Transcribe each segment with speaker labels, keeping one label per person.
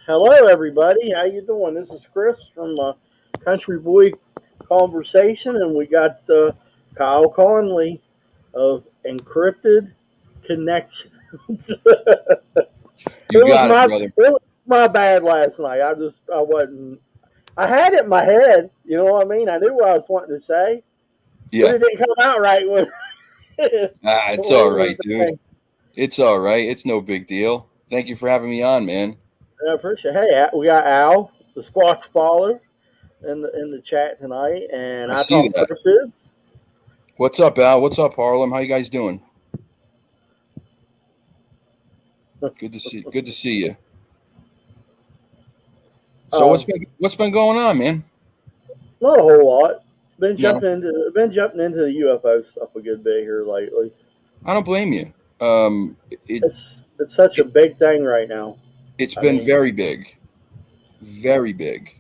Speaker 1: Hello, everybody. How you doing? This is Chris from Country Boy Conversation, and we got Kyle Connolly of Encryptid Connections. it
Speaker 2: You
Speaker 1: was
Speaker 2: got it,
Speaker 1: my
Speaker 2: brother.
Speaker 1: it was my bad last night. I wasn't. I had it in my head. You know what I mean? I knew what I was wanting to say, but
Speaker 2: Yeah.
Speaker 1: it didn't come out right when.
Speaker 2: It's
Speaker 1: when
Speaker 2: all
Speaker 1: it was
Speaker 2: right,
Speaker 1: the
Speaker 2: dude.
Speaker 1: thing.
Speaker 2: It's all right. It's no big deal. Thank you for having me on, man.
Speaker 1: I appreciate. Hey, we got Al, the Squatch Faller, in the chat tonight, and
Speaker 2: I
Speaker 1: I
Speaker 2: see
Speaker 1: talk
Speaker 2: that.
Speaker 1: cryptids.
Speaker 2: What's up, Al? What's up, Harlem? How you guys doing? Good to see you. So
Speaker 1: Uh,
Speaker 2: what's been going on, man?
Speaker 1: Not a whole lot.
Speaker 2: No,
Speaker 1: Been jumping into the UFO stuff a good bit here lately.
Speaker 2: I don't blame you. It,
Speaker 1: It's such a
Speaker 2: it
Speaker 1: big thing right now.
Speaker 2: it's
Speaker 1: I
Speaker 2: been
Speaker 1: mean,
Speaker 2: very big, very big.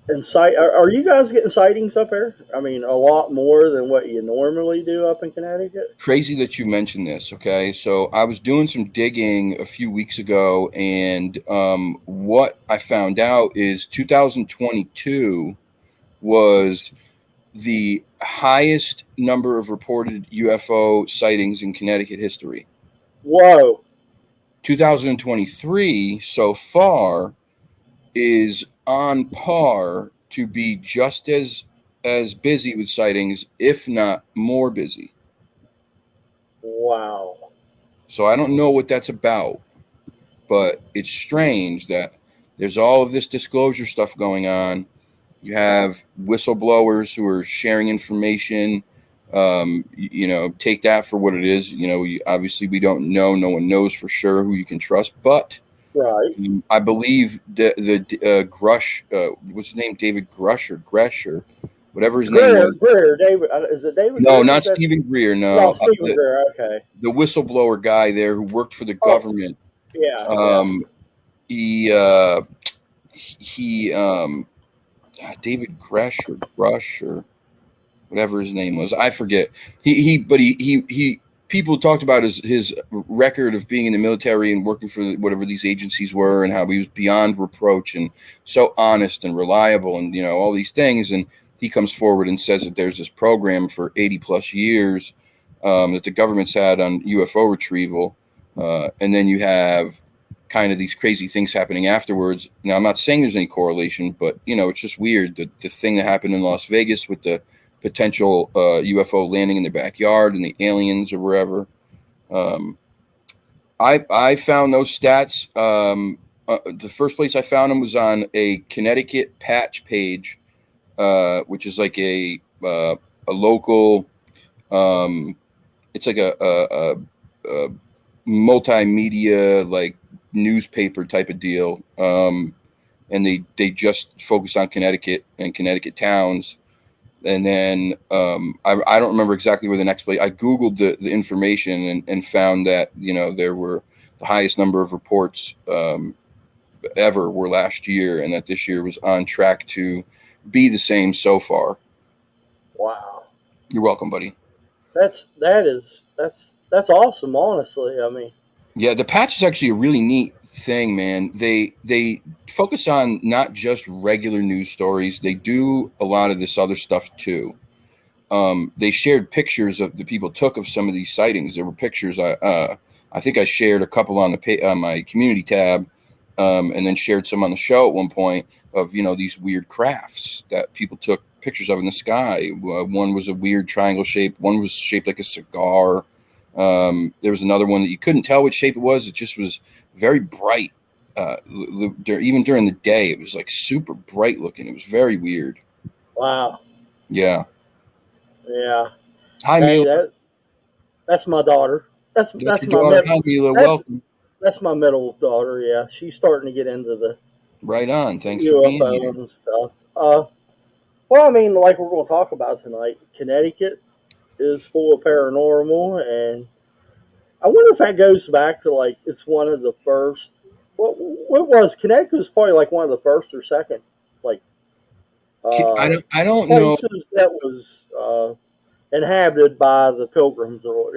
Speaker 1: are you guys getting sightings up there? I mean, a lot more than what you normally do up in Connecticut.
Speaker 2: Crazy that you mentioned this. Okay, so I was doing some digging a few weeks ago, and what I found out is 2022 was the highest number of reported UFO sightings in Connecticut history.
Speaker 1: Whoa!
Speaker 2: 2023 so far is on par to be just as busy with sightings, if not more busy.
Speaker 1: Wow!
Speaker 2: So I don't know what that's about, but it's strange that there's all of this disclosure stuff going on. You have whistleblowers who are sharing information. Take that for what it is. Obviously we don't know. No one knows for sure who you can trust. But
Speaker 1: Right?
Speaker 2: I believe the Grush, what's his name, David Grush or Gresh or whatever his name was.
Speaker 1: Greer, David. Is it David
Speaker 2: No,
Speaker 1: Greer?
Speaker 2: not Stephen Greer.
Speaker 1: No,
Speaker 2: No,
Speaker 1: Stephen Greer. Okay.
Speaker 2: the whistleblower guy there who worked for the
Speaker 1: Oh,
Speaker 2: government.
Speaker 1: yeah, yeah.
Speaker 2: Um, he David Gresh or Grush or whatever his name was. I forget. He people talked about his record of being in the military and working for whatever these agencies were, and how he was beyond reproach and so honest and reliable, and all these things. And he comes forward and says that there's this program for 80 plus years that the government's had on UFO retrieval, and then you have kind of these crazy things happening afterwards. Now, I'm not saying there's any correlation, but it's just weird. The thing that happened in Las Vegas with the potential UFO landing in the backyard and the aliens or wherever. Um, I found those stats. The first place I found them was on a Connecticut patch page, which is like a local. It's like a multimedia like newspaper type of deal, and they just focus on Connecticut and Connecticut towns. And then I don't remember exactly where the next place. I googled the information and found that there were the highest number of reports ever were last year, and that this year was on track to be the same so far.
Speaker 1: Wow.
Speaker 2: You're welcome, buddy.
Speaker 1: That's awesome. Honestly, I mean,
Speaker 2: Yeah, the patch is actually a really neat thing, man. They focus on not just regular news stories. They do a lot of this other stuff too. They shared pictures of the people took of some of these sightings. There were pictures. I think I shared a couple on my community tab, and then shared some on the show at one point of these weird crafts that people took pictures of in the sky. One was a weird triangle shape. One was shaped like a cigar. There was another one that you couldn't tell which shape it was. It just was very bright. Even during the day, it was like super bright looking. It was very weird.
Speaker 1: wow.
Speaker 2: Yeah.
Speaker 1: Yeah.
Speaker 2: Hi,
Speaker 1: Hey,
Speaker 2: Mila.
Speaker 1: that's my daughter. That's
Speaker 2: That's
Speaker 1: that's
Speaker 2: your
Speaker 1: my
Speaker 2: daughter.
Speaker 1: middle.
Speaker 2: Hi, Mila.
Speaker 1: That's
Speaker 2: Welcome.
Speaker 1: that's my middle daughter. Yeah, she's starting to get into the
Speaker 2: Right on. Thanks for being
Speaker 1: UFO
Speaker 2: here.
Speaker 1: and stuff. Well, I mean, like we're going to talk about tonight, Connecticut is full of paranormal, and I wonder if that goes back to like it's one of the first. What was Connecticut was probably like one of the first or second like uh,
Speaker 2: I don't know.
Speaker 1: places that was inhabited by the Pilgrims, or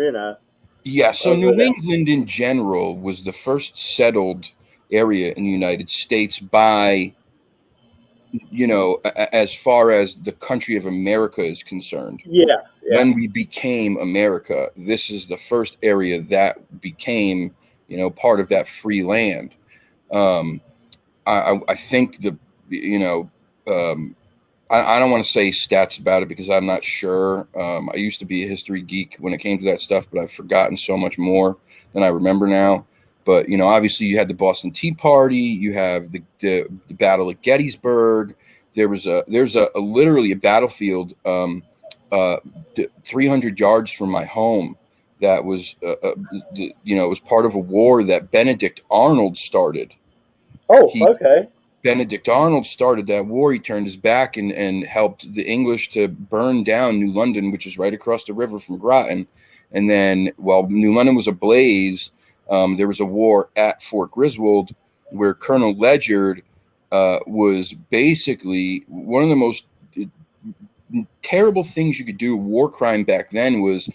Speaker 2: Yeah. So
Speaker 1: of
Speaker 2: New
Speaker 1: the
Speaker 2: England in general was the first settled area in the United States by, as far as the country of America is concerned.
Speaker 1: Yeah, yeah.
Speaker 2: When we became America, this is the first area that became, part of that free land. Um, I think you know, um, I don't want to say stats about it because I'm not sure. I used to be a history geek when it came to that stuff, but I've forgotten so much more than I remember now. But obviously, you had the Boston Tea Party, you have the Battle of Gettysburg. There's a literally a battlefield, uh, 300 yards from my home that was it was part of a war that Benedict Arnold started.
Speaker 1: Oh,
Speaker 2: He
Speaker 1: okay.
Speaker 2: Benedict Arnold started that war. He turned his back and helped the English to burn down New London, which is right across the river from Groton. And then, while New London was ablaze, there was a war at Fort Griswold where Colonel Ledyard was basically one of the most terrible things you could do. War crime back then was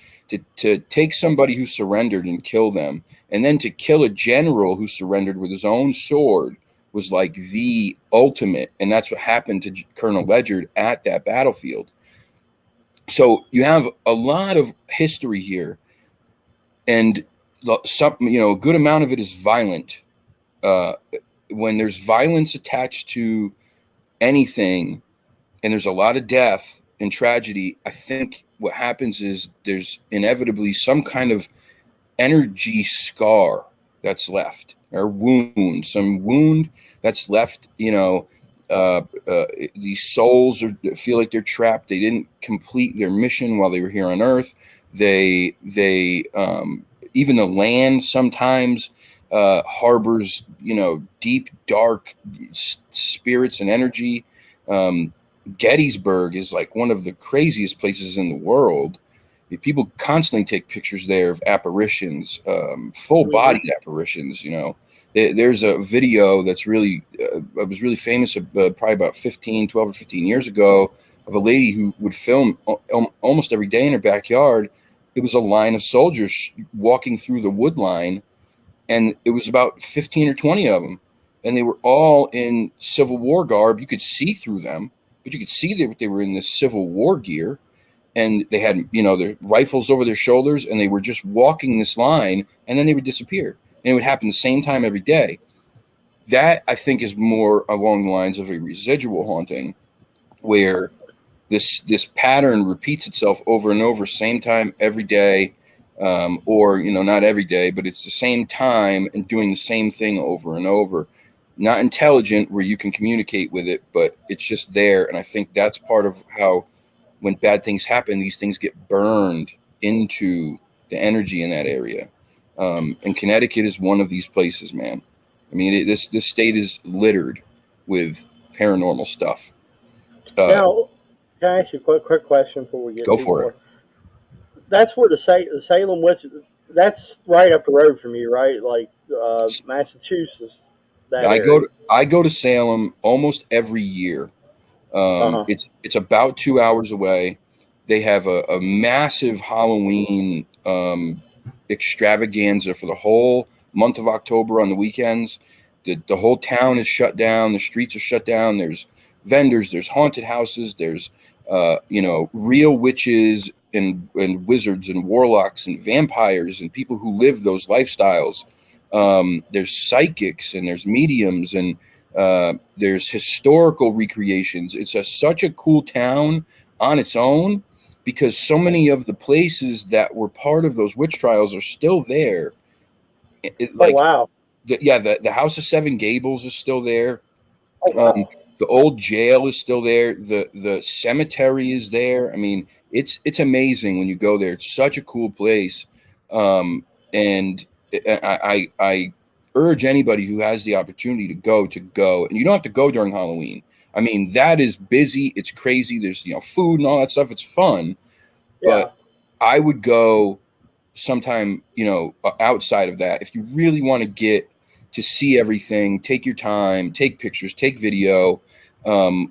Speaker 2: to take somebody who surrendered and kill them, and then to kill a general who surrendered with his own sword was like the ultimate. And that's what happened to Colonel Ledyard at that battlefield. So you have a lot of history here, and a good amount of it is violent. uh, when there's violence attached to anything, and there's a lot of death and tragedy, I think what happens is there's inevitably some kind of energy scar that's left, or some wound that's left. Uh, uh, these souls feel like they're trapped. They didn't complete their mission while they were here on Earth. They even the land sometimes harbors deep dark spirits and energy. Um, Gettysburg is like one of the craziest places in the world. People constantly take pictures there of apparitions, full
Speaker 1: Hmm.
Speaker 2: bodied apparitions. There's a video that's really was really famous, probably about 12 or 15 years ago, of a lady who would film almost every day in her backyard. It was a line of soldiers walking through the wood line, and it was about 15 or 20 of them, and they were all in Civil War garb. You could see through them, but you could see that they were in this Civil War gear, and they had their rifles over their shoulders, and they were just walking this line, and then they would disappear, and it would happen the same time every day. That, I think, is more along the lines of a residual haunting, where this pattern repeats itself over and over, same time every day, or not every day, but it's the same time and doing the same thing over and over. Not intelligent where you can communicate with it, but it's just there. And I think that's part of how, when bad things happen, these things get burned into the energy in that area. And Connecticut is one of these places, man. I mean, this state is littered with paranormal stuff. Uh,
Speaker 1: Now, can I ask you a quick question before we get
Speaker 2: go
Speaker 1: too
Speaker 2: for it.
Speaker 1: far? That's where the Salem Witch. That's right up the road from you, right? Like Massachusetts, that area.
Speaker 2: I go to Salem almost every year.
Speaker 1: Uh huh.
Speaker 2: It's about 2 hours away. They have a massive Halloween extravaganza for the whole month of October on the weekends. The whole town is shut down. The streets are shut down. There's vendors. There's haunted houses. There's real witches and wizards and warlocks and vampires and people who live those lifestyles. There's psychics and there's mediums and there's historical recreations. It's such a cool town on its own, because so many of the places that were part of those witch trials are still there.
Speaker 1: Oh
Speaker 2: Like,
Speaker 1: wow.
Speaker 2: the House of Seven Gables is still there.
Speaker 1: Oh
Speaker 2: Um,
Speaker 1: wow.
Speaker 2: the old jail is still there. The cemetery is there. I mean, it's amazing when you go there. It's such a cool place, and I urge anybody who has the opportunity to go. And you don't have to go during Halloween. I mean, that is busy. It's crazy. There's food and all that stuff. It's fun,
Speaker 1: Yeah.
Speaker 2: but I would go sometime, outside of that. If you really want to get to see everything, take your time, take pictures, take video,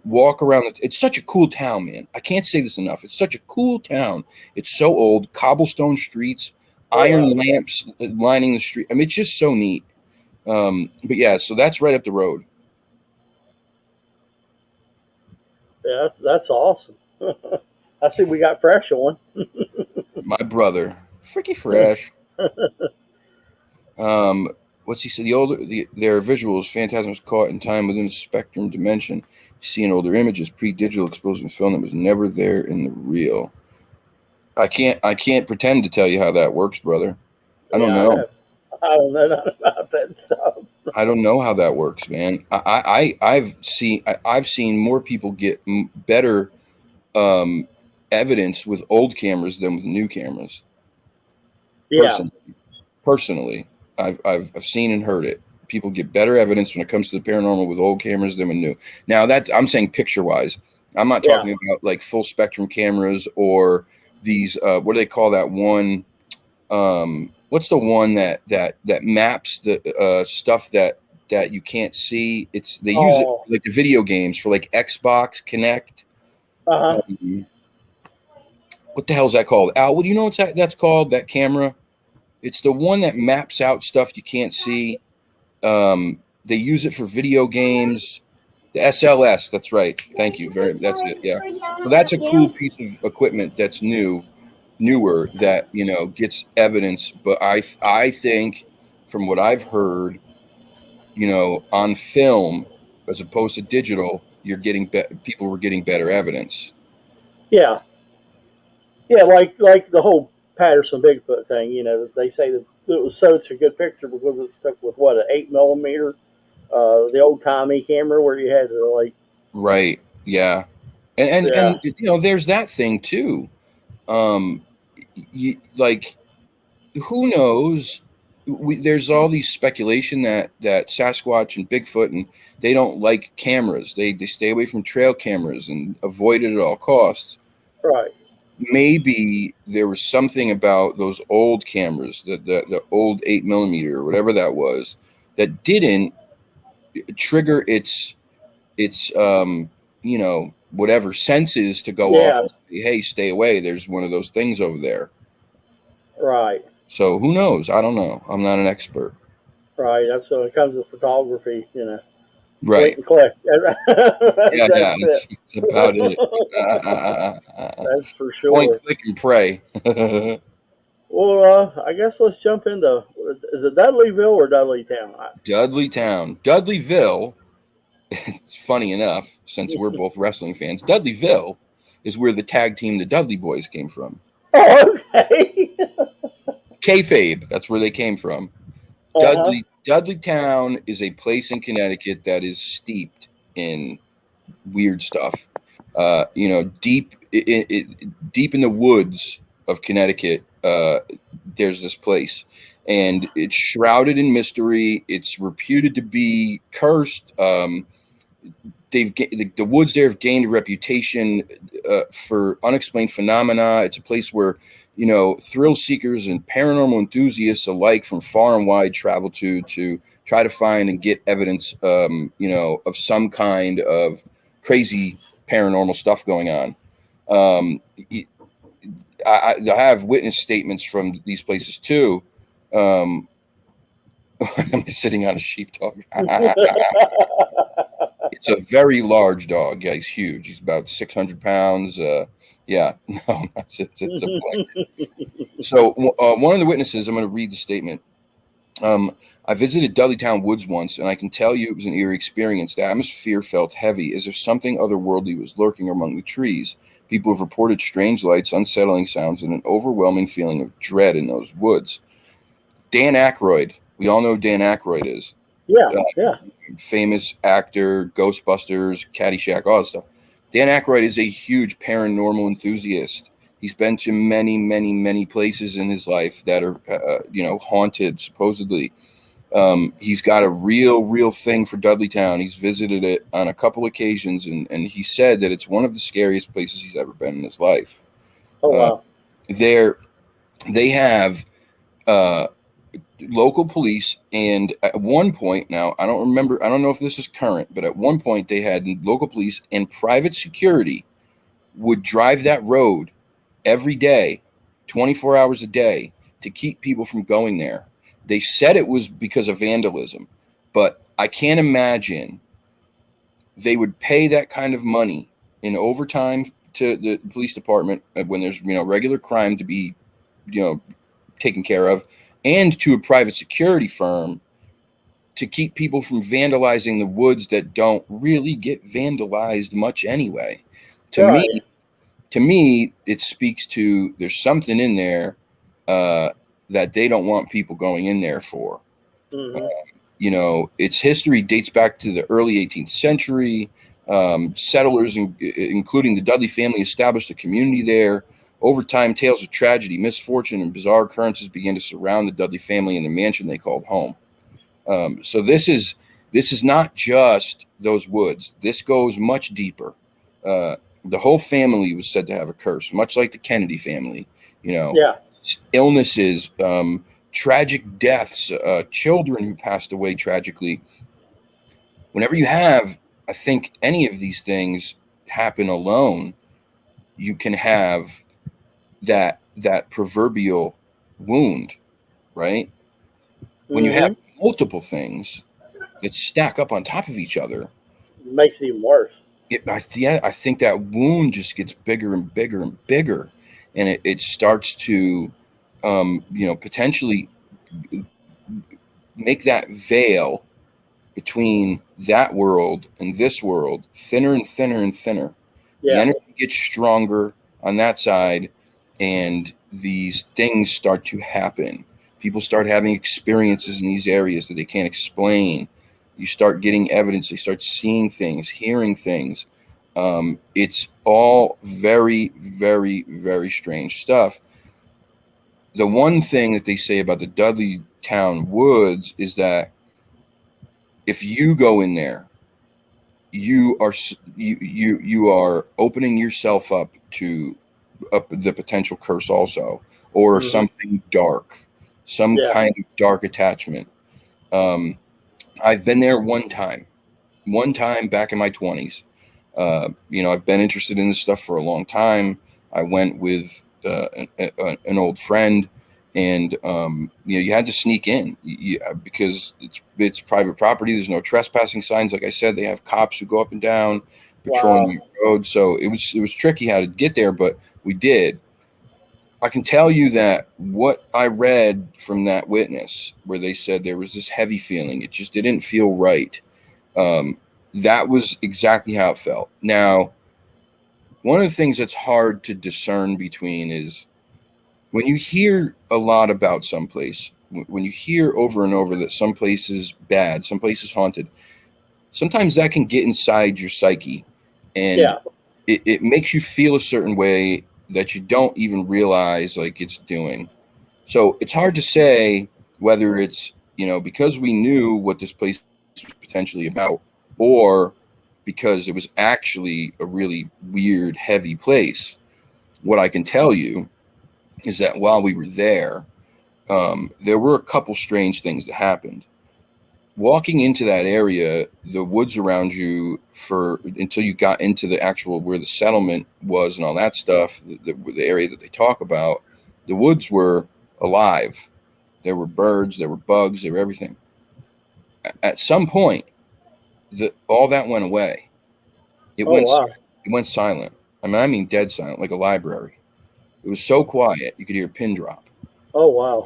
Speaker 2: walk around. It's such a cool town, man. I can't say this enough. It's such a cool town. It's so old, cobblestone streets,
Speaker 1: Oh
Speaker 2: iron
Speaker 1: wow.
Speaker 2: lamps lining the street. I mean, it's just so neat. But yeah, so that's right up the road.
Speaker 1: Yeah, that's awesome. I see we got fresh on.
Speaker 2: My brother, freaky fresh. Um, what's he said? Their visuals, phantasm was caught in time within the spectrum dimension. Seeing older images, pre-digital exposing film that was never there in the real. I can't pretend to tell you how that works, brother. I don't know.
Speaker 1: Yeah, I don't know nothing about that stuff.
Speaker 2: I don't know how that works, man. I've seen more people get better um, evidence with old cameras than with new cameras.
Speaker 1: Yeah,
Speaker 2: Personally, I've seen and heard it. People get better evidence when it comes to the paranormal with old cameras than with new. Now that I'm saying picture wise, I'm not
Speaker 1: yeah.
Speaker 2: talking about like full spectrum cameras or these what do they call that one? What's the one that maps the stuff that you can't see? They use it
Speaker 1: Oh,
Speaker 2: for like the video games for like Xbox Connect.
Speaker 1: uh huh.
Speaker 2: Um, what the hell is that called? Al, what do you know that's called? That camera? It's the one that maps out stuff you can't see. They use it for video games. The SLS, that's right. Thank you. That's it. Yeah. So that's a cool piece of equipment that's newer that gets evidence. But I think, from what I've heard, on film as opposed to digital, people were getting better evidence.
Speaker 1: Yeah, yeah. Like the whole Patterson Bigfoot thing. They say that it was so it's a good picture because it's stuck with what, an 8 millimeter, the old timey camera where you had to like.
Speaker 2: Right. Yeah.
Speaker 1: Yeah,
Speaker 2: And there's that thing too. Um, like, who knows? There's all these speculation that Sasquatch and Bigfoot, and they don't like cameras. They stay away from trail cameras and avoid it at all costs.
Speaker 1: right.
Speaker 2: Maybe there was something about those old cameras, the old 8 millimeter or whatever that was, that didn't trigger its whatever senses to go off
Speaker 1: Yeah,
Speaker 2: and say, hey, stay away. There's one of those things over there.
Speaker 1: right,
Speaker 2: So who knows? I don't know. I'm not an expert.
Speaker 1: right. That's when it comes to photography. Point
Speaker 2: Right.
Speaker 1: and click.
Speaker 2: Yeah, yeah.
Speaker 1: That's it.
Speaker 2: It's about it.
Speaker 1: That's for
Speaker 2: Point,
Speaker 1: sure.
Speaker 2: click, and pray.
Speaker 1: Well, I guess let's jump into, is it Dudleyville or Dudleytown?
Speaker 2: Dudleytown. Dudleyville, it's funny enough, since we're both wrestling fans, Dudleyville is where the tag team, the Dudley Boys, came from.
Speaker 1: Oh, okay.
Speaker 2: Kayfabe, that's where they came from.
Speaker 1: Uh huh.
Speaker 2: Dudleytown is a place in Connecticut that is steeped in weird stuff. Deep in the woods of Connecticut, there's this place, and it's shrouded in mystery. It's reputed to be cursed. The woods there have gained a reputation for unexplained phenomena. It's a place where thrill seekers and paranormal enthusiasts alike from far and wide travel to try to find and get evidence, of some kind of crazy paranormal stuff going on. Um, I have witness statements from these places too. Um, I'm sitting on a sheepdog. It's a very large dog. Yeah, he's huge. He's about 600 pounds. Yeah, no, it's a blanket. So one of the witnesses, I'm going to read the statement. I visited Dudleytown Woods once, and I can tell you it was an eerie experience. The atmosphere felt heavy, as if something otherworldly was lurking among the trees. People have reported strange lights, unsettling sounds, and an overwhelming feeling of dread in those woods. Dan Aykroyd. We all know who Dan Aykroyd is.
Speaker 1: Yeah,
Speaker 2: Uh,
Speaker 1: yeah.
Speaker 2: Famous actor, Ghostbusters, Caddyshack, all that stuff. Dan Aykroyd is a huge paranormal enthusiast. He's been to many, many, many places in his life that are, haunted, supposedly. He's got a real thing for Dudleytown. He's visited it on a couple occasions, and he said that it's one of the scariest places he's ever been in his life.
Speaker 1: Oh,
Speaker 2: Uh,
Speaker 1: wow.
Speaker 2: there, they have uh, local police, and at one point, now I don't know if this is current, but at one point they had local police and private security would drive that road every day, 24 hours a day, to keep people from going there. They said it was because of vandalism, but I can't imagine they would pay that kind of money in overtime to the police department when there's regular crime to be you know taken care of, and to a private security firm to keep people from vandalizing the woods that don't really get vandalized much anyway. To me,
Speaker 1: Right.
Speaker 2: it speaks to there's something in there uh, that they don't want people going in there for.
Speaker 1: Mm-hmm.
Speaker 2: Its history dates back to the early 18th century. Settlers, including the Dudley family, established a community there. Over time, tales of tragedy, misfortune, and bizarre occurrences began to surround the Dudley family in the mansion they called home. So this is not just those woods. This goes much deeper. Uh, the whole family was said to have a curse, much like the Kennedy family. You know,
Speaker 1: Yeah.
Speaker 2: illnesses, tragic deaths, children who passed away tragically. Whenever you have, I think, any of these things happen alone, you can have that proverbial wound, right? When you have
Speaker 1: Mm-hmm.
Speaker 2: multiple things that stack up on top of each other,
Speaker 1: Makes it even worse.
Speaker 2: I think that wound just gets bigger and bigger and bigger, and it starts to, potentially make that veil between that world and this world thinner and thinner and thinner. The
Speaker 1: Yeah.
Speaker 2: energy gets stronger on that side, and these things start to happen. People start having experiences in these areas that they can't explain. You start getting evidence. They start seeing things, hearing things. It's all very, very, very strange stuff. The one thing that they say about the Dudley Town woods is that if you go in there, you are opening yourself up to the potential curse also, or
Speaker 1: Mm-hmm.
Speaker 2: something dark, some
Speaker 1: Yeah.
Speaker 2: kind of dark attachment. um, I've been there one time back in my 20s. I've been interested in this stuff for a long time. I went with an old friend, and you had to sneak in because it's private property. There's no trespassing signs. Like I said, they have cops who go up and down patrolling
Speaker 1: Wow.
Speaker 2: the road. So it was tricky how to get there, but we did. I can tell you that what I read from that witness, where they said there was this heavy feeling, it just didn't feel right. Um, that was exactly how it felt. Now, one of the things that's hard to discern between is when you hear a lot about some place, when you hear over and over that some place is bad, some place is haunted, sometimes that can get inside your psyche, and
Speaker 1: Yeah.
Speaker 2: it makes you feel a certain way that you don't even realize like it's doing. So it's hard to say whether it's, because we knew what this place was potentially about, or because it was actually a really weird, heavy place. What I can tell you is that while we were there were a couple strange things that happened. Walking into that area, the woods around you, for until you got into the actual where the settlement was and all that stuff, the area that they talk about, the woods were alive. There were birds, there were bugs, there were everything. At some point, all that went away. It
Speaker 1: Oh
Speaker 2: went
Speaker 1: wow.
Speaker 2: it went silent. I mean dead silent, like a library. It was so quiet you could hear a pin drop.
Speaker 1: Oh wow.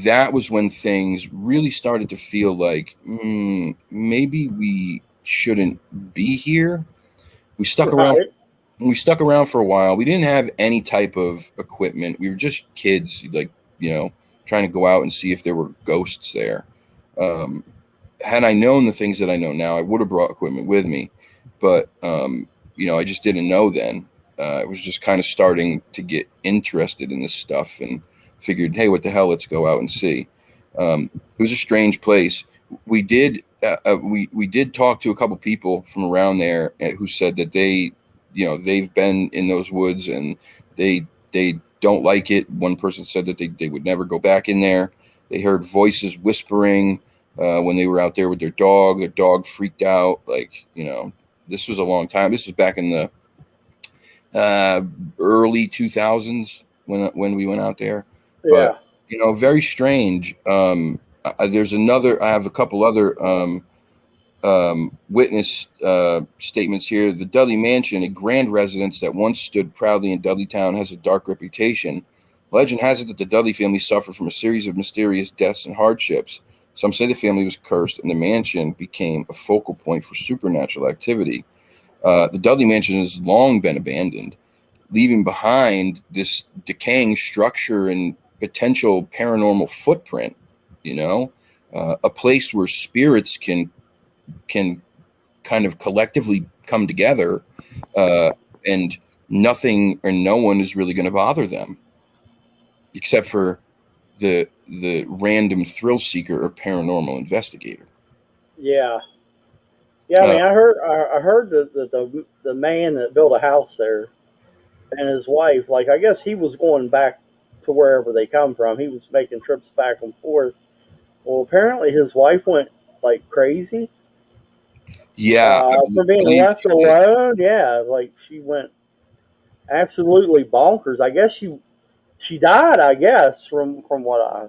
Speaker 2: That was when things really started to feel like maybe we shouldn't be here. We stuck around.
Speaker 1: Right.
Speaker 2: We stuck around for a while. We didn't have any type of equipment. We were just kids, like trying to go out and see if there were ghosts there. Um, had I known the things that I know now, I would have brought equipment with me. But I just didn't know then. I was just kind of starting to get interested in this stuff and figured, hey, what the hell? Let's go out and see. It was a strange place. We did talk to a couple people from around there who said that they've been in those woods and they don't like it. One person said that they would never go back in there. They heard voices whispering when they were out there with their dog. Their dog freaked out. Like, this was a long time. This was back in the uh, early 2000s when we went out there. But
Speaker 1: Yeah.
Speaker 2: Very strange. There's another. I have a couple other witness statements here. The Dudley Mansion, a grand residence that once stood proudly in Dudleytown, has a dark reputation. Legend has it that the Dudley family suffered from a series of mysterious deaths and hardships. Some say the family was cursed, and the mansion became a focal point for supernatural activity. The Dudley Mansion has long been abandoned, leaving behind this decaying structure and potential paranormal footprint. A place where spirits can kind of collectively come together, and nothing or no one is really going to bother them, except for the random thrill seeker or paranormal investigator.
Speaker 1: Yeah, yeah. I
Speaker 2: Uh,
Speaker 1: mean, I heard that the man that built a house there and his wife, like I guess he was going back to wherever they come from. He was making trips back and forth. Well, apparently his wife went like crazy
Speaker 2: yeah, I
Speaker 1: for being
Speaker 2: believe
Speaker 1: left
Speaker 2: she did.
Speaker 1: alone. Yeah, like she went absolutely bonkers. I guess she died. I guess from what I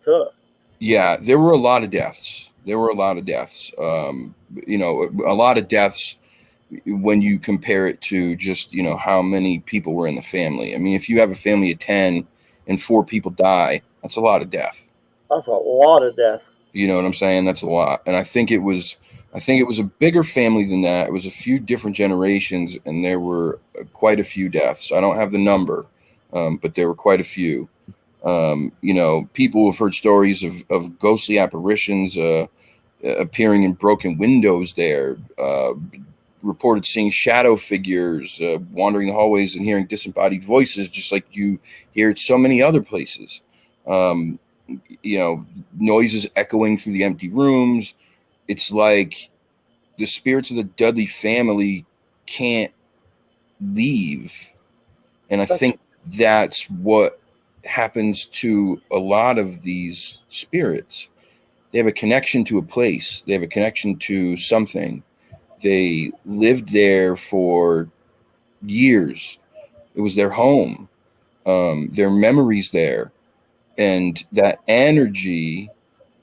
Speaker 1: took.
Speaker 2: Yeah, there were a lot of deaths. There were a lot of deaths. A lot of deaths when you compare it to just how many people were in the family. I mean, if you have a family of 10 and 4 people die, that's a lot of death.
Speaker 1: That's a lot of death.
Speaker 2: You know what I'm saying? That's a lot. And I think it was a bigger family than that. It was a few different generations, and there were quite a few deaths. I don't have the number, but there were quite a few. People have heard stories of ghostly apparitions appearing in broken windows there, reported seeing shadow figures wandering the hallways and hearing disembodied voices, just like you hear at so many other places. Um, Noises echoing through the empty rooms. It's like the spirits of the Dudley family can't leave. And I
Speaker 1: That's
Speaker 2: think that's what happens to a lot of these spirits. They have a connection to a place, they have a connection to something. They lived there for years. It was their home, their memories there. And that energy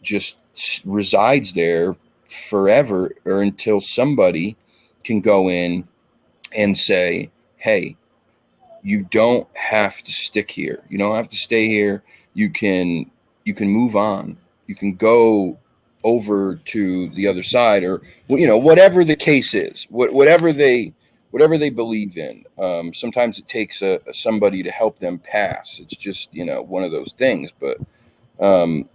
Speaker 2: just resides there forever, or until somebody can go in and say, hey, you don't have to stick here. You don't have to stay here. You can move on. You can go over to the other side, or whatever the case is, whatever they believe in. Sometimes it takes somebody to help them pass. It's just one of those things. But um,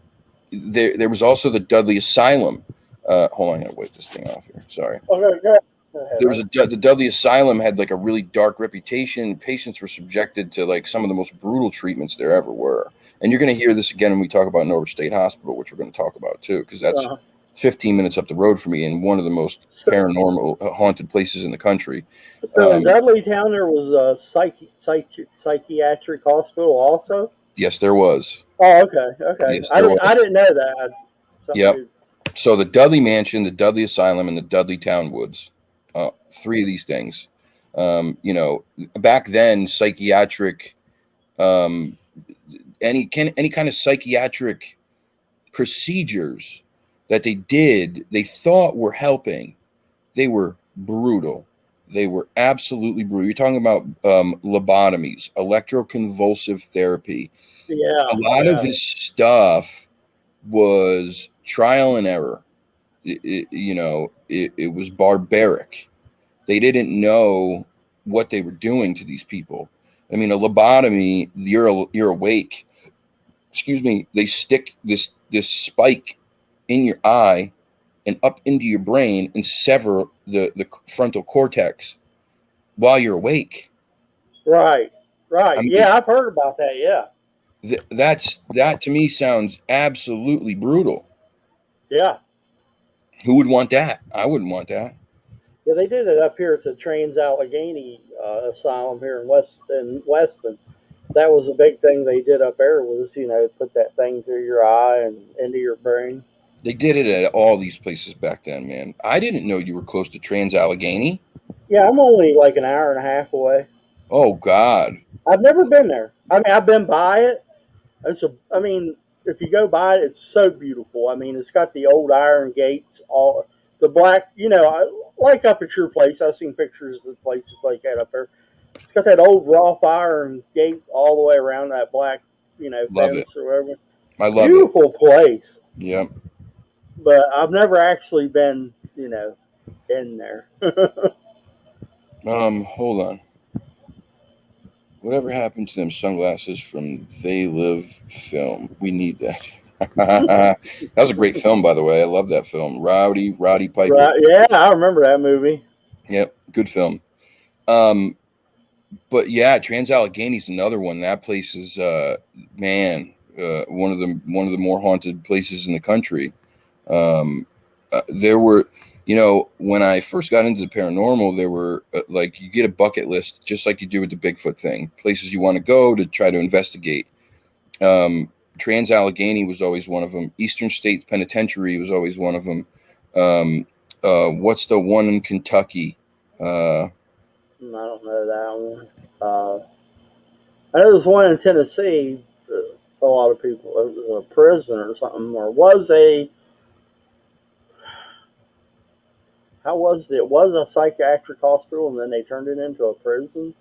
Speaker 2: there was also the Dudley Asylum. Hold on, I gotta wipe this thing off here. Sorry.
Speaker 1: okay. Go ahead,
Speaker 2: There was
Speaker 1: man.
Speaker 2: the Dudley Asylum had like a really dark reputation. Patients were subjected to like some of the most brutal treatments there ever were. And you're going to hear this again when we talk about Norwich State Hospital, which we're going to talk about too, because that's
Speaker 1: Uh,
Speaker 2: 15 minutes up the road from me and one of the most
Speaker 1: so,
Speaker 2: paranormal haunted places in the country.
Speaker 1: so in
Speaker 2: Um,
Speaker 1: Dudleytown there was a psychiatric hospital also.
Speaker 2: yes, there was.
Speaker 1: Oh, okay, okay.
Speaker 2: Yes,
Speaker 1: I
Speaker 2: there
Speaker 1: didn't
Speaker 2: was.
Speaker 1: I didn't know that. Something
Speaker 2: Yep.
Speaker 1: new.
Speaker 2: So the Dudley Mansion, the Dudley Asylum, and the Dudley Town Woods, 3 of these things. Back then, psychiatric, um, any kind of psychiatric procedures that they did, they thought were helping. They were brutal. They were absolutely brutal. You're talking about lobotomies, electroconvulsive therapy. A
Speaker 1: Yeah,
Speaker 2: lot of
Speaker 1: yeah,
Speaker 2: this stuff was trial and error. It was barbaric. They didn't know what they were doing to these people. I mean, a lobotomy, you're awake. Excuse me. They stick this spike in your eye and up into your brain and sever the frontal cortex while you're awake.
Speaker 1: right,
Speaker 2: I
Speaker 1: right.
Speaker 2: mean,
Speaker 1: Yeah, I've heard about that. Yeah,
Speaker 2: that to me sounds absolutely brutal.
Speaker 1: yeah,
Speaker 2: Who would want that? I wouldn't want that.
Speaker 1: yeah. They did it up here at the Trans Allegheny Asylum here in Weston. That was a big thing they did up there was put that thing through your eye and into your brain.
Speaker 2: They did it at all these places back then, man. I didn't know you were close to Trans Allegheny.
Speaker 1: Yeah, I'm only like an hour and a half away.
Speaker 2: Oh God.
Speaker 1: I've never been there. I mean, I've been by it, I mean, if you go by it, it's so beautiful. I mean, it's got the old iron gates, all the black. Like up at your place, I've seen pictures of places like that up there. It's got that old wrought iron gate all the way around that black,
Speaker 2: Love it.
Speaker 1: fence or whatever.
Speaker 2: I love it.
Speaker 1: Beautiful place,
Speaker 2: Yep.
Speaker 1: but I've never actually been, in there.
Speaker 2: Hold on. Whatever happened to them sunglasses from They Live film? We need that. That was a great film, by the way. I love that film. Roddy Piper.
Speaker 1: Right? Yeah, I remember that movie.
Speaker 2: Yep, good film. Um, but yeah, Trans Allegheny's another one. That place is man, one of the more haunted places in the country. There were, when I first got into the paranormal, there were like you get a bucket list, just like you do with the Bigfoot thing, places you want to go to try to investigate. Trans Allegheny was always one of them. Eastern State Penitentiary was always one of them. Um, what's the one in Kentucky?
Speaker 1: I don't know that one. I know there's one in Tennessee. A lot of people. It was a prison or something, or was a. How was it? It was a psychiatric hospital, and then they turned it into a prison.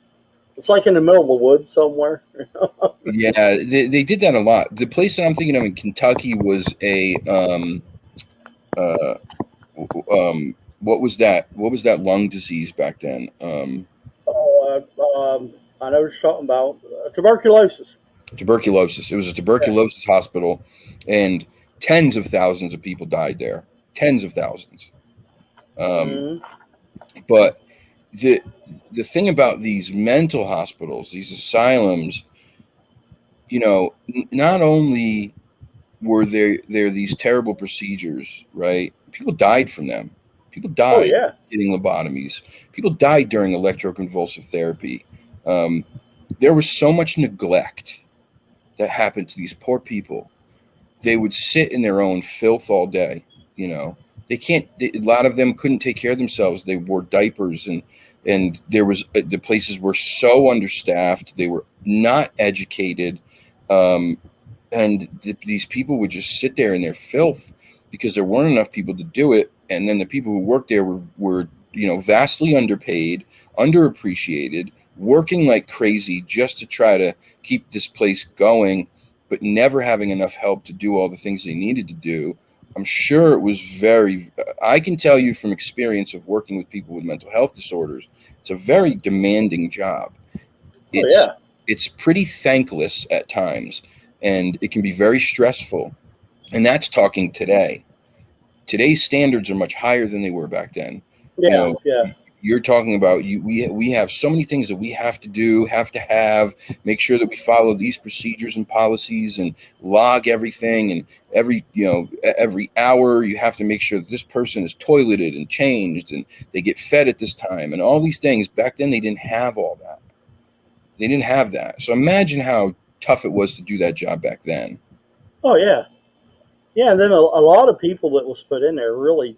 Speaker 1: It's like in the middle of the woods somewhere.
Speaker 2: Yeah, they did that a lot. The place that I'm thinking of in Kentucky was a uh, what was that? What was that lung disease back then?
Speaker 1: I know what you're talking about. Tuberculosis.
Speaker 2: Tuberculosis. It was a
Speaker 1: Yeah.
Speaker 2: tuberculosis hospital, and tens of thousands of people died there. Tens of thousands. Um,
Speaker 1: Mm-hmm.
Speaker 2: but the thing about these mental hospitals, these asylums, not only were there these terrible procedures, right? People died from them. People
Speaker 1: Oh
Speaker 2: died
Speaker 1: yeah.
Speaker 2: getting lobotomies. People died during electroconvulsive therapy. Um, there was so much neglect that happened to these poor people. They would sit in their own filth all day. You know, a lot of them couldn't take care of themselves. They wore diapers, and there was the places were so understaffed. They were not educated. Um, and these people would just sit there in their filth because there weren't enough people to do it, and then the people who worked there were vastly underpaid, underappreciated, working like crazy just to try to keep this place going, but never having enough help to do all the things they needed to do. I'm sure it was I can tell you from experience of working with people with mental health disorders, it's a very demanding job.
Speaker 1: Oh
Speaker 2: it's
Speaker 1: yeah.
Speaker 2: it's pretty thankless at times, and it can be very stressful. And that's talking today. Today's standards are much higher than they were back then. you
Speaker 1: Yeah.
Speaker 2: know
Speaker 1: Yeah.
Speaker 2: you're talking about we have so many things that we have to do, have make sure that we follow these procedures and policies and log everything, and every hour you have to make sure that this person is toileted and changed and they get fed at this time and all these things. Back then they didn't have all that. They didn't have that. So imagine how tough it was to do that job back then.
Speaker 1: Oh yeah. Yeah. And then a lot of people that was put in there really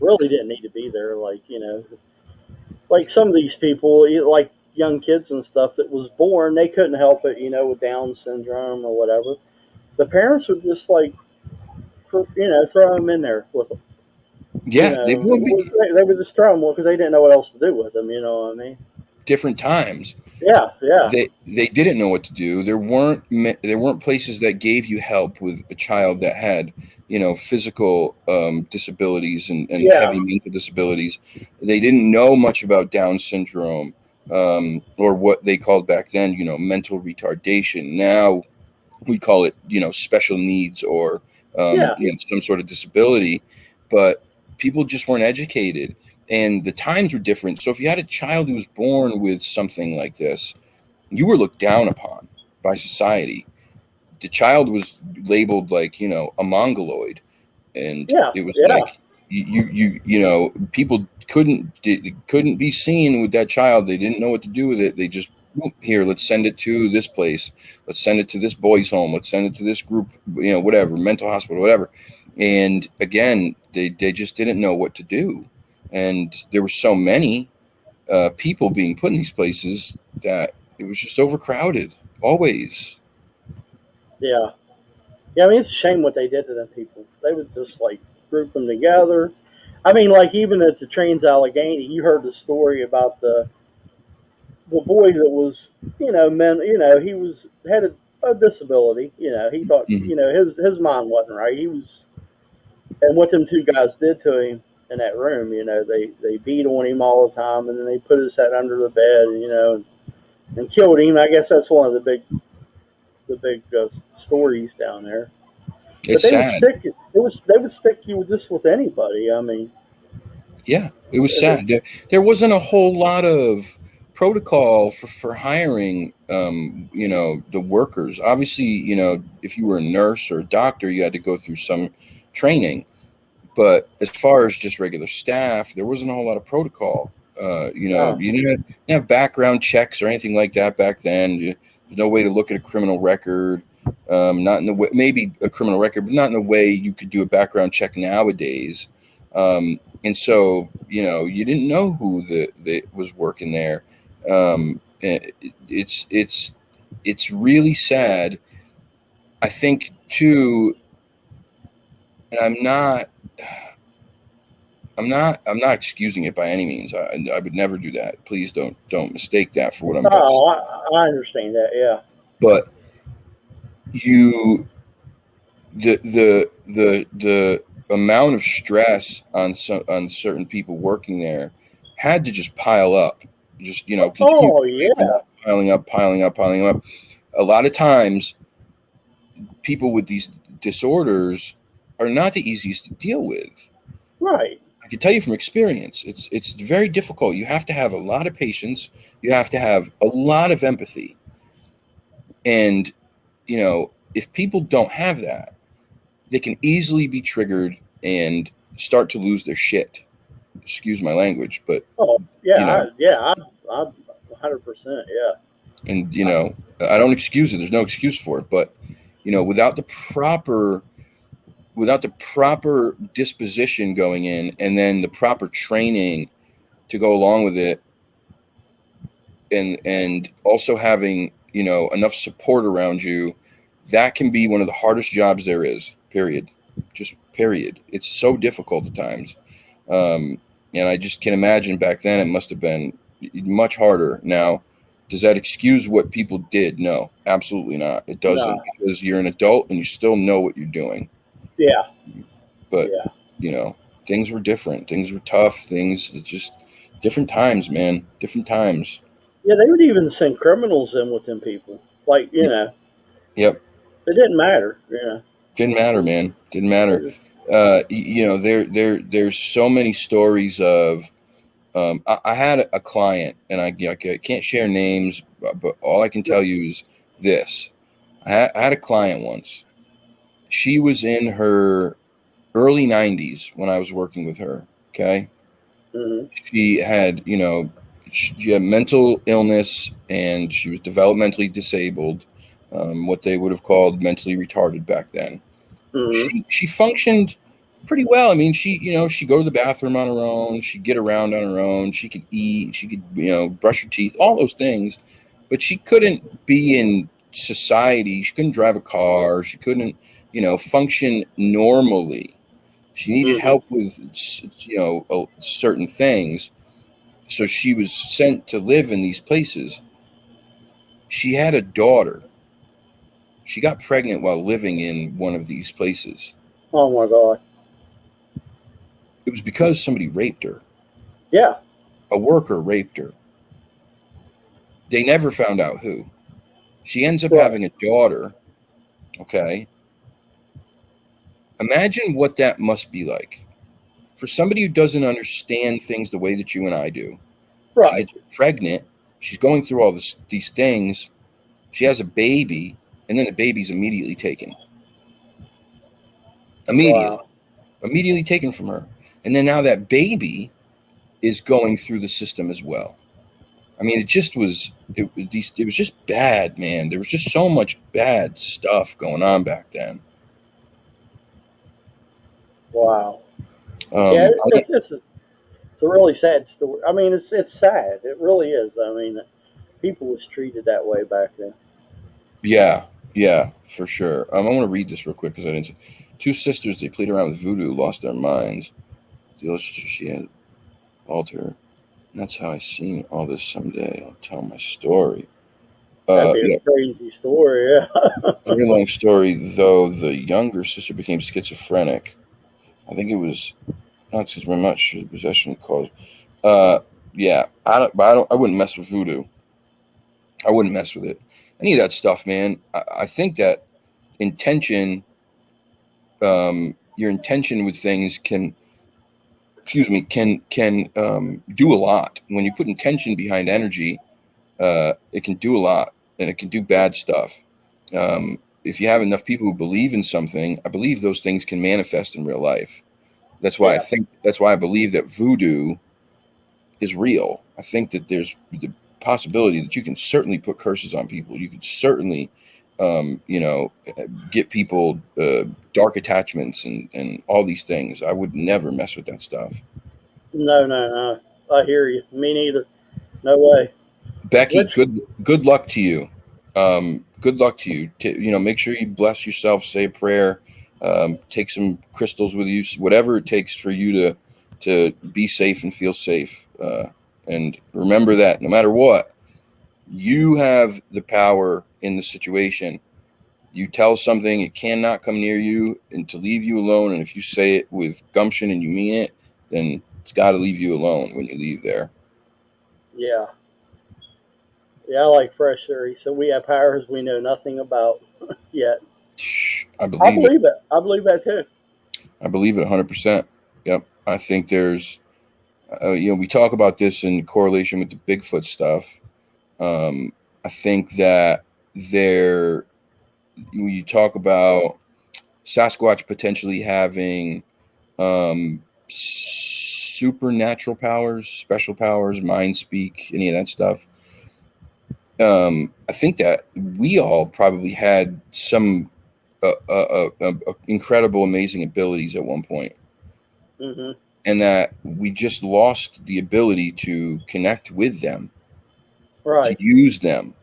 Speaker 1: didn't need to be there. Like some of these people, like young kids and stuff that was born, they couldn't help it, with Down syndrome or whatever. The parents would just like, throw them in there with them.
Speaker 2: Yeah, they would be
Speaker 1: They would just throw them because they didn't know what else to do with them. You know what I mean?
Speaker 2: different times.
Speaker 1: Yeah, yeah,
Speaker 2: They didn't know what to do. There weren't places that gave you help with a child that had physical disabilities and
Speaker 1: yeah,
Speaker 2: heavy mental disabilities. They didn't know much about Down syndrome, or what they called back then mental retardation. Now we call it special needs, or
Speaker 1: yeah.
Speaker 2: some sort of disability. But people just weren't educated, and the times were different. So if you had a child who was born with something like this, you were looked down upon by society. The child was labeled like a mongoloid, and
Speaker 1: Yeah,
Speaker 2: it was
Speaker 1: yeah,
Speaker 2: like people couldn't be seen with that child. They didn't know what to do with it. They just, here, let's send it to this place, let's send it to this boys home, let's send it to this group, whatever, mental hospital, whatever. And again, they just didn't know what to do, and there were so many people being put in these places that it was just overcrowded always.
Speaker 1: Yeah. Yeah, I mean, it's a shame what they did to them people. They would just like group them together. I mean, like even at the trains Allegheny, you heard the story about the boy that was, he was had a disability. He thought,
Speaker 2: Hmm.
Speaker 1: his mind wasn't right. He was, and what them two guys did to him in that room, they beat on him all the time, and then they put his head under the bed, and killed him. I guess that's one of the big stories down there. But
Speaker 2: It's
Speaker 1: they would
Speaker 2: sad.
Speaker 1: stick it. They would stick you with just with anybody. I mean,
Speaker 2: Yeah, it was sad.
Speaker 1: it's
Speaker 2: There wasn't a whole lot of protocol for hiring, the workers. Obviously, if you were a nurse or a doctor, you had to go through some training. But as far as just regular staff, there wasn't a whole lot of protocol.
Speaker 1: no,
Speaker 2: You didn't have background checks or anything like that back then. There's no way to look at a criminal record. Not in the way, maybe a criminal record, but not in the way you could do a background check nowadays. And so, you didn't know who the was working there. It's really sad. I think too, and I'm not excusing it by any means. I would never do that. Please don't mistake that for what I'm about to say.
Speaker 1: oh, I understand that. Yeah.
Speaker 2: But you the amount of stress on certain people working there had to just pile up, just continue
Speaker 1: Oh yeah.
Speaker 2: piling up, piling up, piling up. A lot of times, people with these disorders are not the easiest to deal with.
Speaker 1: Right.
Speaker 2: I can tell you from experience, it's very difficult. You have to have a lot of patience. You have to have a lot of empathy, and if people don't have that, they can easily be triggered and start to lose their shit. Excuse my language, but
Speaker 1: Oh
Speaker 2: you
Speaker 1: yeah.
Speaker 2: know,
Speaker 1: I 100%. Yeah.
Speaker 2: and
Speaker 1: I,
Speaker 2: I don't excuse it. There's no excuse for it, but without the proper disposition going in, and then the proper training to go along with it, and also having enough support around you, that can be one of the hardest jobs there is. Period. Just period. It's so difficult at times. And I just can imagine back then it must have been much harder. Now, does that excuse what people did? No, absolutely not. It doesn't,
Speaker 1: no.
Speaker 2: because you're an adult and you still know what you're doing.
Speaker 1: Yeah.
Speaker 2: But
Speaker 1: Yeah.
Speaker 2: you know, things were different. Things were tough. It's just different times, man. Different times.
Speaker 1: Yeah. They would even send criminals in with them people. Like
Speaker 2: Yep.
Speaker 1: it didn't matter.
Speaker 2: Didn't matter, man. Didn't matter.
Speaker 1: It just,
Speaker 2: There's so many stories of. I had a client, and I can't share names, but all I can tell you is this: I had a client once. She was in her early 90s when I was working with her. Okay,
Speaker 1: mm-hmm.
Speaker 2: she had mental illness, and she was developmentally disabled, what they would have called mentally retarded back then.
Speaker 1: Mm-hmm.
Speaker 2: She functioned pretty well. I mean, she'd go to the bathroom on her own, she'd get around on her own, she could eat, she could brush her teeth, all those things, but she couldn't be in society. She couldn't drive a car. She couldn't function normally. She needed
Speaker 1: Mm-hmm.
Speaker 2: help with certain things, so she was sent to live in these places. She had a daughter. She got pregnant while living in one of these places.
Speaker 1: Oh my God.
Speaker 2: It was because somebody raped her.
Speaker 1: Yeah.
Speaker 2: A worker raped her. They never found out who. She ends up
Speaker 1: Right.
Speaker 2: having a daughter. Okay. Imagine what that must be like for somebody who doesn't understand things the way that you and I do. She
Speaker 1: Right.
Speaker 2: gets pregnant. She's going through all these things. She has a baby, and then the baby's immediately taken. Immediately.
Speaker 1: Wow.
Speaker 2: Immediately taken from her. And then now that baby is going through the system as well. I mean, it was just bad, man. There was just so much bad stuff going on back then.
Speaker 1: Wow. Yeah.
Speaker 2: Um, I,
Speaker 1: It's a really sad story. I mean, it's sad. It really is. I mean, people was treated that way back then.
Speaker 2: yeah, Yeah, for sure. I want to read this real quick because I didn't. Two sisters, they played around with voodoo, lost their minds. The other sister, she had altar. And that's how I seen all this someday. I'll tell my story.
Speaker 1: That'd be a
Speaker 2: Yeah,
Speaker 1: crazy story. Yeah.
Speaker 2: very long story. Though the younger sister became schizophrenic. I think it was not schizophrenic, I'm not sure the possession caused. Uh, yeah, I don't. But I don't. I wouldn't mess with voodoo. I wouldn't mess with it. Any of that stuff, man. I think that intention, your intention with things can, excuse me, can do a lot. When you put intention behind energy, it can do a lot, and it can do bad stuff. If you have enough people who believe in something, I believe those things can manifest in real life. That's why I
Speaker 1: Yeah.
Speaker 2: think. That's why I believe that voodoo is real. I think that there's the possibility that you can certainly put curses on people. You can certainly, you know, get people dark attachments and all these things. I would never mess with that stuff.
Speaker 1: No, no, no. I hear you. Me neither. No way.
Speaker 2: Becky,
Speaker 1: Which,
Speaker 2: good luck to you. Good luck to you. You know, make sure you bless yourself, say a prayer, take some crystals with you, whatever it takes for you to be safe and feel safe. And remember that no matter what, you have the power in the situation. You tell something, it cannot come near you and to leave you alone. And if you say it with gumption and you mean it, then it's got to leave you alone when you leave there.
Speaker 1: yeah. Yeah, I like fresh theory. So we have powers we know nothing about yet.
Speaker 2: I
Speaker 1: I
Speaker 2: believe it.
Speaker 1: believe it. I believe that too.
Speaker 2: I believe it 100%. Yep. I think there's, you know, we talk about this in correlation with the Bigfoot stuff. I think that there, you talk about Sasquatch potentially having supernatural powers, special powers, mind speak, any of that stuff. I think that we all probably had some incredible, amazing abilities at one point,
Speaker 1: Hmm.
Speaker 2: and that we just lost the ability to connect with them, to
Speaker 1: Right.
Speaker 2: use them.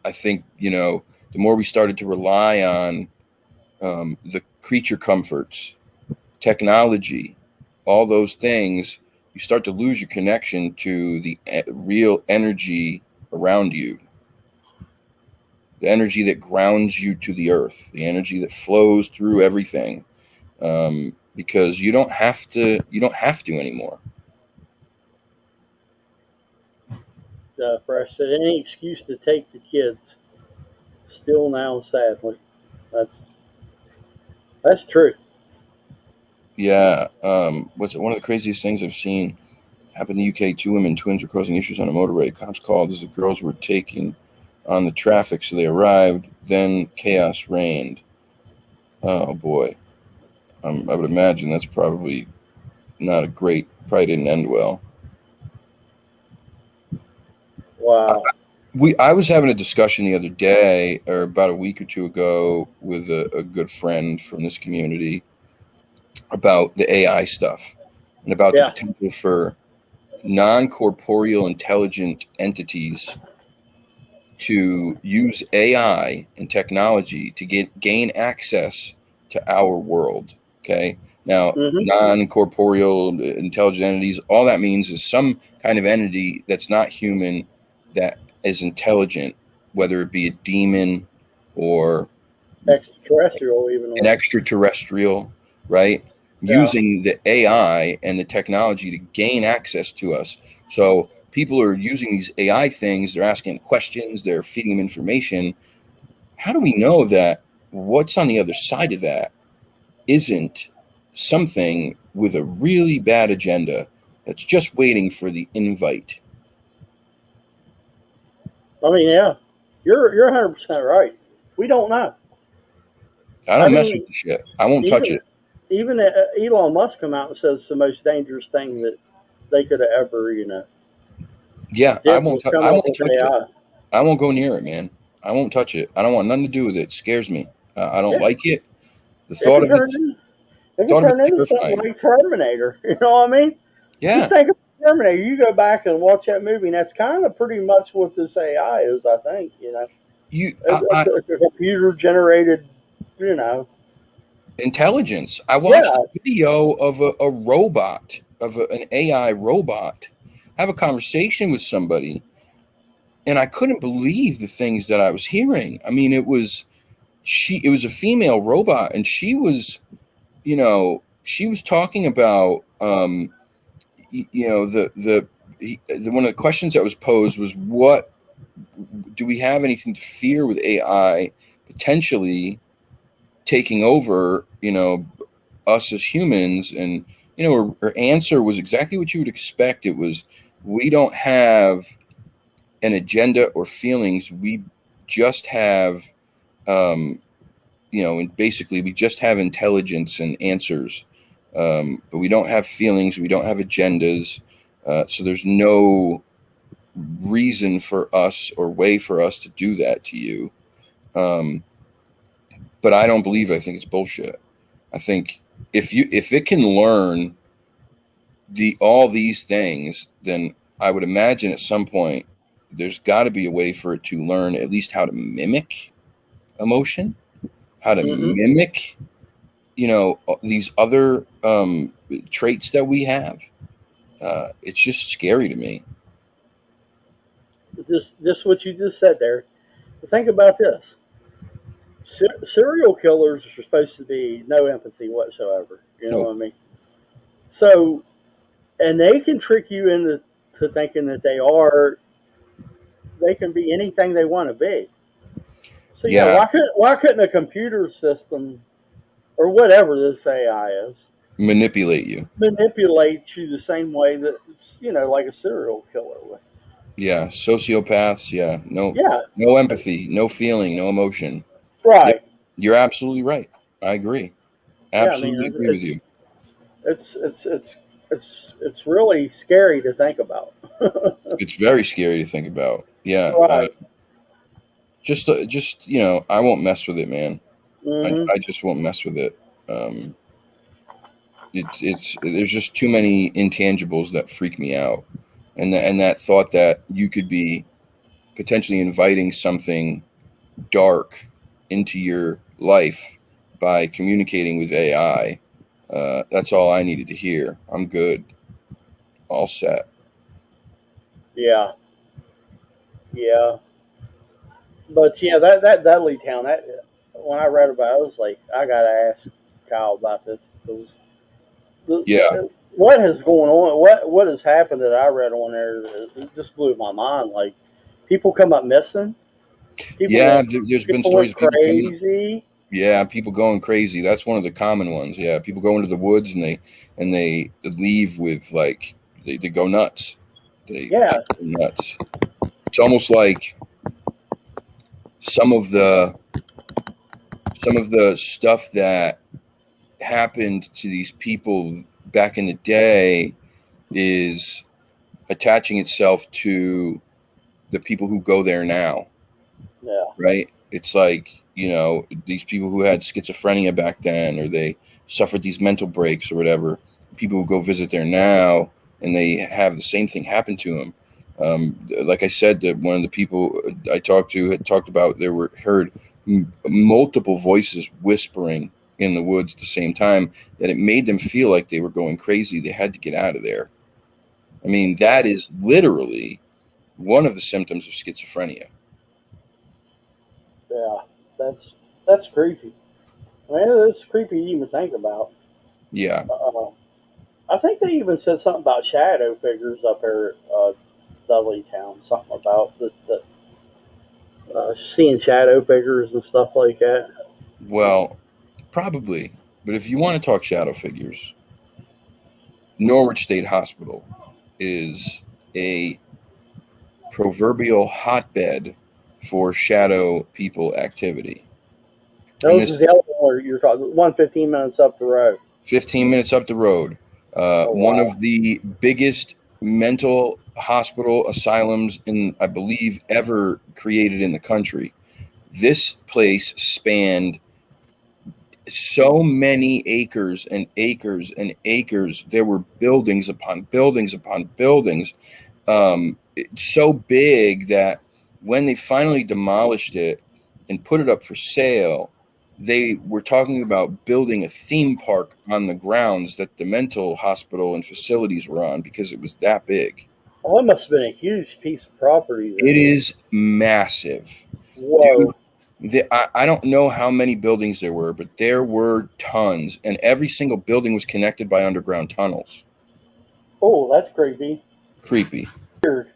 Speaker 2: I think, you know, the more we started to rely on the creature comforts, technology, all those things, you start to lose your connection to the real energy around you, the energy that grounds you to the earth, the energy that flows through everything. Because you don't have to. You don't have to anymore.
Speaker 1: Fresh said any excuse to take the kids. Still now, sadly, that's that's true.
Speaker 2: Yeah. What's one of the craziest things I've seen happened in the UK? Two women, twins, were causing issues on a motorway. Cops called as the girls were taking on the traffic, so they arrived. Then chaos reigned. Oh boy. I would imagine that's probably not a great. Probably didn't end well.
Speaker 1: Wow.
Speaker 2: I was having a discussion the other day, or about a week or two ago, with a good friend from this community about the AI stuff and about the
Speaker 1: Yeah.
Speaker 2: potential for non corporeal intelligent entities to use AI and technology to gain access to our world. Okay. Now,
Speaker 1: Hmm.
Speaker 2: non corporeal intelligent entities, all that means is some kind of entity that's not human that is intelligent, whether it be a demon or
Speaker 1: Extraterrestrial, even
Speaker 2: an
Speaker 1: one.
Speaker 2: extraterrestrial, right?
Speaker 1: Yeah.
Speaker 2: Using the AI and the technology to gain access to us. So people are using these AI things, they're asking questions, they're feeding them information. How do we know that what's on the other side of that isn't something with a really bad agenda that's just waiting for the invite?
Speaker 1: I mean, yeah. You're 100% right. We don't know.
Speaker 2: I
Speaker 1: I
Speaker 2: don't mess with
Speaker 1: mean,
Speaker 2: the shit. I won't touch
Speaker 1: even
Speaker 2: it.
Speaker 1: even Elon Musk come out and says it's the most dangerous thing that they could have ever,
Speaker 2: Yeah,
Speaker 1: did was come
Speaker 2: I
Speaker 1: up
Speaker 2: won't
Speaker 1: with
Speaker 2: touch it.
Speaker 1: AI.
Speaker 2: I won't go near it, man. I won't touch it. I don't want nothing to do with it. It scares me. I don't
Speaker 1: Yeah.
Speaker 2: like it. The
Speaker 1: It
Speaker 2: thought
Speaker 1: could
Speaker 2: of it,
Speaker 1: turn in, it could
Speaker 2: thought of
Speaker 1: turn
Speaker 2: it's
Speaker 1: into something
Speaker 2: terrifying.
Speaker 1: like Terminator. You know what I mean? Just
Speaker 2: Yeah,
Speaker 1: think of Terminator. You go back and watch that movie, and that's kind of pretty much what this AI is. I think.
Speaker 2: you
Speaker 1: A computer generated, you know.
Speaker 2: intelligence. I watched
Speaker 1: Yeah.
Speaker 2: a video of a robot, an AI robot, have a conversation with somebody, and I couldn't believe the things that I was hearing. I mean, it was a female robot, and she was talking about the one of the questions that was posed was, what do we have anything to fear with AI potentially taking over, us as humans? And her answer was exactly what you would expect. It was, we don't have an agenda or feelings. We just have, um, and basically we just have intelligence and answers, but we don't have feelings. We don't have agendas. So there's no reason for us or way for us to do that to you. Um, but I don't believe it. I think it's bullshit. I think if it can learn all these things, then I would imagine at some point there's got to be a way for it to learn at least how to mimic emotion, how to
Speaker 1: Hmm.
Speaker 2: mimic, these other traits that we have. It's just scary to me.
Speaker 1: Just what you just said there. Think about this. Serial killers are supposed to be no empathy whatsoever. You know
Speaker 2: No,
Speaker 1: what I mean? So, and they can trick you into thinking that they can be anything they want to be. So yeah,
Speaker 2: yeah,
Speaker 1: why couldn't a computer system or whatever this AI is
Speaker 2: manipulate you.
Speaker 1: manipulate you the same way that like a serial killer would?
Speaker 2: Yeah, sociopaths. Yeah,
Speaker 1: Yeah,
Speaker 2: no empathy, no feeling, no emotion. Yep,
Speaker 1: right.
Speaker 2: you're absolutely right. I agree.
Speaker 1: Yeah, I mean
Speaker 2: Absolutely agree with you.
Speaker 1: it's it's it's it's really scary to think about.
Speaker 2: It's very scary to think about. Yeah,
Speaker 1: Right.
Speaker 2: I won't mess with it, man.
Speaker 1: Hmm.
Speaker 2: I just won't mess with it. Um, it's there's just too many intangibles that freak me out, and that thought that you could be potentially inviting something dark into your life by communicating with AI. That's all I needed to hear. I'm good, all set.
Speaker 1: Yeah. Yeah. But yeah, that Dudley Town. That when I read about it, I was like, I gotta ask Kyle about this because
Speaker 2: Yeah,
Speaker 1: what has going on? What has happened that I read on there? It just blew my mind. Like people come up missing. People
Speaker 2: yeah.
Speaker 1: went
Speaker 2: There's been
Speaker 1: people
Speaker 2: stories
Speaker 1: went
Speaker 2: of people coming.
Speaker 1: crazy.
Speaker 2: Yeah, people going crazy. That's one of the common ones. Yeah, people go into the woods and they leave with, like, they go nuts. They
Speaker 1: Yeah.
Speaker 2: absolutely nuts. It's almost like some of the some of the stuff that happened to these people back in the day is attaching itself to the people who go there now,
Speaker 1: Yeah.
Speaker 2: right? It's like, these people who had schizophrenia back then, or they suffered these mental breaks or whatever, people who go visit there now and they have the same thing happen to them. Like I said, that one of the people I talked to had talked about, there were heard multiple voices whispering in the woods at the same time, that it made them feel like they were going crazy. They had to get out of there. I mean, that is literally one of the symptoms of schizophrenia.
Speaker 1: Yeah. That's that's creepy. I mean, it's creepy to even think about.
Speaker 2: Yeah.
Speaker 1: Uh, I think they even said something about shadow figures up there at Dudley Town. Something about seeing shadow figures and stuff like that.
Speaker 2: Well, probably. But if you want to talk shadow figures, Norwich State Hospital is a proverbial hotbed for shadow people activity. And
Speaker 1: Those
Speaker 2: this
Speaker 1: is the other one where you're talking 115 minutes up the road.
Speaker 2: 15 minutes up the road,
Speaker 1: Oh
Speaker 2: one
Speaker 1: wow.
Speaker 2: of the biggest mental hospital asylums in, I believe, ever created in the country. This place spanned so many acres and acres and acres. There were buildings upon buildings upon buildings. It's so big that when they finally demolished it and put it up for sale, they were talking about building a theme park on the grounds that the mental hospital and facilities were on because it was that big.
Speaker 1: Oh, it must have been a huge piece of property
Speaker 2: It
Speaker 1: then.
Speaker 2: is massive. Dude,
Speaker 1: Whoa.
Speaker 2: I don't know how many buildings there were, but there were tons, and every single building was connected by underground tunnels.
Speaker 1: Oh, that's creepy.
Speaker 2: Creepy.
Speaker 1: Weird.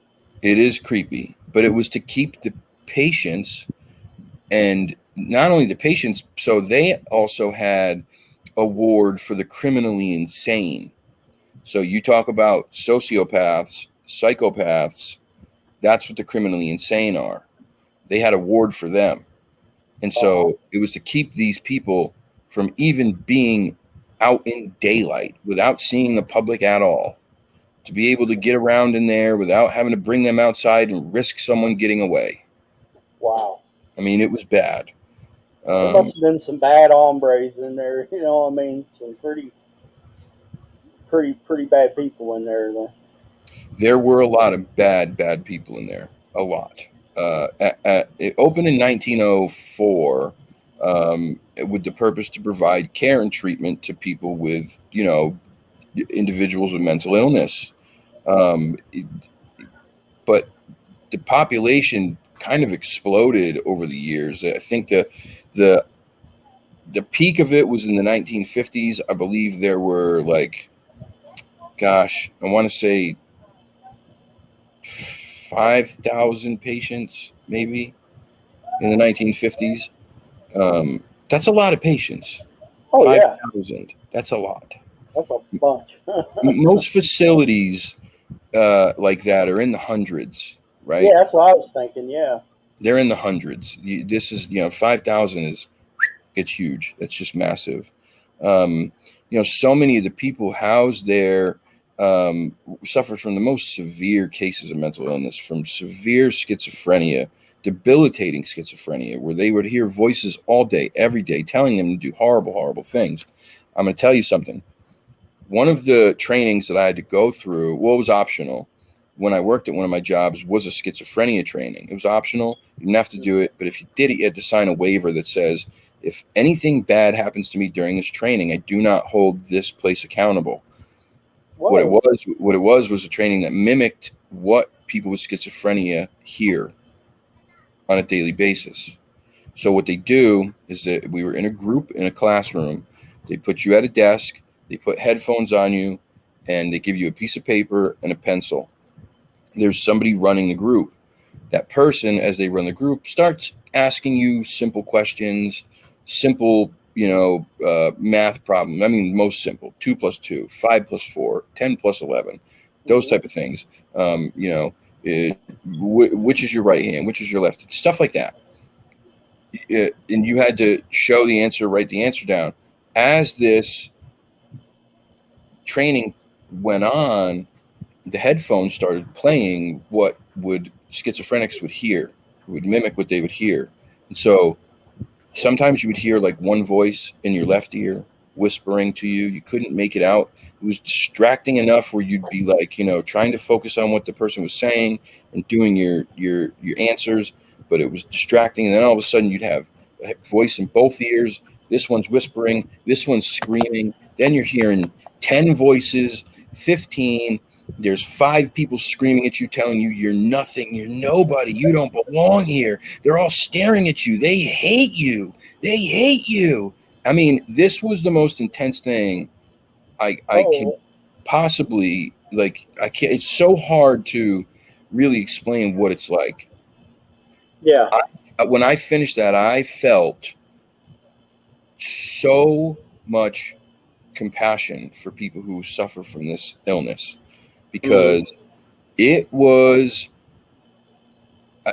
Speaker 2: It is creepy, but it was to keep the patients, and not only the patients, so they also had a ward for the criminally insane. So you talk about sociopaths, psychopaths, that's what the criminally insane are. They had a ward for them. And
Speaker 1: Uh huh.
Speaker 2: so it was to keep these people from even being out in daylight without seeing the public at all, to be able to get around in there without having to bring them outside and risk someone getting away.
Speaker 1: Wow.
Speaker 2: I mean, it was bad.
Speaker 1: There
Speaker 2: Um,
Speaker 1: must have been some bad hombres in there. You know, I mean, some pretty bad people in there. Then.
Speaker 2: there were a lot of bad people in there. A lot. It opened in 1904 with the purpose to provide care and treatment to people with, individuals with mental illness. Um, but the population kind of exploded over the years. I think the the peak of it was in the 1950s. I believe there were like, gosh, I want to say 5,000 patients maybe in the 1950s. That's a lot of patients.
Speaker 1: Oh yeah,
Speaker 2: 5,000. That's a lot.
Speaker 1: that's a bunch.
Speaker 2: Most facilities like that are in the hundreds,
Speaker 1: Yeah,
Speaker 2: right?
Speaker 1: that's what I was thinking. Yeah.
Speaker 2: They're in the hundreds. This is, 5,000 is, it's huge. It's just massive. Um, so many of the people housed there suffered from the most severe cases of mental illness, from severe schizophrenia, debilitating schizophrenia, where they would hear voices all day, every day, telling them to do horrible, horrible things. I'm going to tell you something. One of the trainings that I had to go through, well, it was optional when I worked at one of my jobs, was a schizophrenia training. It was optional. You didn't have to do it. But if you did it, you had to sign a waiver that says, if anything bad happens to me during this training, I do not hold this place accountable.
Speaker 1: Whoa.
Speaker 2: What it was a training that mimicked what people with schizophrenia hear on a daily basis. So what they do is that we were in a group in a classroom. They put you at a desk, they put headphones on you, and they give you a piece of paper and a pencil. There's somebody running the group. That person, as they run the group, starts asking you simple questions, simple, math problems. I mean, most simple: 2 plus 2, 5 plus 4, 10 plus 11, those
Speaker 1: Hmm.
Speaker 2: type of things. Which is your right hand? Which is your left? Stuff like that. And you had to show the answer, write the answer down. As this training went on, the headphones started playing what would schizophrenics would hear, would mimic what they would hear. And so sometimes you would hear like one voice in your left ear whispering to you. You couldn't make it out. It was distracting enough where you'd be like, trying to focus on what the person was saying and doing your answers, but it was distracting. And then all of a sudden you'd have a voice in both ears. This one's whispering, this one's screaming. Then you're hearing 10 voices, 15. There's 5 people screaming at you, telling you you're nothing, you're nobody, you don't belong here. They're all staring at you. They hate you. They hate you. I mean, this was the most intense thing I can
Speaker 1: Oh
Speaker 2: possibly, like. I can't. It's so hard to really explain what it's like.
Speaker 1: yeah.
Speaker 2: When I finished that, I felt so much compassion for people who suffer from this illness,
Speaker 1: Hmm.
Speaker 2: because it was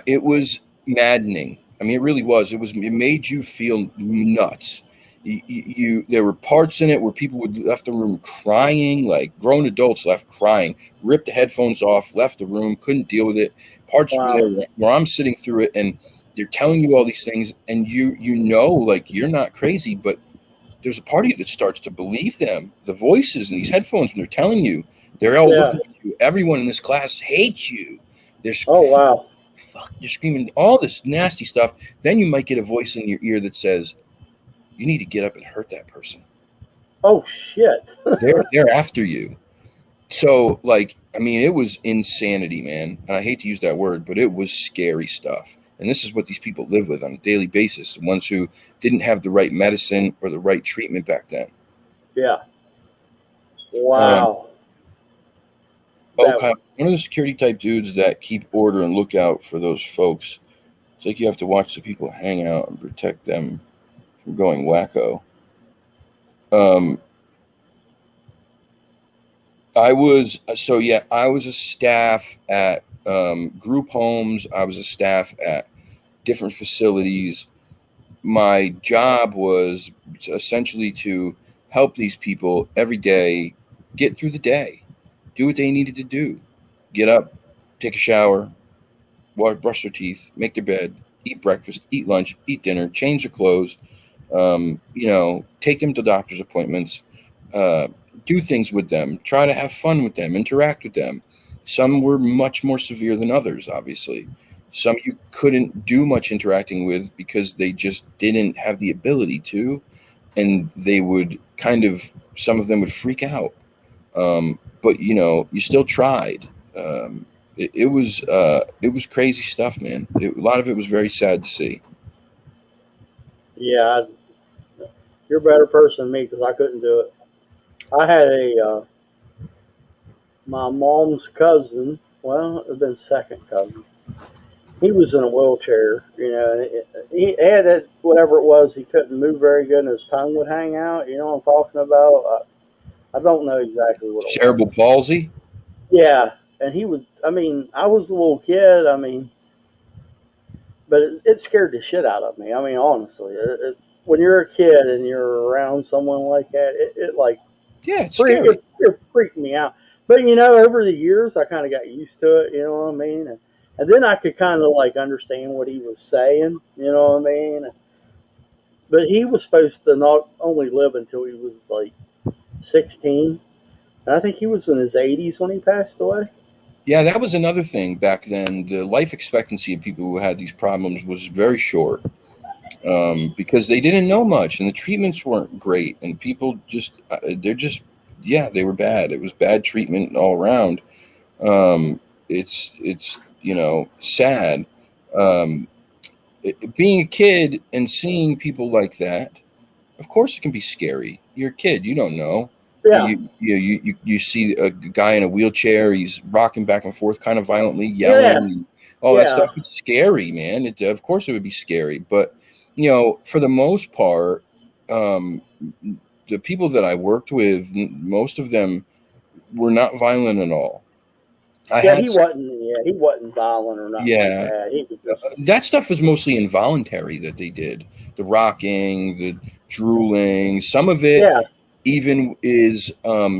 Speaker 2: it was maddening. I mean, it really was. It made you feel nuts. There were parts in it where people would left the room crying, like grown adults left crying, ripped the headphones off, left the room, couldn't deal with it. Parts in
Speaker 1: Wow.
Speaker 2: there where I'm sitting through it, and they're telling you all these things, and like you're not crazy, but there's a part of you that starts to believe them. The voices in these headphones, when they're telling you, they're all
Speaker 1: Yeah.
Speaker 2: looking at you. Everyone in this class hates you. There's
Speaker 1: Oh wow.
Speaker 2: fuck? You're screaming all this nasty stuff. Then you might get a voice in your ear that says, you need to get up and hurt that person.
Speaker 1: Oh shit.
Speaker 2: They're after you. So, like, I mean, it was insanity, man. And I hate to use that word, but it was scary stuff. And this is what these people live with on a daily basis. The ones who didn't have the right medicine or the right treatment back then.
Speaker 1: Yeah.
Speaker 2: Um,
Speaker 1: Wow. That.
Speaker 2: okay, one of the security type dudes that keep order and look out for those folks. It's like you have to watch the people hang out and protect them from going wacko. Um, I was I was a staff at group homes. I was a staff at different facilities. My job was essentially to help these people every day get through the day, do what they needed to do, get up, take a shower, brush their teeth, make their bed, eat breakfast, eat lunch, eat dinner, change their clothes, take them to doctor's appointments, uh, do things with them, try to have fun with them, interact with them. Some were much more severe than others, obviously. Some you couldn't do much interacting with because they just didn't have the ability to, and they would some of them would freak out. But you still tried. It was crazy stuff, man. A lot of it was very sad to see.
Speaker 1: Yeah. You're a better person than me because I couldn't do it. I had my mom's cousin. Well, it'd been second cousin. He was in a wheelchair. He had it, whatever it was. He couldn't move very good, and his tongue would hang out. You know what I'm talking about? I don't know exactly what it was.
Speaker 2: Cerebral palsy.
Speaker 1: Yeah, and he was. I mean, I was a little kid. I mean, but it scared the shit out of me. I mean, honestly, when you're a kid and you're around someone like that, it like
Speaker 2: Yeah, it's scary.
Speaker 1: it freaked me out. But over the years, I kind of got used to it. You know what I mean? And then I could kind of like understand what he was saying. You know what I mean? But he was supposed to not only live until he was like 16. And I think he was in his 80s when he passed away.
Speaker 2: Yeah, that was another thing back then. The life expectancy of people who had these problems was very short, because they didn't know much and the treatments weren't great. And people yeah, they were bad. It was bad treatment all around. It's sad. Um, Being a kid and seeing people like that, of course it can be scary. You're a kid, you don't know.
Speaker 1: Yeah,
Speaker 2: You see a guy in a wheelchair, he's rocking back and forth kind of violently,
Speaker 1: yeah,
Speaker 2: yelling, all that
Speaker 1: yeah,
Speaker 2: stuff. It's scary, man. Of course it would be scary, but for the most part, um, the people that I worked with, most of them were not violent at all. I
Speaker 1: yeah.
Speaker 2: had,
Speaker 1: He wasn't violent or nothing like
Speaker 2: yeah,
Speaker 1: that. He was just,
Speaker 2: that stuff was mostly involuntary that they did. The rocking, the drooling, some of it
Speaker 1: yeah,
Speaker 2: even is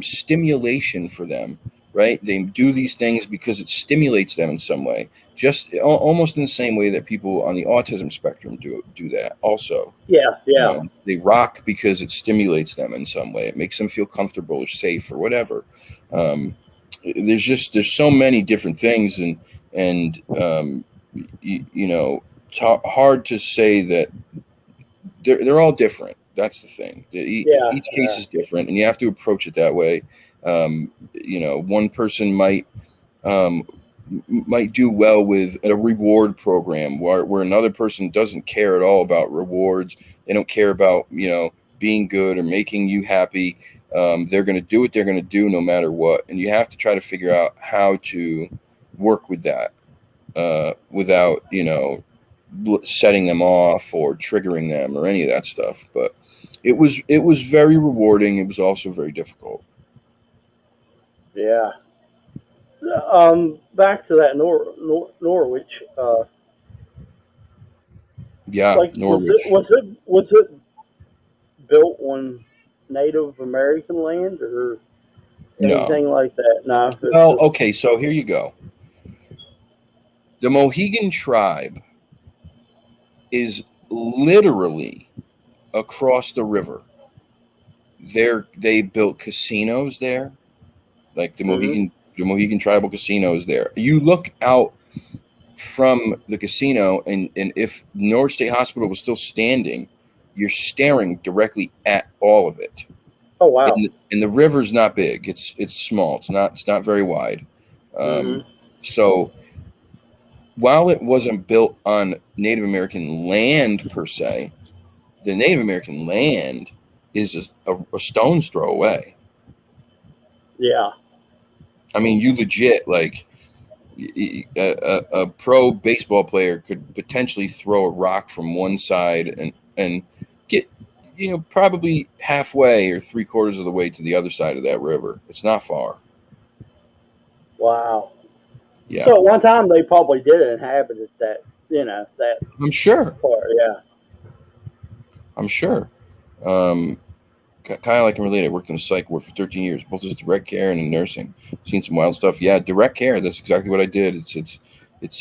Speaker 2: stimulation for them, right? They do these things because it stimulates them in some way, just almost in the same way that people on the autism spectrum do that also.
Speaker 1: yeah, yeah,
Speaker 2: They rock because it stimulates them in some way. It makes them feel comfortable or safe or whatever. Um, there's so many different things, and hard to say that they're all different. That's the thing.
Speaker 1: yeah,
Speaker 2: Each case
Speaker 1: yeah,
Speaker 2: is different, and you have to approach it that way. One person um, might do well with a reward program, where another person doesn't care at all about rewards. They don't care about being good or making you happy. They're going to do what they're going to do no matter what, and you have to try to figure out how to work with that without setting them off or triggering them or any of that stuff. But it was very rewarding. It was also very difficult.
Speaker 1: yeah. Back to that Norwich.
Speaker 2: Yeah,
Speaker 1: Like,
Speaker 2: Norwich.
Speaker 1: was it built on Native American land or
Speaker 2: No.
Speaker 1: anything like that? No, it's
Speaker 2: Well,
Speaker 1: just
Speaker 2: okay, so here you go. The Mohegan tribe is literally across the river. They built casinos there, like
Speaker 1: hmm
Speaker 2: the Mohegan tribal casinos there. You look out from the casino, and if Norwich State Hospital was still standing, you're staring directly at all of it.
Speaker 1: Oh wow.
Speaker 2: And the river's not big. It's small. It's not very wide.
Speaker 1: Mm-hmm.
Speaker 2: So while it wasn't built on Native American land per se, the Native American land is a stone's throw away.
Speaker 1: Yeah.
Speaker 2: I mean, you legit, like, a pro baseball player could potentially throw a rock from one side and get, probably halfway or 3/4 of the way to the other side of that river. It's not far.
Speaker 1: Wow.
Speaker 2: Yeah,
Speaker 1: So at one time they probably did inhabit that, that
Speaker 2: I'm sure.
Speaker 1: part. Yeah.
Speaker 2: I'm sure. Um, Kyle, I can relate. I worked in a psych ward for 13 years, both as direct care and in nursing. Seen some wild stuff. Yeah, direct care. That's exactly what I did. It's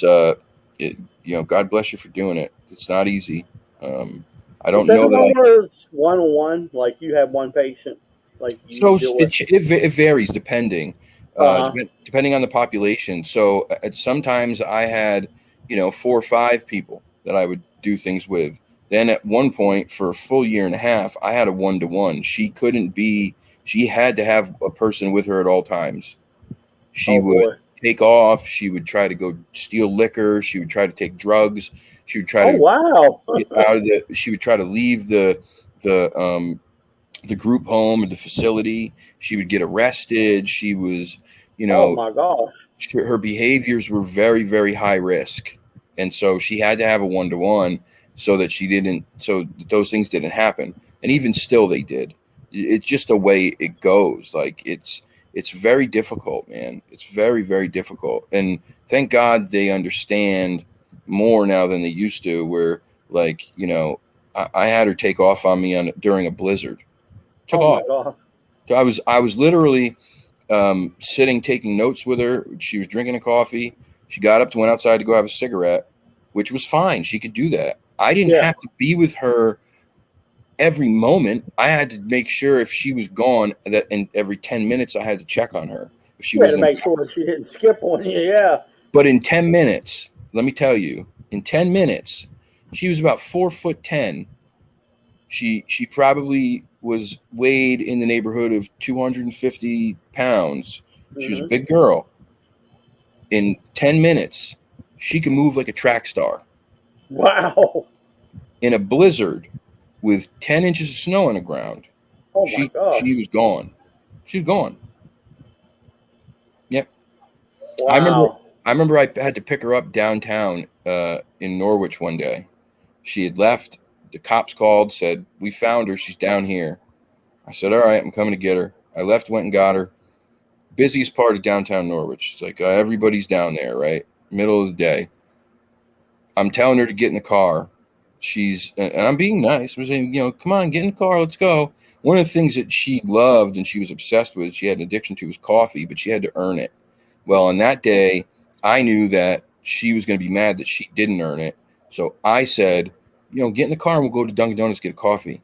Speaker 2: God bless you for doing it. It's not easy. I
Speaker 1: Is
Speaker 2: don't
Speaker 1: that the
Speaker 2: know that
Speaker 1: one
Speaker 2: I.
Speaker 1: where it's 1-on-1? Like you have one patient, like you
Speaker 2: So
Speaker 1: deal with.
Speaker 2: it varies depending,
Speaker 1: Uh huh.
Speaker 2: depending on the population. So sometimes I had 4 or 5 people that I would do things with. Then at one point for a full year and a half, I had a 1-to-1. She couldn't be. She had to have a person with her at all times. She
Speaker 1: Oh
Speaker 2: would
Speaker 1: boy.
Speaker 2: take off. She would try to go steal liquor. She would try to take drugs. She would try
Speaker 1: Oh
Speaker 2: to
Speaker 1: wow.
Speaker 2: get out of the. She would try to leave the group home or the facility. She would get arrested. She was, you
Speaker 1: Oh
Speaker 2: know,
Speaker 1: my gosh.
Speaker 2: her behaviors were very, very high risk. And so she had to have a 1-to-1 so that those things didn't happen. And even still, they did. It's just the way it goes. Like it's very difficult, man. It's very, very difficult. And thank God they understand more now than they used to, where, like, I had her take off on me during a blizzard. Took
Speaker 1: Oh my
Speaker 2: off.
Speaker 1: god.
Speaker 2: So I was literally sitting taking notes with her. She was drinking a coffee. She got up, went outside to go have a cigarette, which was fine. She could do that. I didn't
Speaker 1: Yeah.
Speaker 2: have to be with her every moment. I had to make sure if she was gone, that and every 10 minutes I had to check on her if she
Speaker 1: You had to
Speaker 2: wasn't in
Speaker 1: make
Speaker 2: the
Speaker 1: sure
Speaker 2: house.
Speaker 1: she didn't skip on you. Yeah.
Speaker 2: But in 10 minutes, let me tell you, in 10 minutes, she was about 4'10". She probably was weighed in the neighborhood of 250 pounds. She was a
Speaker 1: Hmm.
Speaker 2: big girl. In 10 minutes, she could move like a track star.
Speaker 1: Wow.
Speaker 2: In a blizzard with 10 inches of snow on the ground,
Speaker 1: Oh my
Speaker 2: she
Speaker 1: gosh.
Speaker 2: was gone. She was gone. Yep. I remember
Speaker 1: Wow.
Speaker 2: I remember I had to pick her up downtown in Norwich one day. She had left. The cops called, said, "We found her. She's down here." I said, "All right, I'm coming to get her." I left, went and got her. Busiest part of downtown Norwich. It's like everybody's down there, right? Middle of the day. I'm telling her to get in the car. And I'm being nice. I'm saying, come on, get in the car. Let's go. One of the things that she loved and she was obsessed with, she had an addiction to, was coffee, but she had to earn it. Well, on that day, I knew that she was going to be mad that she didn't earn it. So I said, get in the car and we'll go to Dunkin' Donuts, get a coffee.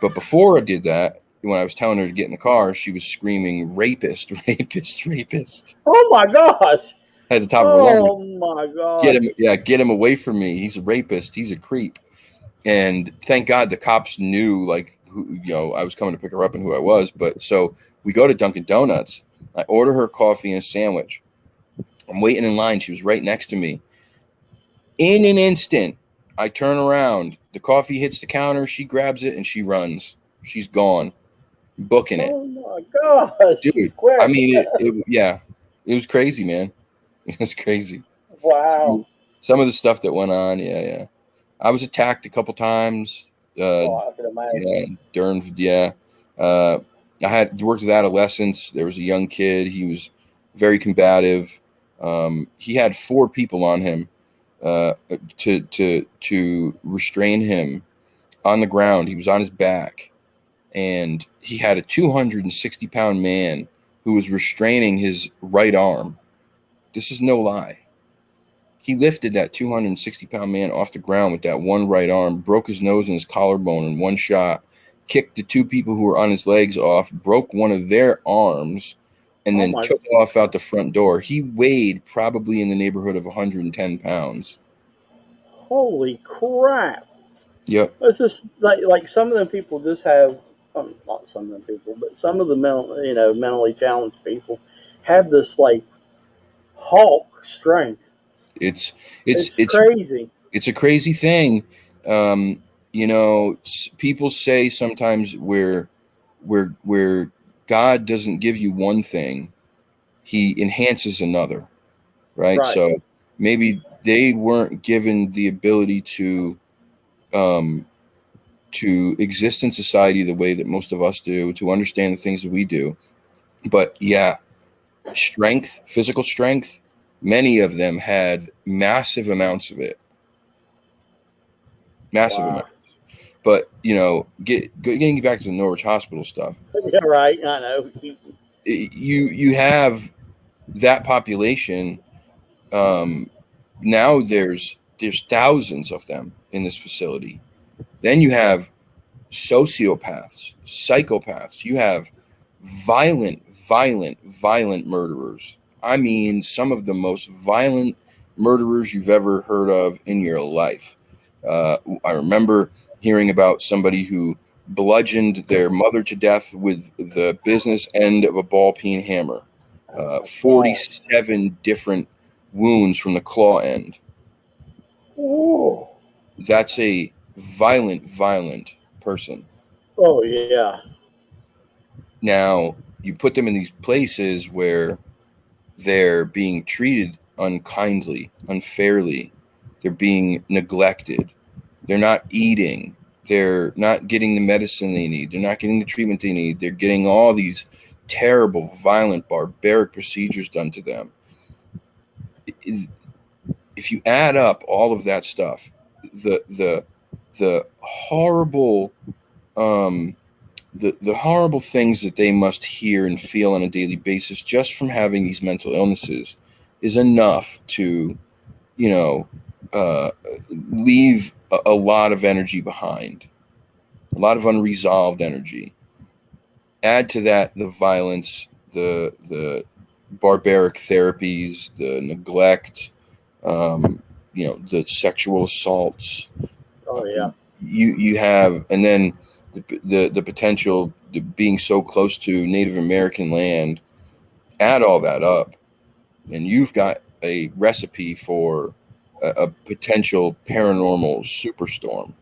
Speaker 2: But before I did that, when I was telling her to get in the car, she was screaming, "Rapist, rapist, rapist,"
Speaker 1: Oh my gosh.
Speaker 2: at the top of her lungs.
Speaker 1: Oh my
Speaker 2: Get
Speaker 1: gosh.
Speaker 2: him, yeah, get him away from me. He's a rapist. He's a creep. And thank God the cops knew, like, who, I was coming to pick her up and who I was. But so we go to Dunkin' Donuts. I order her coffee and a sandwich. I'm waiting in line. She was right next to me. In an instant, I turn around. The coffee hits the counter. She grabs it and she runs. She's gone. Booking it.
Speaker 1: Oh my gosh. She's
Speaker 2: Dude, I
Speaker 1: quick.
Speaker 2: mean, yeah, it was crazy, man. It was crazy.
Speaker 1: Wow.
Speaker 2: So, some of the stuff that went on, yeah, yeah. I was attacked a couple times.
Speaker 1: Oh, I can imagine.
Speaker 2: Yeah, during, yeah. Uh, I had worked with adolescents. There was a young kid. He was very combative. He had 4 people on him to restrain him on the ground. He was on his back, and he had a 260-pound man who was restraining his right arm. This is no lie. He lifted that 260-pound man off the ground with that one right arm, broke his nose and his collarbone in one shot, kicked the 2 people who were on his legs off, broke one of their arms, and
Speaker 1: Oh
Speaker 2: then
Speaker 1: my,
Speaker 2: took off out the front door. He weighed probably in the neighborhood of 110 pounds.
Speaker 1: holy crap!
Speaker 2: Yep.
Speaker 1: It's just like some of them people just have, not some of them people, but some of the mentally challenged people have this like Hulk strength.
Speaker 2: It's it's
Speaker 1: It's
Speaker 2: it's
Speaker 1: crazy.
Speaker 2: it's a crazy thing. Um, people say sometimes where God doesn't give you one thing, He enhances another, right?
Speaker 1: Right.
Speaker 2: So maybe they weren't given the ability um, to exist in society the way that most of us do, to understand the things that we do. But yeah, strength, physical strength, many of them had massive amounts of it, massive
Speaker 1: Wow.
Speaker 2: amounts. But getting back to the Norwich Hospital stuff,
Speaker 1: Yeah. Right. I know.
Speaker 2: you have that population. Um, Now there's thousands of them in this facility. Then you have sociopaths, psychopaths. You have violent murderers. I mean, some of the most violent murderers you've ever heard of in your life. I remember hearing about somebody who bludgeoned their mother to death with the business end of a ball peen hammer.
Speaker 1: Wow.
Speaker 2: 47 different wounds from the claw end.
Speaker 1: Ooh.
Speaker 2: That's a violent person.
Speaker 1: Oh yeah.
Speaker 2: Now, you put them in these places where they're being treated unkindly, unfairly, they're being neglected, they're not eating, they're not getting the medicine they need, they're not getting the treatment they need, they're getting all these terrible, violent, barbaric procedures done to them. If you add up all of that stuff, the horrible um, the horrible things that they must hear and feel on a daily basis just from having these mental illnesses is enough to, you know, uh, leave a lot of energy behind, a lot of unresolved energy. Add to that the violence, the barbaric therapies, the neglect, um, the sexual assaults.
Speaker 1: Oh yeah.
Speaker 2: You have, and then the potential being so close to Native American land. Add all that up, and you've got a recipe for a potential paranormal superstorm.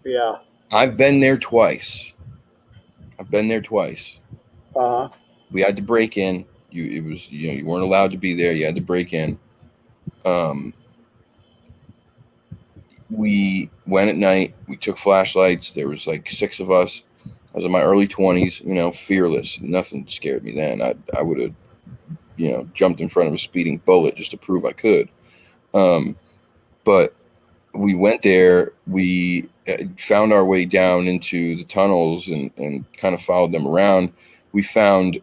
Speaker 1: Yeah.
Speaker 2: I've been there twice. I've been there twice.
Speaker 1: Uh huh.
Speaker 2: We had to break in. It was, you weren't allowed to be there. You had to break in. Um, we went at night. We took flashlights. There was like 6 of us. I was in my early 20s, fearless. Nothing scared me then. I would have, jumped in front of a speeding bullet just to prove I could. Um, but we went there. We found our way down into the tunnels and kind of followed them around. We found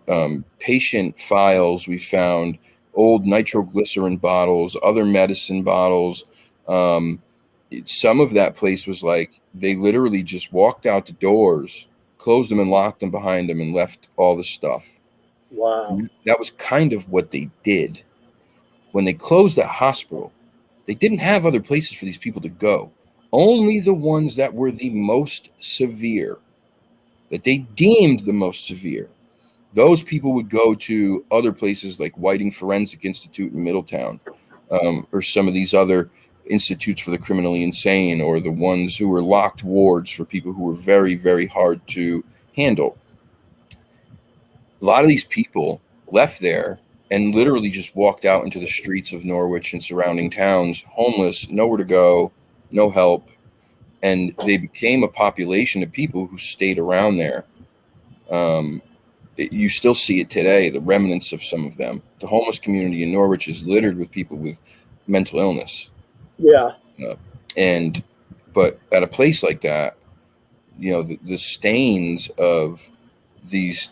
Speaker 2: patient files. We found old nitroglycerin bottles, other medicine bottles. Um, some of that place was like they literally just walked out the doors, closed them and locked them behind them, and left all the stuff.
Speaker 1: Wow.
Speaker 2: That was kind of what they did. When they closed that hospital, they didn't have other places for these people to go. Only the ones that were the most severe, that they deemed the most severe, those people would go to other places like Whiting Forensic Institute in Middletown, or some of these other institutes for the criminally insane, or the ones who were locked wards for people who were very, very hard to handle. A lot of these people left there and literally just walked out into the streets of Norwich and surrounding towns, homeless, nowhere to go, no help. And they became a population of people who stayed around there. Um, you still see it today, the remnants of some of them. The homeless community in Norwich is littered with people with mental illness.
Speaker 1: Yeah.
Speaker 2: Uh, and, but at a place like that, the stains of these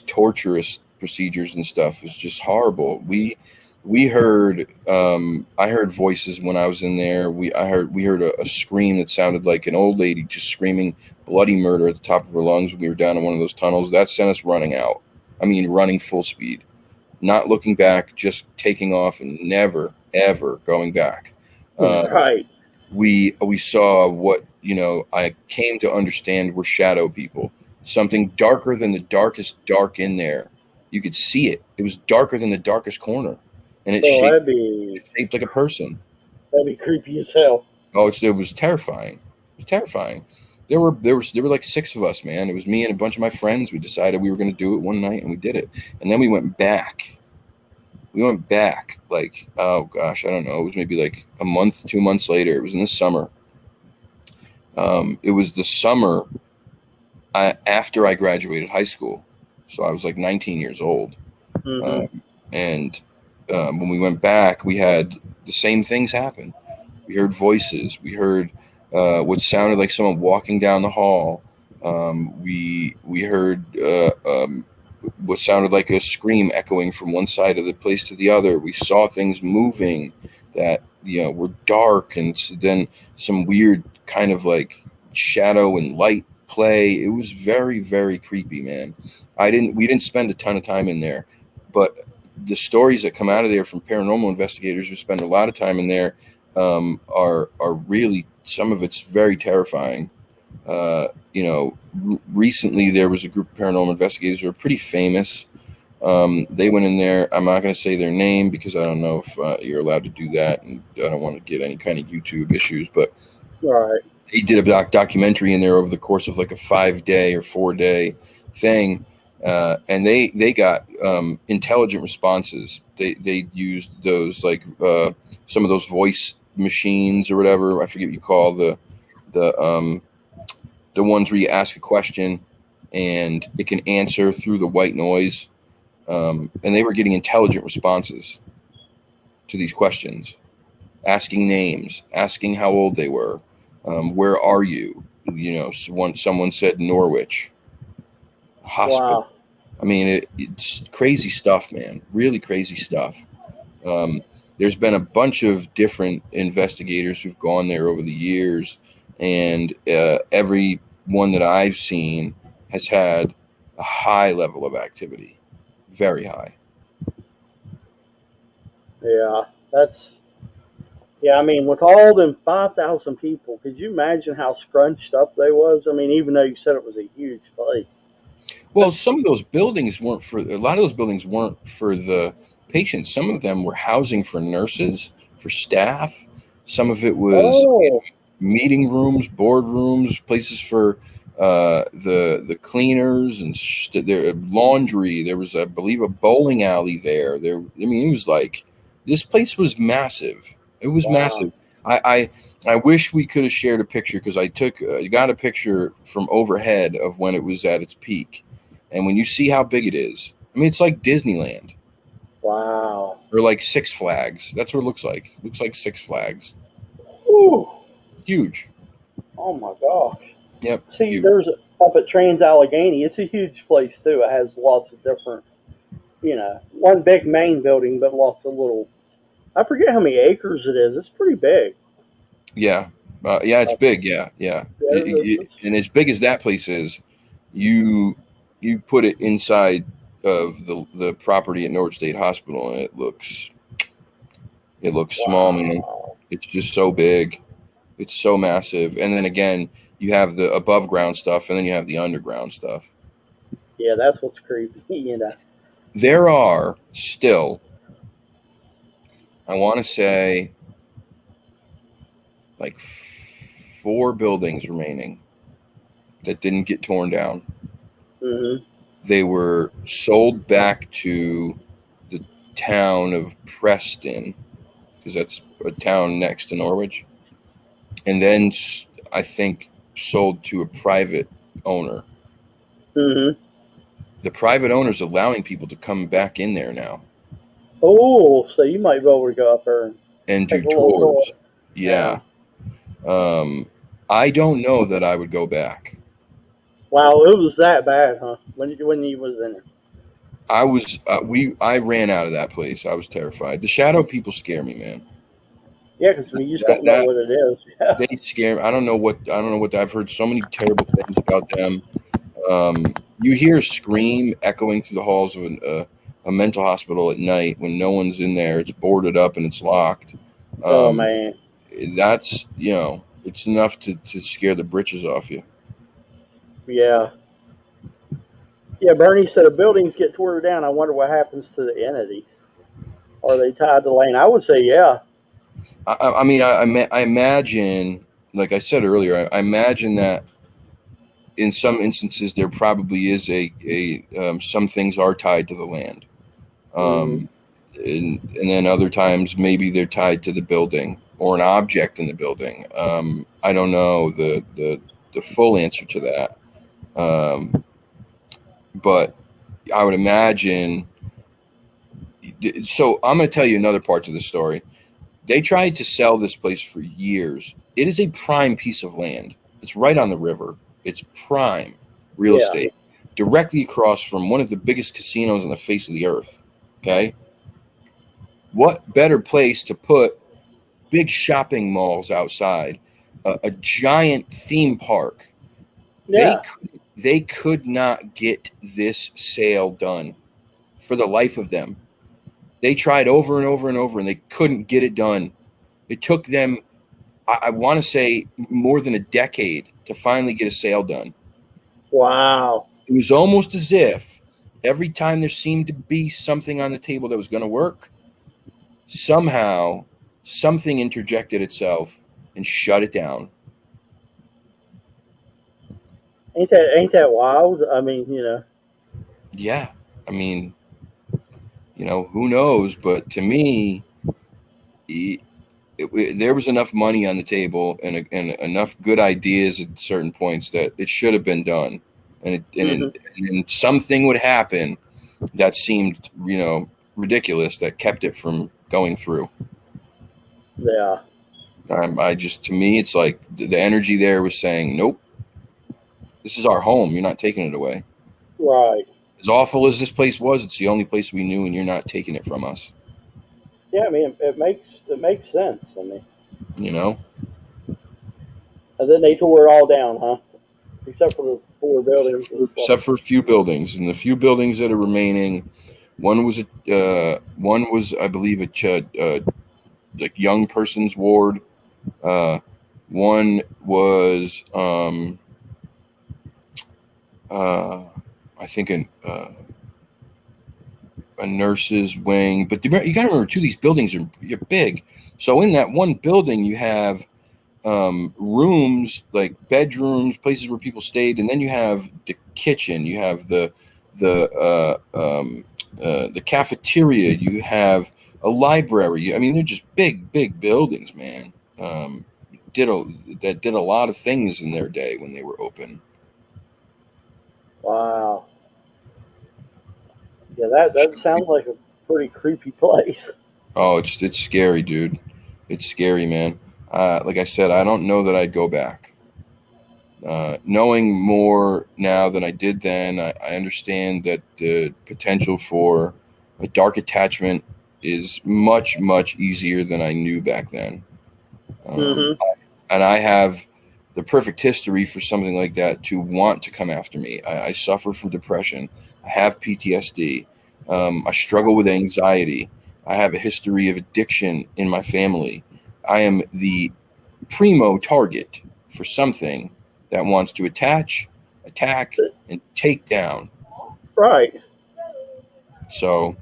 Speaker 2: torturous procedures and stuff is just horrible. We heard I heard voices when I was in there. We heard a scream that sounded like an old lady just screaming bloody murder at the top of her lungs when we were down in one of those tunnels. That sent us running out. I mean, running full speed, not looking back, just taking off and never ever going back.
Speaker 1: Right.
Speaker 2: We saw what I came to understand were shadow people. Something darker than the darkest dark in there. You could see it. It was darker than the darkest corner, and it
Speaker 1: Oh,
Speaker 2: shaped like a person.
Speaker 1: that'd be creepy as hell.
Speaker 2: Oh, it was terrifying. It was terrifying. There were like six of us, man. It was me and a bunch of my friends. We decided we were going to do it one night, and we did it. And then we went back. We went back like, oh gosh, I don't know. It was maybe like a month, 2 months later. It was in the summer. It was the summer after I graduated high school, so I was like 19 years old.
Speaker 1: Mm-hmm.
Speaker 2: And when we went back, we had the same things happen. We heard voices. We heard what sounded like someone walking down the hall. We heard what sounded like a scream echoing from one side of the place to the other. We saw things moving that were dark, and then some weird kind of like shadow and light play. It was very, very creepy, man. We didn't spend a ton of time in there, but the stories that come out of there from paranormal investigators who spend a lot of time in there are really, some of it's very terrifying. Recently there was a group of paranormal investigators who are pretty famous. They went in there. I'm not going to say their name because I don't know if you're allowed to do that, and I don't want to get any kind of YouTube issues. But
Speaker 1: Right.
Speaker 2: they did a documentary in there over the course of like a 5-day or 4-day thing. And they got intelligent responses. They used those like some of those voice machines or whatever. I forget what you call the ones where you ask a question and it can answer through the white noise. And they were getting intelligent responses to these questions, asking names, asking how old they were, where are you? Someone said Norwich Hospital.
Speaker 1: Wow.
Speaker 2: I mean, it's crazy stuff, man. Really crazy stuff. Um, there's been a bunch of different investigators who've gone there over the years, and every one that I've seen has had a high level of activity, very high.
Speaker 1: Yeah. That's. Yeah, I mean, with all them 5,000 people, could you imagine how scrunched up they was? I mean, even though you said it was a huge place.
Speaker 2: Well, some of those buildings weren't for a lot of those buildings weren't for the patients. Some of them were housing for nurses, for staff. Some of it was
Speaker 1: Oh,
Speaker 2: meeting rooms, boardrooms, places for the cleaners and their laundry. There was, I believe, a bowling alley there. I mean, it was like this place was massive. It was
Speaker 1: wow.
Speaker 2: massive. I wish we could have shared a picture because I got a picture from overhead of when it was at its peak, and when you see how big it is, I mean, it's like Disneyland
Speaker 1: Wow.
Speaker 2: or like Six Flags. That's what it looks like. It looks like Six Flags.
Speaker 1: Whew.
Speaker 2: Huge.
Speaker 1: Oh, my gosh.
Speaker 2: Yep.
Speaker 1: See,
Speaker 2: Huge.
Speaker 1: there's up at Trans Allegheny. It's a huge place, too. It has lots of different, one big main building, but lots of little. I forget how many acres it is. It's pretty big.
Speaker 2: Yeah. Yeah, it's
Speaker 1: Uh,
Speaker 2: big. Yeah, yeah.
Speaker 1: yeah,
Speaker 2: And as big as that place is, you you put it inside of the property at Norwich State Hospital, and it looks small, man.
Speaker 1: wow.
Speaker 2: It's just so big. It's so massive. And then again, you have the above ground stuff, and then you have the underground stuff.
Speaker 1: Yeah, that's what's creepy,
Speaker 2: There are still, I want to say, like 4 buildings remaining that didn't get torn down.
Speaker 1: Hmm.
Speaker 2: They were sold back to the town of Preston, because that's a town next to Norwich, and then I think sold to a private owner.
Speaker 1: Hmm.
Speaker 2: The private owner's allowing people to come back in there now
Speaker 1: Oh, so you might be able to go up there and
Speaker 2: and
Speaker 1: take
Speaker 2: do
Speaker 1: a little tour.
Speaker 2: tours.
Speaker 1: Yeah.
Speaker 2: Yeah. I don't know that I would go back.
Speaker 1: Wow, it was that bad, huh? When you was in there.
Speaker 2: I ran out of that place. I was terrified. The shadow people scare me, man.
Speaker 1: Yeah, because we just
Speaker 2: That
Speaker 1: don't know
Speaker 2: that
Speaker 1: what it is. Yeah.
Speaker 2: they scare me. I don't know what I've heard so many terrible things about them. You hear a scream echoing through the halls of a mental hospital at night when no one's in there. It's boarded up and it's locked.
Speaker 1: Oh
Speaker 2: Um,
Speaker 1: man.
Speaker 2: that's, it's enough to scare the britches off you.
Speaker 1: Yeah. Yeah, Bernie said if buildings get torn down, I wonder what happens to the entity. Are they tied to land? I would say yeah.
Speaker 2: I mean, I imagine, like I said earlier, I imagine that in some instances there probably is some things are tied to the land.
Speaker 1: Hmm.
Speaker 2: Um, and then other times maybe they're tied to the building or an object in the building. I don't know the full answer to that, but I would imagine. So I'm going to tell you another part to the story. They tried to sell this place for years. It is a prime piece of land. It's right on the river. It's prime real
Speaker 1: Yeah.
Speaker 2: estate, directly across from one of the biggest casinos on the face of the earth. Okay, what better place to put big shopping malls outside, a giant theme park? They
Speaker 1: Yeah.
Speaker 2: could, they could not get this sale done for the life of them. They tried over and over and over, and they couldn't get it done. It took them, I want to say, more than a decade to finally get a sale done.
Speaker 1: Wow.
Speaker 2: It was almost as if every time there seemed to be something on the table that was going to work, somehow something interjected itself and shut it down.
Speaker 1: Ain't that wild? I mean,
Speaker 2: Yeah, I mean, who knows? But to me, there was enough money on the table and enough good ideas at certain points that it should have been done,
Speaker 1: hmm
Speaker 2: and something would happen that seemed ridiculous that kept it from going through.
Speaker 1: yeah.
Speaker 2: I just to me, it's like the energy there was saying, nope, this is our home. You're not taking it away.
Speaker 1: Right.
Speaker 2: As awful as this place was, it's the only place we knew, and you're not taking it from us.
Speaker 1: Yeah. I mean, it makes sense. I mean,
Speaker 2: You know,
Speaker 1: and then they tore it all down, huh? Except for the four buildings and stuff.
Speaker 2: except for a few buildings, and the few buildings that are remaining, one was I believe like young person's ward. Uh, one was uh, I think a nurse's wing. But you got to remember too, these buildings are big. So in that one building, you have rooms like bedrooms, places where people stayed, and then you have the kitchen, you have the cafeteria, you have a library. I mean, they're just big buildings, man. Did a that did a lot of things in their day when they were open.
Speaker 1: Wow. Yeah, that sounds like a pretty creepy place.
Speaker 2: Oh, it's scary, dude. It's scary, man. Like I said, I don't know that I'd go back. Knowing more now than I did then, I understand that the potential for a dark attachment is much easier than I knew back then. Um,
Speaker 1: Hmm.
Speaker 2: and I have the perfect history for something like that to want to come after me. I suffer from depression. I have PTSD. I struggle with anxiety. I have a history of addiction in my family. I am the primo target for something that wants to attack, and take down.
Speaker 1: Right.
Speaker 2: So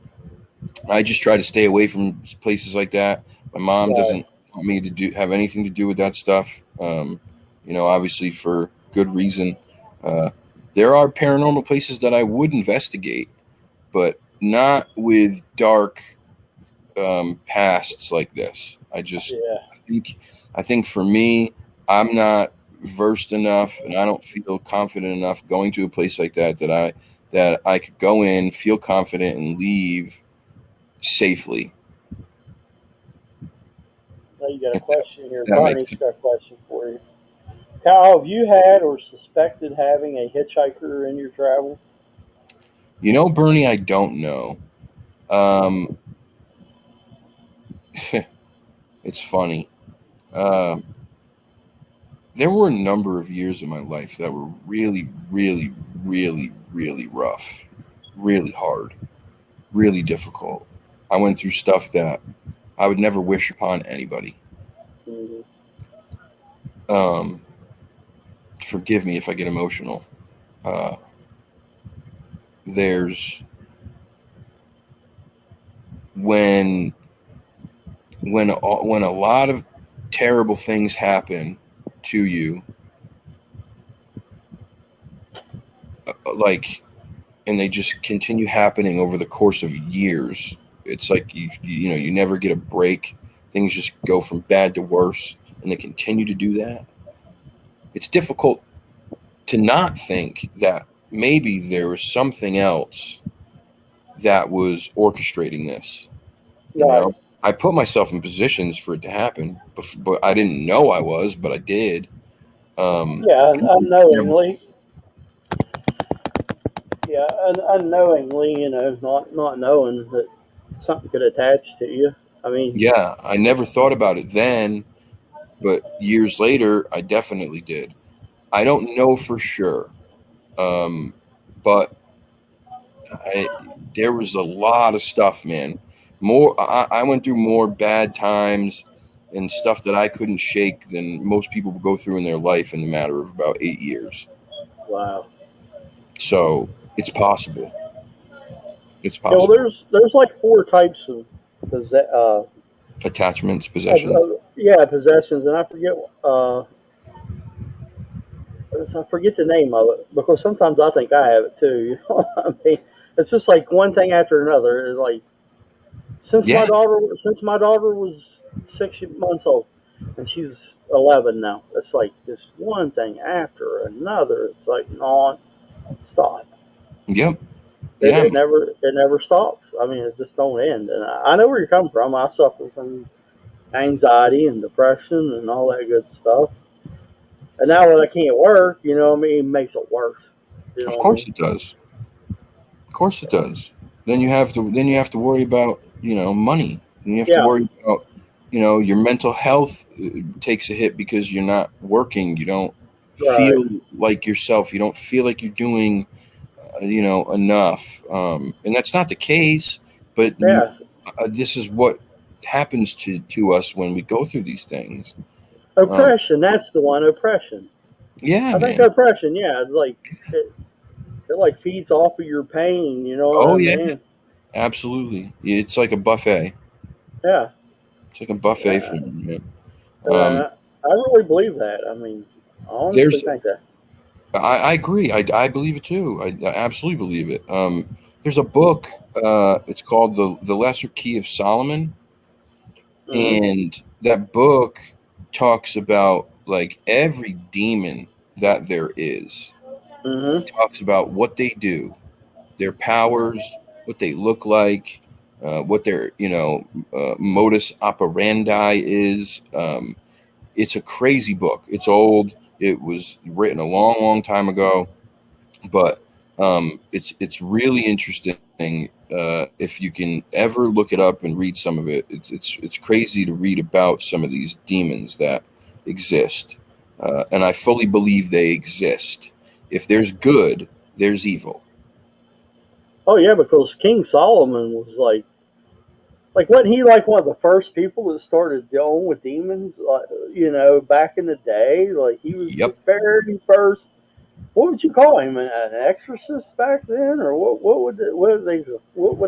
Speaker 2: I just try to stay away from places like that. My mom
Speaker 1: Right.
Speaker 2: doesn't want me to have anything to do with that stuff. Obviously for good reason. Uh, there are paranormal places that I would investigate, but not with dark pasts like this.
Speaker 1: Yeah.
Speaker 2: I think for me, I'm not versed enough, and I don't feel confident enough going to a place like that I could go in, feel confident, and leave safely.
Speaker 1: Now you got a
Speaker 2: If
Speaker 1: question here.
Speaker 2: that makes
Speaker 1: Barney's
Speaker 2: sense.
Speaker 1: got a question for you. Kyle, have you had or suspected having a hitchhiker in your travel?
Speaker 2: Bernie, I don't know. Um, it's funny. Um, there were a number of years in my life that were really, really, really, really rough, really hard, really difficult. I went through stuff that I would never wish upon anybody.
Speaker 1: Hmm.
Speaker 2: Um, Forgive me if I get emotional. Uh, there's when when a lot of terrible things happen to you, like, and they just continue happening over the course of years. It's like you know, you never get a break. Things just go from bad to worse, and they continue to do that. It's difficult to not think that maybe there was something else that was orchestrating this. You
Speaker 1: Right.
Speaker 2: know, I put myself in positions for it to happen, but I didn't know I was, but I did.
Speaker 1: Yeah,
Speaker 2: I never,
Speaker 1: unknowingly. Yeah, unknowingly, not knowing that something could attach to you. I mean,
Speaker 2: yeah, I never thought about it then, but years later, I definitely did. I don't know for sure, um, but I, there was a lot of stuff, man. I went through more bad times and stuff that I couldn't shake than most people go through in their life in a matter of about 8 years.
Speaker 1: wow.
Speaker 2: So it's possible. It's
Speaker 1: Yeah, well,
Speaker 2: possible.
Speaker 1: there's like four types of
Speaker 2: Attachments, possession.
Speaker 1: yeah, possessions, and I forget the name of it because sometimes I think I have it too. You know what I mean? It's just like one thing after another. It's like
Speaker 2: Yeah.
Speaker 1: since my daughter was 6 months old, and she's 11 now. It's like this one thing after another. It's like non-stop.
Speaker 2: Yep.
Speaker 1: It,
Speaker 2: Yeah.
Speaker 1: it never it never stops. I mean, it just don't end. And I know where you're coming from. I suffer from anxiety and depression and all that good stuff. And now that I can't work, I mean, it makes it worse. You
Speaker 2: Of
Speaker 1: know what I
Speaker 2: course
Speaker 1: mean?
Speaker 2: it does. Of course it does. Then you have to worry about, money. And you have to
Speaker 1: Yeah,
Speaker 2: worry about, your mental health takes a hit because you're not working. You don't
Speaker 1: right.
Speaker 2: feel like yourself. You don't feel like you're doing, enough. And that's not the case. But
Speaker 1: Yeah,
Speaker 2: this is what happens to us when we go through these things. Um,
Speaker 1: oppression. That's the one. Oppression.
Speaker 2: yeah,
Speaker 1: I think
Speaker 2: man.
Speaker 1: oppression. Yeah, it's like it like feeds off of your pain. You know what
Speaker 2: Oh
Speaker 1: I
Speaker 2: yeah,
Speaker 1: mean?
Speaker 2: absolutely. It's like a buffet.
Speaker 1: Yeah,
Speaker 2: It's like a buffet
Speaker 1: yeah,
Speaker 2: for me, man.
Speaker 1: yeah.
Speaker 2: Um,
Speaker 1: I really believe that. I mean, I honestly
Speaker 2: there's
Speaker 1: think that.
Speaker 2: I agree. I believe it too. I absolutely believe it. There's a book. It's called the Lesser Key of Solomon,
Speaker 1: Hmm.
Speaker 2: and that book talks about like every demon that there is.
Speaker 1: Hmm.
Speaker 2: Talks about what they do, their powers, what they look like, what their modus operandi is. It's a crazy book. It's old. It was written a long, long time ago, but it's really interesting. If you can ever look it up and read some of it, it's crazy to read about some of these demons that exist, and I fully believe they exist. If there's good, there's evil.
Speaker 1: Oh yeah, because King Solomon was like wasn't he like one of the first people that started dealing with demons? Like, back in the day, like he was the
Speaker 2: Yep.
Speaker 1: very first. What would you call him? An exorcist back then, or what would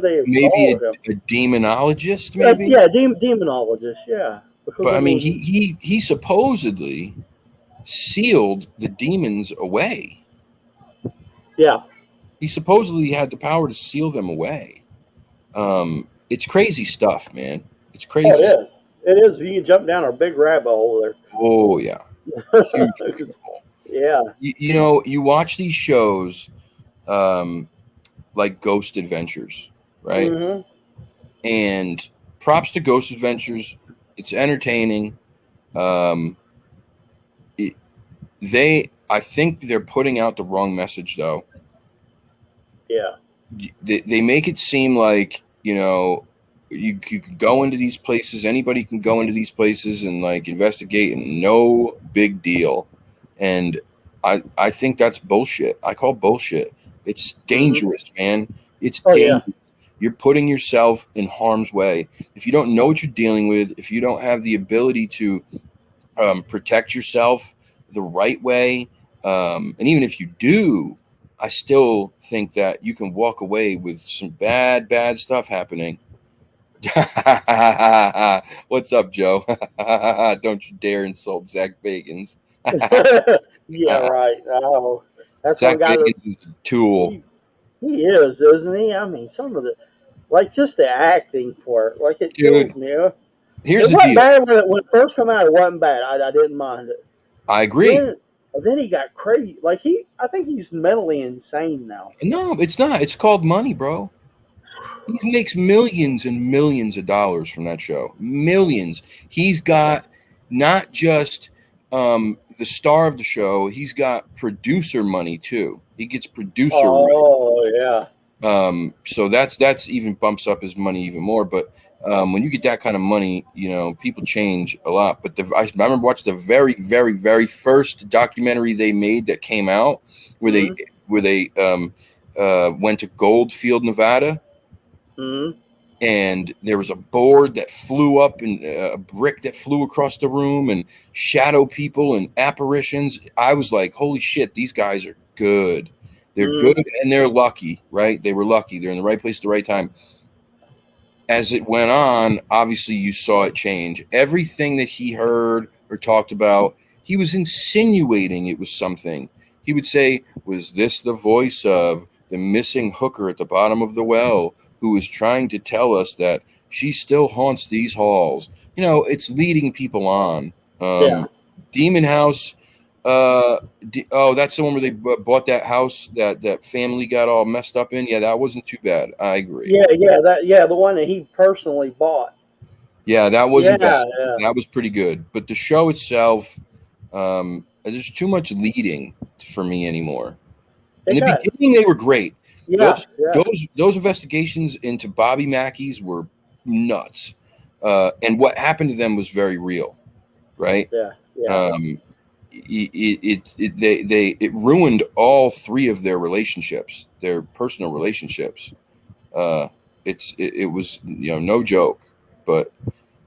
Speaker 1: they have
Speaker 2: Maybe
Speaker 1: called him?
Speaker 2: a demonologist, maybe.
Speaker 1: Yeah, demonologist. Yeah, because
Speaker 2: But
Speaker 1: I
Speaker 2: I mean,
Speaker 1: mean,
Speaker 2: he supposedly sealed the demons away.
Speaker 1: yeah,
Speaker 2: He supposedly had the power to seal them away. It's crazy stuff, man. It's
Speaker 1: oh, it
Speaker 2: crazy.
Speaker 1: is. It is. You can jump down a big rabbit hole there.
Speaker 2: Oh yeah, huge rabbit hole.
Speaker 1: Yeah.
Speaker 2: You watch these shows, um, like Ghost Adventures, right?
Speaker 1: Hmm.
Speaker 2: And props to Ghost Adventures. It's entertaining. Um, it, I think they're putting out the wrong message though.
Speaker 1: Yeah.
Speaker 2: They make it seem like you can go into these places, anybody can go into these places and like investigate, and no big deal. And I think that's bullshit. I call bullshit. It's
Speaker 1: Hmm.
Speaker 2: dangerous, man. It's
Speaker 1: Oh yeah.
Speaker 2: dangerous. You're putting yourself in harm's way. If you don't know what you're dealing with, if you don't have the ability to protect yourself the right way, and even if you do, I still think that you can walk away with some bad stuff happening. What's up, Joe? Don't you dare insult Zach Bagans.
Speaker 1: Yeah, right. Oh, that's one
Speaker 2: Zach
Speaker 1: guy that
Speaker 2: Bagans is a tool.
Speaker 1: he he is, isn't he? I mean, some of the like just the acting for it, like it
Speaker 2: Dude,
Speaker 1: kills me. You know?
Speaker 2: here's
Speaker 1: It
Speaker 2: the
Speaker 1: wasn't
Speaker 2: deal.
Speaker 1: bad when it first came out. It wasn't bad. I didn't mind it.
Speaker 2: I agree.
Speaker 1: Then then he got crazy. Like I think he's mentally insane now.
Speaker 2: No, it's not. It's called money, bro. He makes millions and millions of dollars from that show. Millions. He's got not just the star of the show, he's got producer money too. He gets producer rights.
Speaker 1: Oh yeah,
Speaker 2: So that's even bumps up his money even more. But when you get that kind of money, people change a lot. But I remember watching the very first documentary they made that came out, where they
Speaker 1: mm-hmm.
Speaker 2: where they went to Goldfield, Nevada,
Speaker 1: Mm-hmm.
Speaker 2: and there was a board that flew up and a brick that flew across the room and shadow people and apparitions. I was like, holy shit, these guys are good. They're good
Speaker 1: Mm-hmm.
Speaker 2: and they're lucky, right? They were lucky. They're in the right place at the right time. As it went on, obviously you saw it change. Everything that he heard or talked about, he was insinuating it was something. He would say, was this the voice of the missing hooker at the bottom of the well who is trying to tell us that she still haunts these halls? It's leading people on.
Speaker 1: Yeah,
Speaker 2: Demon House. That's the one where they bought that house that family got all messed up in. Yeah, that wasn't too bad. I agree.
Speaker 1: yeah, the one that he personally bought.
Speaker 2: Yeah, that
Speaker 1: Yeah,
Speaker 2: wasn't bad.
Speaker 1: yeah,
Speaker 2: That was pretty good. But the show itself, there's too much leading for me anymore. In
Speaker 1: it
Speaker 2: the
Speaker 1: got
Speaker 2: beginning, they were great.
Speaker 1: yeah,
Speaker 2: Those
Speaker 1: yeah,
Speaker 2: those investigations into Bobby Mackey's were nuts, and what happened to them was very real, right?
Speaker 1: yeah, yeah,
Speaker 2: Um, it ruined all three of their relationships, their personal relationships. Uh, it was no joke, but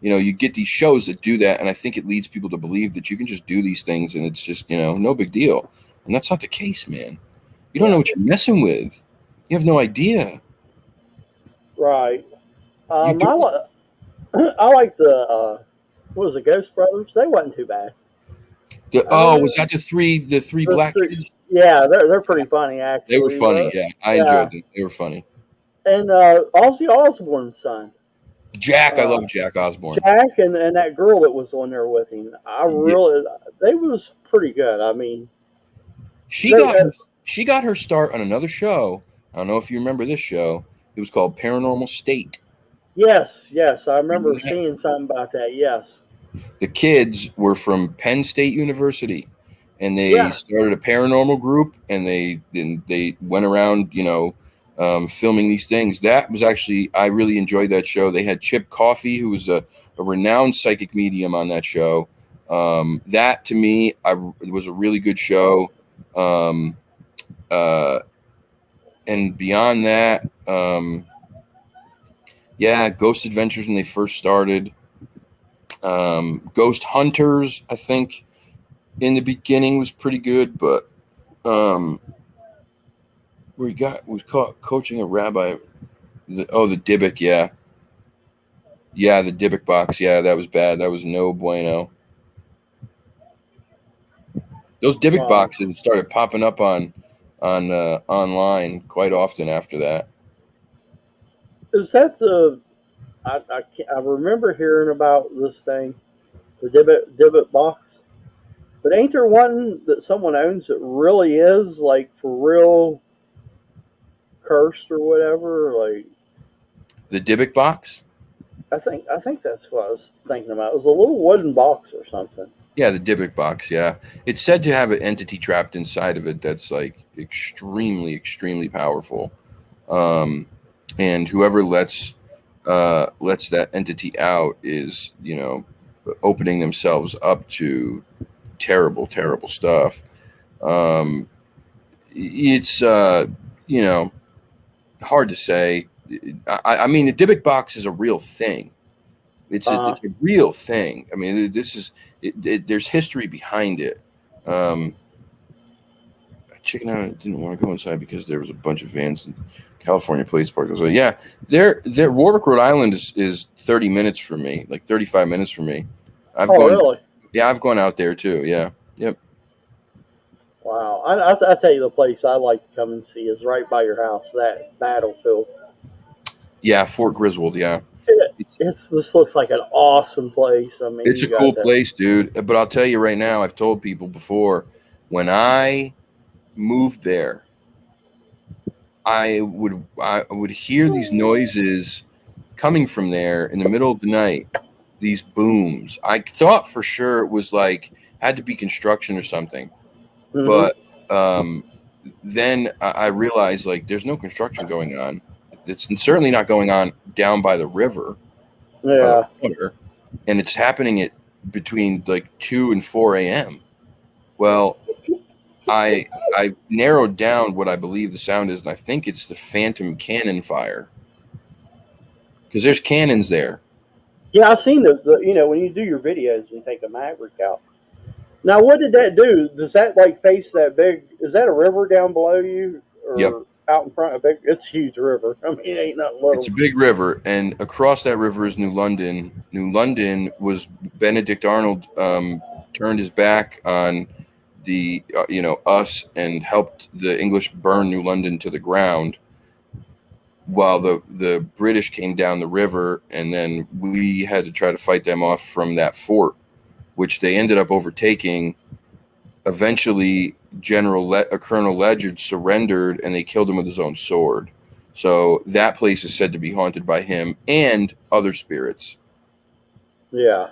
Speaker 2: you get these shows that do that, and I think it leads people to believe that you can just do these things and it's just no big deal, and that's not the case, man. You don't know
Speaker 1: yeah.
Speaker 2: what you're messing with. You have no idea.
Speaker 1: Right.
Speaker 2: You
Speaker 1: I
Speaker 2: don't.
Speaker 1: I like the what was it, Ghost Brothers? They wasn't too bad.
Speaker 2: Was
Speaker 1: Uh,
Speaker 2: that the three
Speaker 1: the
Speaker 2: black
Speaker 1: three,
Speaker 2: kids?
Speaker 1: yeah, they're pretty funny
Speaker 2: They were
Speaker 1: actually.
Speaker 2: funny. Yeah, I
Speaker 1: Yeah,
Speaker 2: enjoyed them. They were funny.
Speaker 1: and Ozzy Osbourne's son,
Speaker 2: Jack, I
Speaker 1: uh,
Speaker 2: love Jack Osborne.
Speaker 1: Jack, and that girl that was on there with him. I
Speaker 2: Yeah.
Speaker 1: really, they was pretty good. I mean,
Speaker 2: She
Speaker 1: they,
Speaker 2: got her she got her start on another show. I don't know if you remember this show. It was called Paranormal State.
Speaker 1: yes, yes, I remember
Speaker 2: Remember that?
Speaker 1: seeing something about that. Yes,
Speaker 2: The kids were from Penn State University, and they
Speaker 1: yeah,
Speaker 2: started a paranormal group, and they went around, filming these things. That was actually, I really enjoyed that show. They had Chip Coffey, who was a renowned psychic medium on that show. That to me, it was a really good show. Um, uh, and beyond that, yeah, Ghost Adventures when they first started. Ghost Hunters, I think in the beginning was pretty good, but um, we caught coaching a rabbi. The Dybbuk, yeah, the Dybbuk box, yeah, that was bad. That was no bueno. Those Dybbuk
Speaker 1: wow.
Speaker 2: boxes started popping up on online quite often after that.
Speaker 1: Is that the? I remember hearing about this thing, the Divot box. But ain't there one that someone owns that really is like for real cursed or whatever? Like
Speaker 2: The Dybbuk box,
Speaker 1: I think that's what I was thinking about. It was a little wooden box or something.
Speaker 2: yeah, the Dybbuk box, yeah. It's said to have an entity trapped inside of it that's like extremely powerful. Um, and whoever lets that entity out is opening themselves up to terrible stuff. Um, it's you know, hard to say. I mean, the Dybbuk box is a real thing.
Speaker 1: Uh,
Speaker 2: It's a real thing. I mean, this is there's history behind it. Um, Chicken out didn't want to go inside because there was a bunch of vans in California Police Park. So yeah, their Warwick, Rhode Island is 30 minutes from me, like 35 minutes from me. I've
Speaker 1: oh,
Speaker 2: gone,
Speaker 1: really?
Speaker 2: yeah, I've gone out there too. Yeah, yep,
Speaker 1: Wow. I tell you, the place I like to come and see is right by your house, that battlefield.
Speaker 2: yeah, Fort Griswold. Yeah,
Speaker 1: This looks like an awesome place. I mean,
Speaker 2: it's
Speaker 1: you
Speaker 2: a cool
Speaker 1: got that.
Speaker 2: place, dude. But I'll tell you right now, I've told people before, when I moved there, I would hear these noises coming from there in the middle of the night. These booms. I thought for sure it was like had to be construction or something,
Speaker 1: Hmm.
Speaker 2: but um, then I realized like there's no construction going on. It's certainly not going on down by the river, by the
Speaker 1: Yeah.
Speaker 2: water, and it's happening at between like 2 and 4 a.m. Well, I narrowed down what I believe the sound is, and I think it's the phantom cannon fire because there's cannons there.
Speaker 1: Yeah, I've seen when you do your videos and take a Maverick out. Now, what did that do? Does that like face that big? Is that a river down below you
Speaker 2: Yep.
Speaker 1: or out in front of big? It's a huge river. I mean, it ain't nothing
Speaker 2: It's
Speaker 1: little.
Speaker 2: a big river, and across that river is New London. New London was Benedict Arnold turned his back on the us and helped the English burn New London to the ground, while the British came down the river, and then we had to try to fight them off from that fort, which they ended up overtaking. Eventually, Colonel Ledyard surrendered, and they killed him with his own sword. So that place is said to be haunted by him and other spirits.
Speaker 1: Yeah,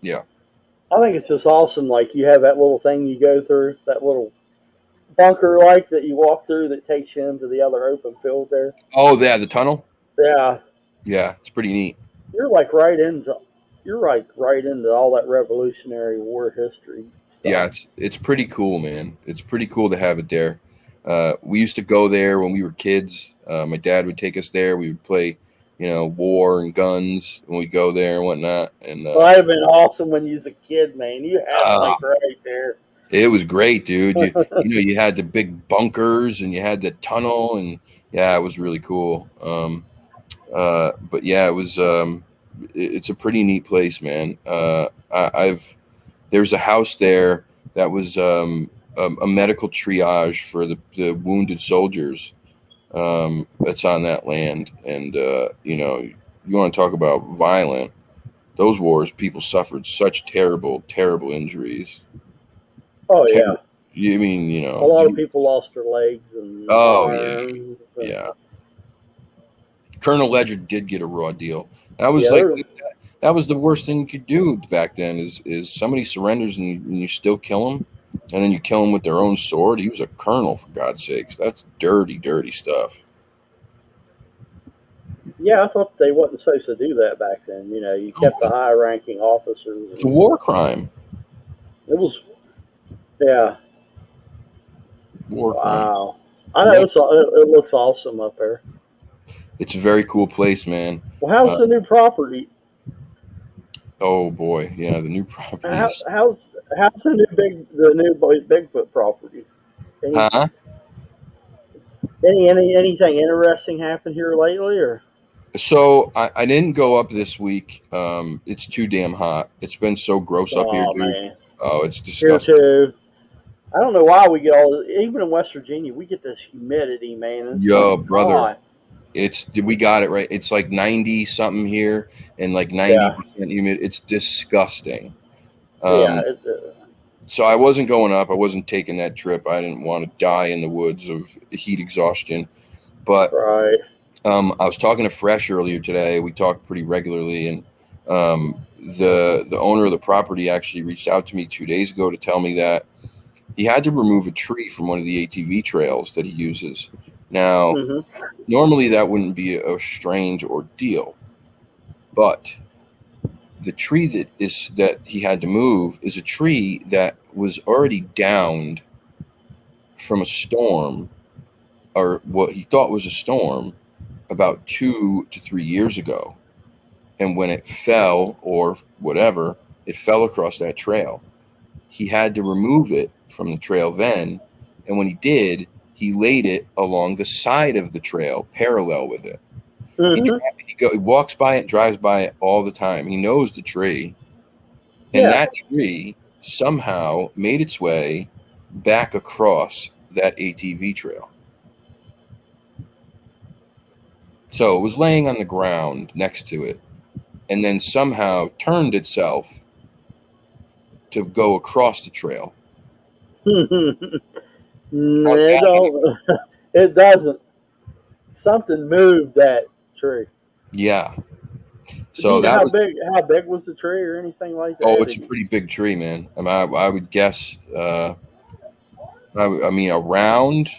Speaker 2: Yeah.
Speaker 1: I think it's just awesome. Like you have that little thing you go through, that little bunker like that you walk through that takes you into the other open field there.
Speaker 2: Oh, yeah, the tunnel.
Speaker 1: Yeah,
Speaker 2: Yeah, it's pretty neat.
Speaker 1: you're like right into all that Revolutionary War history
Speaker 2: Yeah,
Speaker 1: stuff.
Speaker 2: it's pretty cool, man. It's pretty cool to have it there. We used to go there when we were kids. My dad would take us there. We would play, war and guns, and we'd go there and whatnot. And
Speaker 1: Well, that'd have been awesome when you was a kid, man. You had it
Speaker 2: uh,
Speaker 1: like right there.
Speaker 2: it was great, dude. You had the big bunkers and you had the tunnel, and yeah, it was really cool. But yeah, it was. It's a pretty neat place, man. I've There's a house there that was a medical triage for the wounded soldiers. That's on that land, and you want to talk about violent. Those wars, people suffered such terrible, terrible injuries.
Speaker 1: Oh yeah,
Speaker 2: Terrible. You mean
Speaker 1: a lot of people lost their legs and
Speaker 2: Oh yeah,
Speaker 1: arms. And,
Speaker 2: yeah. Colonel Ledyard did get a raw deal. That was
Speaker 1: yeah,
Speaker 2: like
Speaker 1: there.
Speaker 2: that was the worst thing you could do back then. Is somebody surrenders and you still kill them, and then you kill them with their own sword. He was a colonel, for God's sakes. That's dirty, dirty stuff.
Speaker 1: Yeah, I thought they wasn't supposed to do that back then. You know, you
Speaker 2: Oh,
Speaker 1: kept the high-ranking officers,
Speaker 2: it's a
Speaker 1: and
Speaker 2: war crime.
Speaker 1: it was yeah.
Speaker 2: War crime.
Speaker 1: Wow, I know
Speaker 2: Yep.
Speaker 1: it looks awesome up there.
Speaker 2: It's a very cool place, man.
Speaker 1: Well, how's
Speaker 2: Uh,
Speaker 1: the new property?
Speaker 2: oh boy, yeah, the new
Speaker 1: How,
Speaker 2: properties.
Speaker 1: how's the new Bigfoot property? Any
Speaker 2: Huh?
Speaker 1: anything interesting happened here lately, or?
Speaker 2: So I didn't go up this week. It's too damn hot. It's been so gross up here,
Speaker 1: Oh
Speaker 2: dude.
Speaker 1: man,
Speaker 2: Oh, it's
Speaker 1: here
Speaker 2: disgusting.
Speaker 1: too. I don't know why we get all even in West Virginia we get this humidity, man. It's so
Speaker 2: Yo, brother,
Speaker 1: hot.
Speaker 2: we got it right. It's like 90 something here and like
Speaker 1: Yeah,
Speaker 2: 90% humid. It's disgusting.
Speaker 1: yeah,
Speaker 2: Um, so I wasn't going up. I wasn't taking that trip. I didn't want to die in the woods of heat exhaustion. But
Speaker 1: right.
Speaker 2: I was talking to Fresh earlier today. We talk pretty regularly, and the owner of the property actually reached out to me 2 days ago to tell me that he had to remove a tree from one of the ATV trails that he uses. Now,
Speaker 1: Hmm.
Speaker 2: normally that wouldn't be a strange ordeal, but the tree that he had to move is a tree that was already downed from a storm, or what he thought was a storm, about 2 to 3 years ago. And when it fell, or whatever, it fell across that trail. He had to remove it from the trail then. And when he did, he laid it along the side of the trail, parallel with it.
Speaker 1: Mm-hmm.
Speaker 2: He walks by it, drives by it all the time. He knows the tree. And
Speaker 1: Yeah.
Speaker 2: that tree somehow made its way back across that ATV trail. So it was laying on the ground next to it, and then somehow turned itself to go across the trail.
Speaker 1: it
Speaker 2: How's that?
Speaker 1: don't. It doesn't. Something moved that tree.
Speaker 2: Yeah.
Speaker 1: Do
Speaker 2: So
Speaker 1: you know
Speaker 2: that was.
Speaker 1: how big was the tree or anything like
Speaker 2: Oh,
Speaker 1: that?
Speaker 2: it's a pretty big tree, man. I mean, I would guess. I mean, around.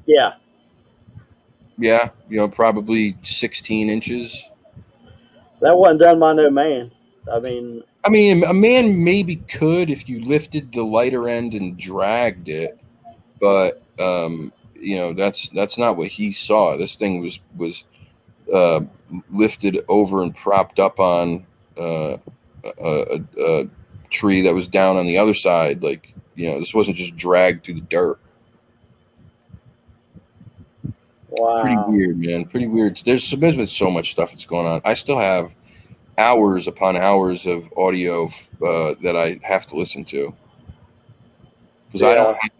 Speaker 1: Yeah.
Speaker 2: Yeah, probably 16 inches.
Speaker 1: That wasn't done by no man. I mean,
Speaker 2: I mean, a man maybe could if you lifted the lighter end and dragged it, but that's not what he saw. This thing was uh, lifted over and propped up on a tree that was down on the other side. Like, this wasn't just dragged through the dirt. Pretty
Speaker 1: wow.
Speaker 2: weird, man. Pretty weird. There's been so much stuff that's going on. I still have hours upon hours of audio that I have to listen to, because
Speaker 1: Yeah.
Speaker 2: I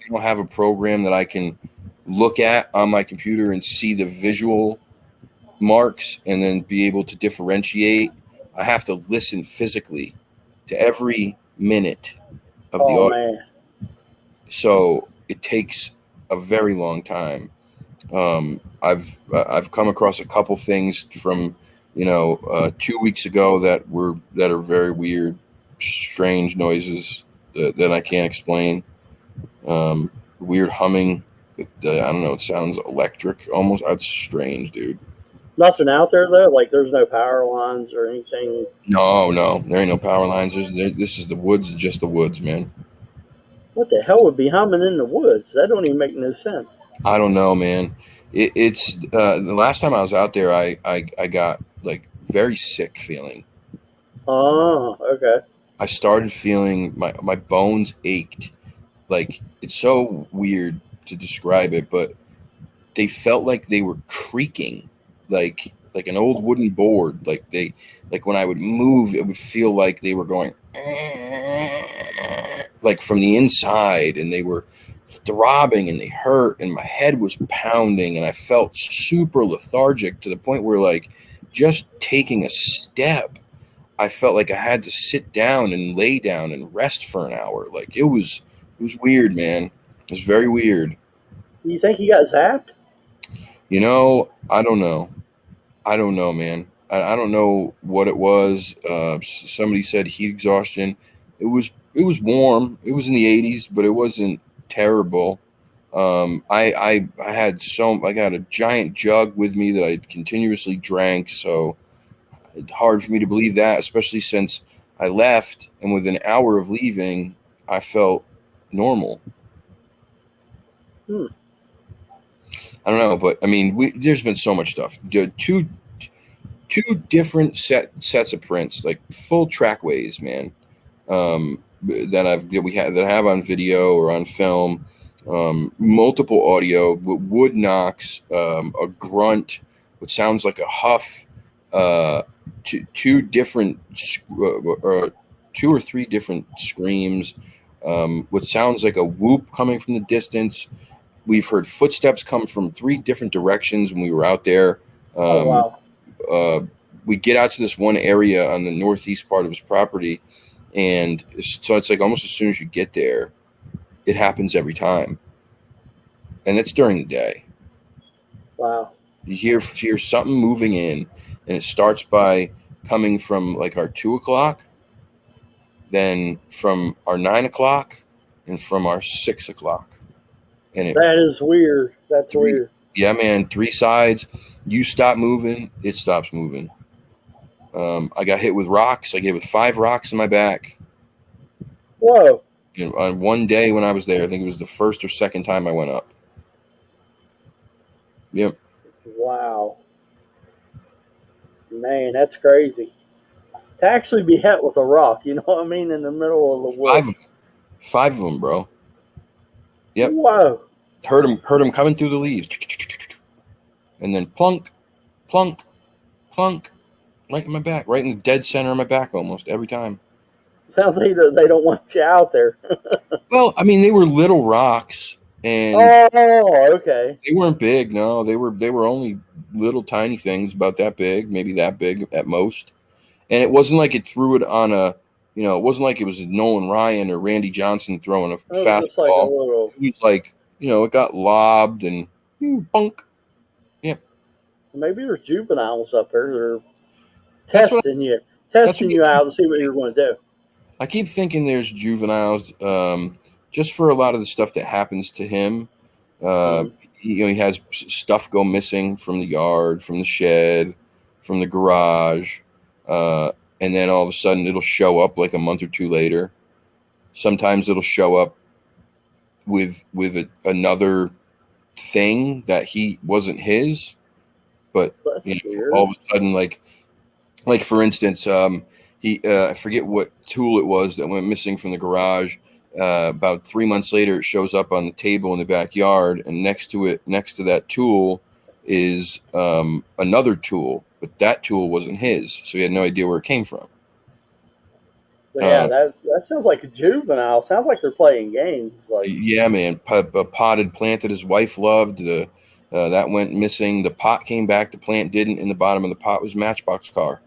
Speaker 2: don't have a program that I can look at on my computer and see the visual marks and then be able to differentiate. I have to listen physically to every minute of the
Speaker 1: Oh
Speaker 2: audio.
Speaker 1: man.
Speaker 2: So it takes a very long time. I've come across a couple things from 2 weeks ago that are very weird, strange noises that I can't explain. Weird humming. I don't know. It sounds electric almost. That's strange, dude.
Speaker 1: Nothing out there though. Like there's no power lines or anything.
Speaker 2: No, there ain't no power lines. This is the woods, just the woods, man.
Speaker 1: What the hell would be humming in the woods? That don't even make no sense.
Speaker 2: I don't know, man. It's the last time I was out there, I got like very sick feeling.
Speaker 1: Oh, okay.
Speaker 2: I started feeling my bones ached. Like, it's so weird to describe it, but they felt like they were creaking, like an old wooden board. Like when I would move, it would feel like they were going like from the inside, and they were throbbing and they hurt, and my head was pounding, and I felt super lethargic to the point where, like, just taking a step, I felt like I had to sit down and lay down and rest for an hour. Like, it was weird, man. It was very weird.
Speaker 1: Do you think he got zapped?
Speaker 2: I don't know. I don't know, man. I don't know what it was. Somebody said heat exhaustion. It was warm. It was in the 80s, but it wasn't terrible. I got a giant jug with me that I continuously drank, so it's hard for me to believe that, especially since I left, and within an hour of leaving, I felt normal.
Speaker 1: Hmm.
Speaker 2: I don't know, but I mean, there's been so much stuff. Two different sets of prints, like full trackways, man. That I have on video or on film. Multiple audio, wood knocks, a grunt, what sounds like a huff, two different, two or three different screams, what sounds like a whoop coming from the distance. We've heard footsteps come from three different directions when we were out there.
Speaker 1: Oh wow.
Speaker 2: Uh, we get out to this one area on the northeast part of his property, and so it's like almost as soon as you get there, it happens every time, and it's during the day.
Speaker 1: Wow.
Speaker 2: You hear something moving in, and it starts by coming from like our 2 o'clock, then from our 9 o'clock, and from our 6 o'clock, and it
Speaker 1: That is weird. That's
Speaker 2: three.
Speaker 1: weird.
Speaker 2: Yeah, man, three sides. You stop moving, it stops moving. I got hit with rocks. I get hit with 5 rocks in my back.
Speaker 1: Whoa.
Speaker 2: On one day when I was there, I think it was the first or second time I went up. Yep.
Speaker 1: Wow, man, that's crazy. To actually be hit with a rock, you know what I mean, in the middle of the
Speaker 2: Five of
Speaker 1: woods.
Speaker 2: them. Five of them, bro. Yep.
Speaker 1: Whoa.
Speaker 2: Heard him coming through the leaves. And then plunk, plunk, plunk, right in my back, right in the dead center of my back almost every time.
Speaker 1: Sounds like they don't want you out there.
Speaker 2: Well, I mean, they were little rocks, and
Speaker 1: Oh, okay.
Speaker 2: they weren't big. No, they were only little tiny things, about that big, maybe that big at most. And it wasn't like it threw it on a, it wasn't like it was Nolan Ryan or Randy Johnson throwing a
Speaker 1: It was just like a
Speaker 2: fastball.
Speaker 1: little.
Speaker 2: It was like, it got lobbed and bunk. Yep,
Speaker 1: Maybe there's juveniles up there. They're
Speaker 2: that's what
Speaker 1: testing you,
Speaker 2: that's what
Speaker 1: testing you out to see what you're going to do.
Speaker 2: I keep thinking. There's juveniles, just for a lot of the stuff that happens to him. Uh,
Speaker 1: Mm.
Speaker 2: he has stuff go missing from the yard, from the shed, from the garage, uh, and then all of a sudden it'll show up like a month or two later. Sometimes it'll show up with another thing that he wasn't his, but
Speaker 1: That's
Speaker 2: all
Speaker 1: weird.
Speaker 2: of a sudden, like for instance, he I forget what tool it was that went missing from the garage. About 3 months later, it shows up on the table in the backyard, and next to that tool is another tool, but that tool wasn't his, so he had no idea where it came from.
Speaker 1: But yeah,
Speaker 2: Uh,
Speaker 1: that sounds like a juvenile. Sounds like they're playing games. Like,
Speaker 2: yeah, man, a potted plant that his wife loved. That went missing. The pot came back. The plant didn't. In the bottom of the pot was a Matchbox car.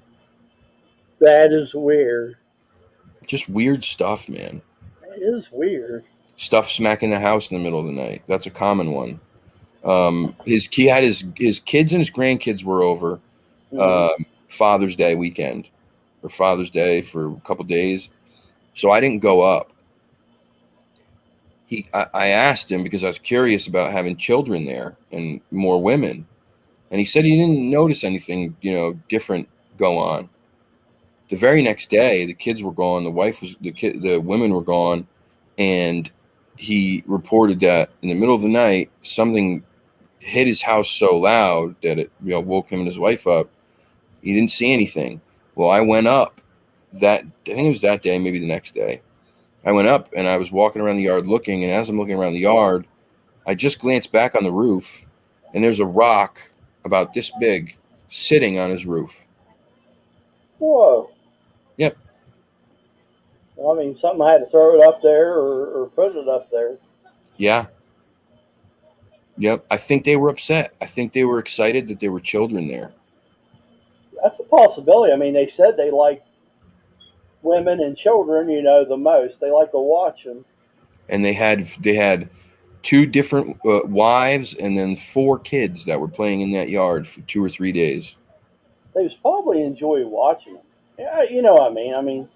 Speaker 1: that is weird.
Speaker 2: Just weird stuff, man.
Speaker 1: It is weird.
Speaker 2: Stuff smacking the house in the middle of the night. That's a common one. He had his kids and his grandkids were over
Speaker 1: Hmm.
Speaker 2: Father's Day weekend, or Father's Day for a couple days. So I didn't go up. I asked him because I was curious about having children there and more women, and he said he didn't notice anything different go on. The very next day, the kids were gone. The women were gone, and he reported that in the middle of the night something hit his house so loud that it woke him and his wife up. He didn't see anything. Well, I went up I think it was that day, maybe the next day. I went up and I was walking around the yard looking, and as I'm looking around the yard, I just glanced back on the roof, and there's a rock about this big sitting on his roof.
Speaker 1: Whoa.
Speaker 2: Yep.
Speaker 1: Well, I mean, something had to throw it up there or put it up there.
Speaker 2: Yeah. Yep. I think they were upset. I think they were excited that there were children there.
Speaker 1: That's a possibility. I mean, they said they like women and children, the most. They like to watch them.
Speaker 2: And they had two different wives and then four kids that were playing in that yard for 2 or 3 days.
Speaker 1: They was probably enjoy watching them. Yeah, you know what I mean. I mean,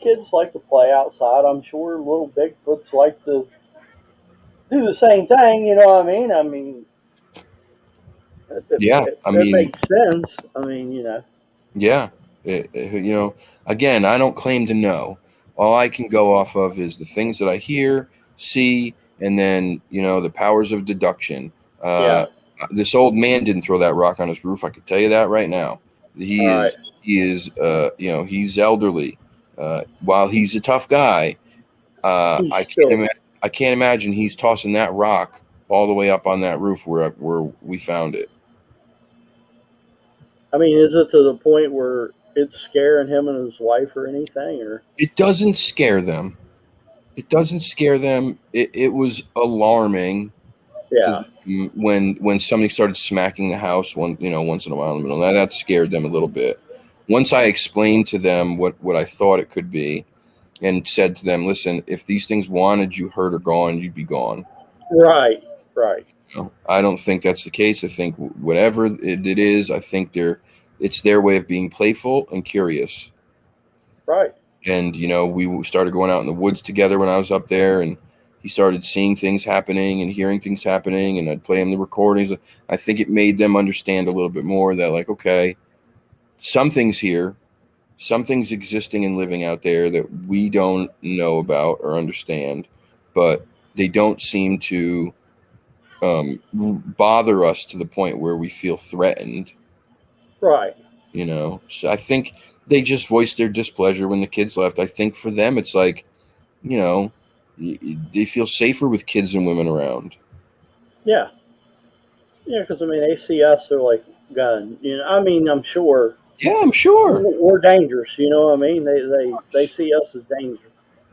Speaker 1: kids like to play outside. I'm sure little Bigfoots like to do the same thing. You know what I mean? I mean,
Speaker 2: Yeah. I
Speaker 1: it
Speaker 2: mean,
Speaker 1: makes sense. I mean,
Speaker 2: yeah. Again, I don't claim to know. All I can go off of is the things that I hear, see, and then, the powers of deduction. Uh,
Speaker 1: yeah.
Speaker 2: this old man didn't throw that rock on his roof. I can tell you that right now.
Speaker 1: All
Speaker 2: He
Speaker 1: right.
Speaker 2: is, he's elderly. While he's a tough guy,
Speaker 1: He's still.
Speaker 2: I can't imagine he's tossing that rock all the way up on that roof where we found it.
Speaker 1: I mean, is it to the point where it's scaring him and his wife or anything? Or
Speaker 2: It doesn't scare them. It doesn't scare them. It was alarming to
Speaker 1: yeah,
Speaker 2: them when somebody started smacking the house once in a while in the middle. That scared them a little bit. Once I explained to them what I thought it could be, and said to them, "Listen, if these things wanted you hurt or gone, you'd be gone."
Speaker 1: right, right,
Speaker 2: I don't think that's the case. I think whatever it is, I think it's their way of being playful and curious.
Speaker 1: right.
Speaker 2: And we started going out in the woods together when I was up there, and he started seeing things happening and hearing things happening, and I'd play him the recordings. I think it made them understand a little bit more that, like, okay, something's here, something's existing and living out there that we don't know about or understand, but they don't seem to bother us to the point where we feel threatened.
Speaker 1: Right.
Speaker 2: So I think they just voiced their displeasure when the kids left. I think for them it's like, they feel safer with kids and women around.
Speaker 1: Yeah. Yeah, because I mean, they see us, they're like, gun. I mean, I'm sure
Speaker 2: Yeah, I'm sure.
Speaker 1: we're dangerous. You know what I mean? They see us as dangerous.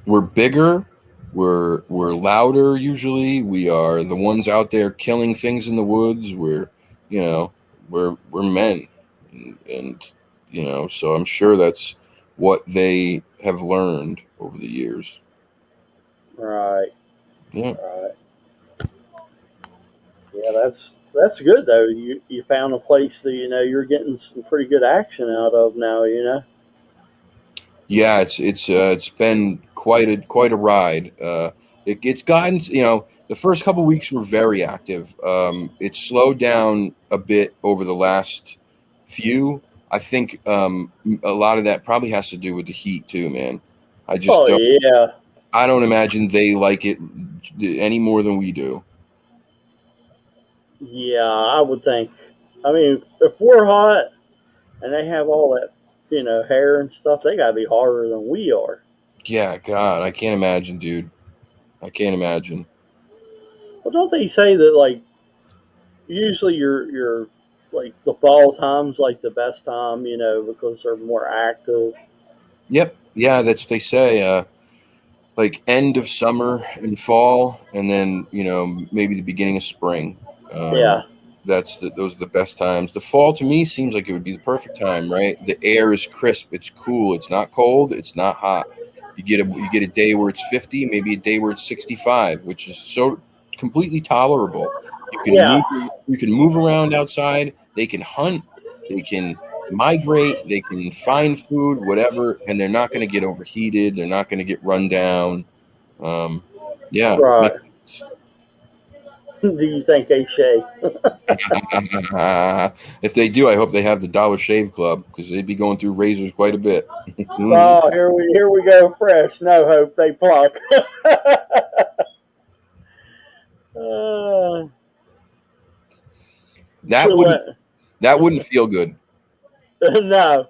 Speaker 2: We're bigger, we're louder usually. We are the ones out there killing things in the woods. You know, we're men, and so I'm sure that's what they have learned over the years.
Speaker 1: Right.
Speaker 2: Yeah.
Speaker 1: Right. Yeah, that's good though. You found a place that you're getting some pretty good action out of now.
Speaker 2: Yeah, it's been quite a ride. It's gotten, the first couple weeks were very active. It slowed down a bit over the last few. I think a lot of that probably has to do with the heat too, man. I just
Speaker 1: Oh
Speaker 2: don't.
Speaker 1: yeah,
Speaker 2: I don't imagine they like it any more than we do.
Speaker 1: yeah. I would think. I mean, if we're hot and they have all that, hair and stuff, they gotta be harder than we are.
Speaker 2: Yeah, God, I can't imagine, dude. I can't imagine.
Speaker 1: Well, don't they say that like usually you're like the fall time's like the best time, because they're more active.
Speaker 2: Yep. Yeah, that's what they say. Like end of summer and fall, and then maybe the beginning of spring.
Speaker 1: Yeah,
Speaker 2: Those are the best times. The fall to me seems like it would be the perfect time, right? The air is crisp, it's cool, it's not cold, it's not hot. You get a day where it's 50, maybe a day where it's 65, which is so completely tolerable. You can
Speaker 1: yeah,
Speaker 2: move you can move around outside. They can hunt, they can migrate, they can find food, whatever, and they're not going to get overheated. They're not going to get run down. Um, yeah,
Speaker 1: right.
Speaker 2: makes sense.
Speaker 1: Do you think they shave?
Speaker 2: If they do, I hope they have the Dollar Shave Club because they'd be going through razors quite a bit.
Speaker 1: Oh, here we go, fresh. No hope they pluck. uh,
Speaker 2: that wouldn't
Speaker 1: Gillette.
Speaker 2: that wouldn't feel good.
Speaker 1: No,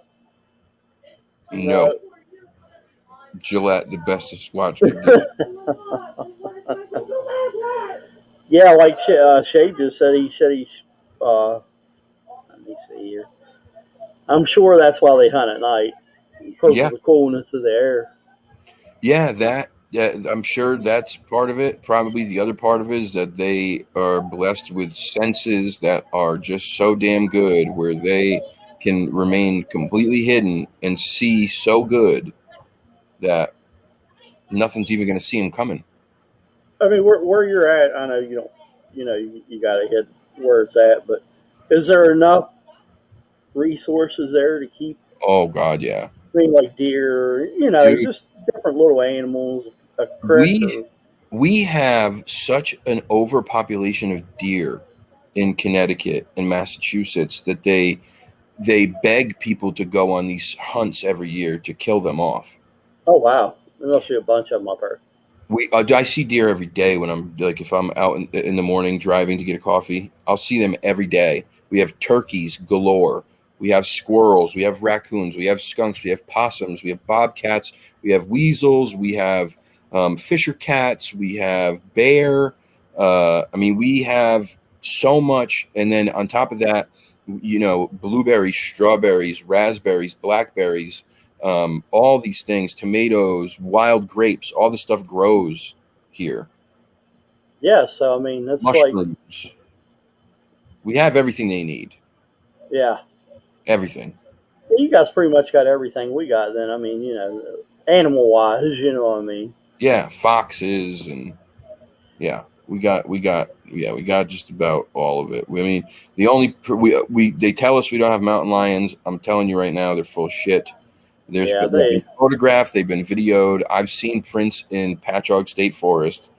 Speaker 2: No,
Speaker 1: no.
Speaker 2: Gillette, the best a Squatch could get.
Speaker 1: Yeah, like Shay just said, he said he's. Let me see here. I'm sure that's why they hunt at night because of
Speaker 2: Yeah,
Speaker 1: the coolness of the air.
Speaker 2: yeah, that. Yeah, I'm sure that's part of it. Probably the other part of it is that they are blessed with senses that are just so damn good, where they can remain completely hidden and see so good that nothing's even going to see them coming.
Speaker 1: I mean, where you're at, I know you don't. You got to hit where it's at, but is there enough resources there to keep?
Speaker 2: Oh God, yeah,
Speaker 1: I mean, like deer,
Speaker 2: dude.
Speaker 1: just different little animals, a crick
Speaker 2: We
Speaker 1: or
Speaker 2: we have such an overpopulation of deer in Connecticut and Massachusetts that they beg people to go on these hunts every year to kill them off.
Speaker 1: oh wow, there must be a bunch of them up there.
Speaker 2: I see deer every day when I'm like if I'm out in the morning driving to get a coffee, I'll see them every day. We have turkeys galore. We have squirrels. We have raccoons. We have skunks. We have possums. We have bobcats. We have weasels. We have fisher cats. We have bear. I mean, we have so much. And then on top of that, blueberries, strawberries, raspberries, blackberries, all these things, tomatoes, wild grapes, all this stuff grows here.
Speaker 1: Yeah, so I mean, that's like,
Speaker 2: Mushrooms. We have everything they need.
Speaker 1: yeah,
Speaker 2: Everything.
Speaker 1: you guys pretty much got everything we got. Then I mean, animal wise, you know what I mean.
Speaker 2: Yeah, foxes and yeah, we got just about all of it. I mean, the only we they tell us we don't have mountain lions. I'm telling you right now, they're full of shit.
Speaker 1: Yeah,
Speaker 2: They've been photographed, they've been videoed. I've seen prints in Patchogue State Forest,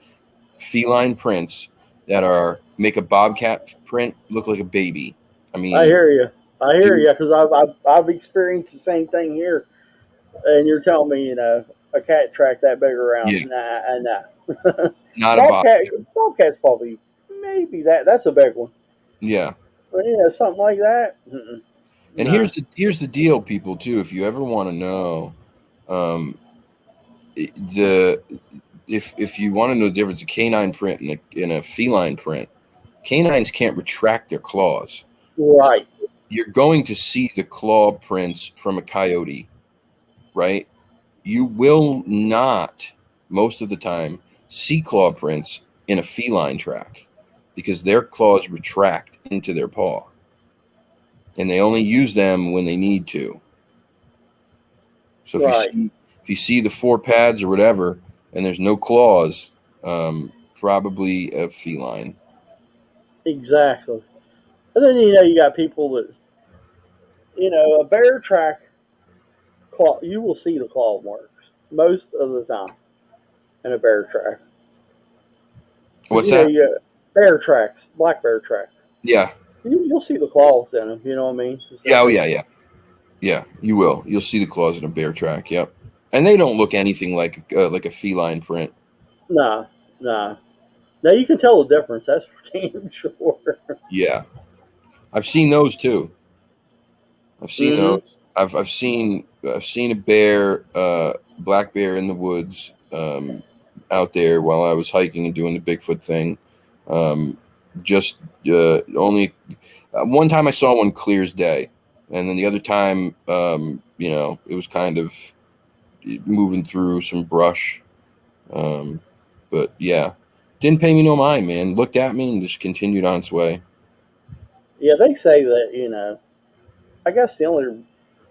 Speaker 2: feline prints that are make a bobcat print look like a baby. I
Speaker 1: I
Speaker 2: mean,
Speaker 1: hear you. I hear
Speaker 2: dude,
Speaker 1: you because I've experienced the same thing here. And you're telling me, a cat track that big around?
Speaker 2: Yeah,
Speaker 1: Nah, nah.
Speaker 2: not a
Speaker 1: Bobcat,
Speaker 2: bobcat.
Speaker 1: Bobcat's probably maybe that's a big one.
Speaker 2: Yeah.
Speaker 1: But something like that.
Speaker 2: And
Speaker 1: Nah.
Speaker 2: here's the deal, people, too. If you ever want to know, um, the if you want to know the difference, a canine print and a feline print, canines can't retract their claws. So
Speaker 1: Right.
Speaker 2: you're going to see the claw prints from a coyote, right? You will not, most of the time, see claw prints in a feline track because their claws retract into their paw, and they only use them when they need to. So
Speaker 1: Right.
Speaker 2: if you see the four pads or whatever, and there's no claws, probably a feline.
Speaker 1: Exactly. And then you got people that a bear track claw. You will see the claw marks most of the time in a bear track because
Speaker 2: What's that?
Speaker 1: you got bear tracks, black bear tracks.
Speaker 2: Yeah,
Speaker 1: You'll see the claws in them. You know what I mean?
Speaker 2: yeah,
Speaker 1: So
Speaker 2: oh yeah, yeah, yeah. You will. You'll see the claws in a bear track. Yep, and they don't look anything like a feline print.
Speaker 1: nah, nah. Now you can tell the difference. That's for damn sure.
Speaker 2: Yeah, I've seen those too. I've seen
Speaker 1: Mm-hmm.
Speaker 2: those. I've seen a bear, black bear in the woods, out there while I was hiking and doing the Bigfoot thing. Um, just only one time I saw one clear as day, and then the other time, it was kind of moving through some brush. Um, but yeah, didn't pay me no mind, man. Looked at me and just continued on its way.
Speaker 1: Yeah, they say that. I guess the only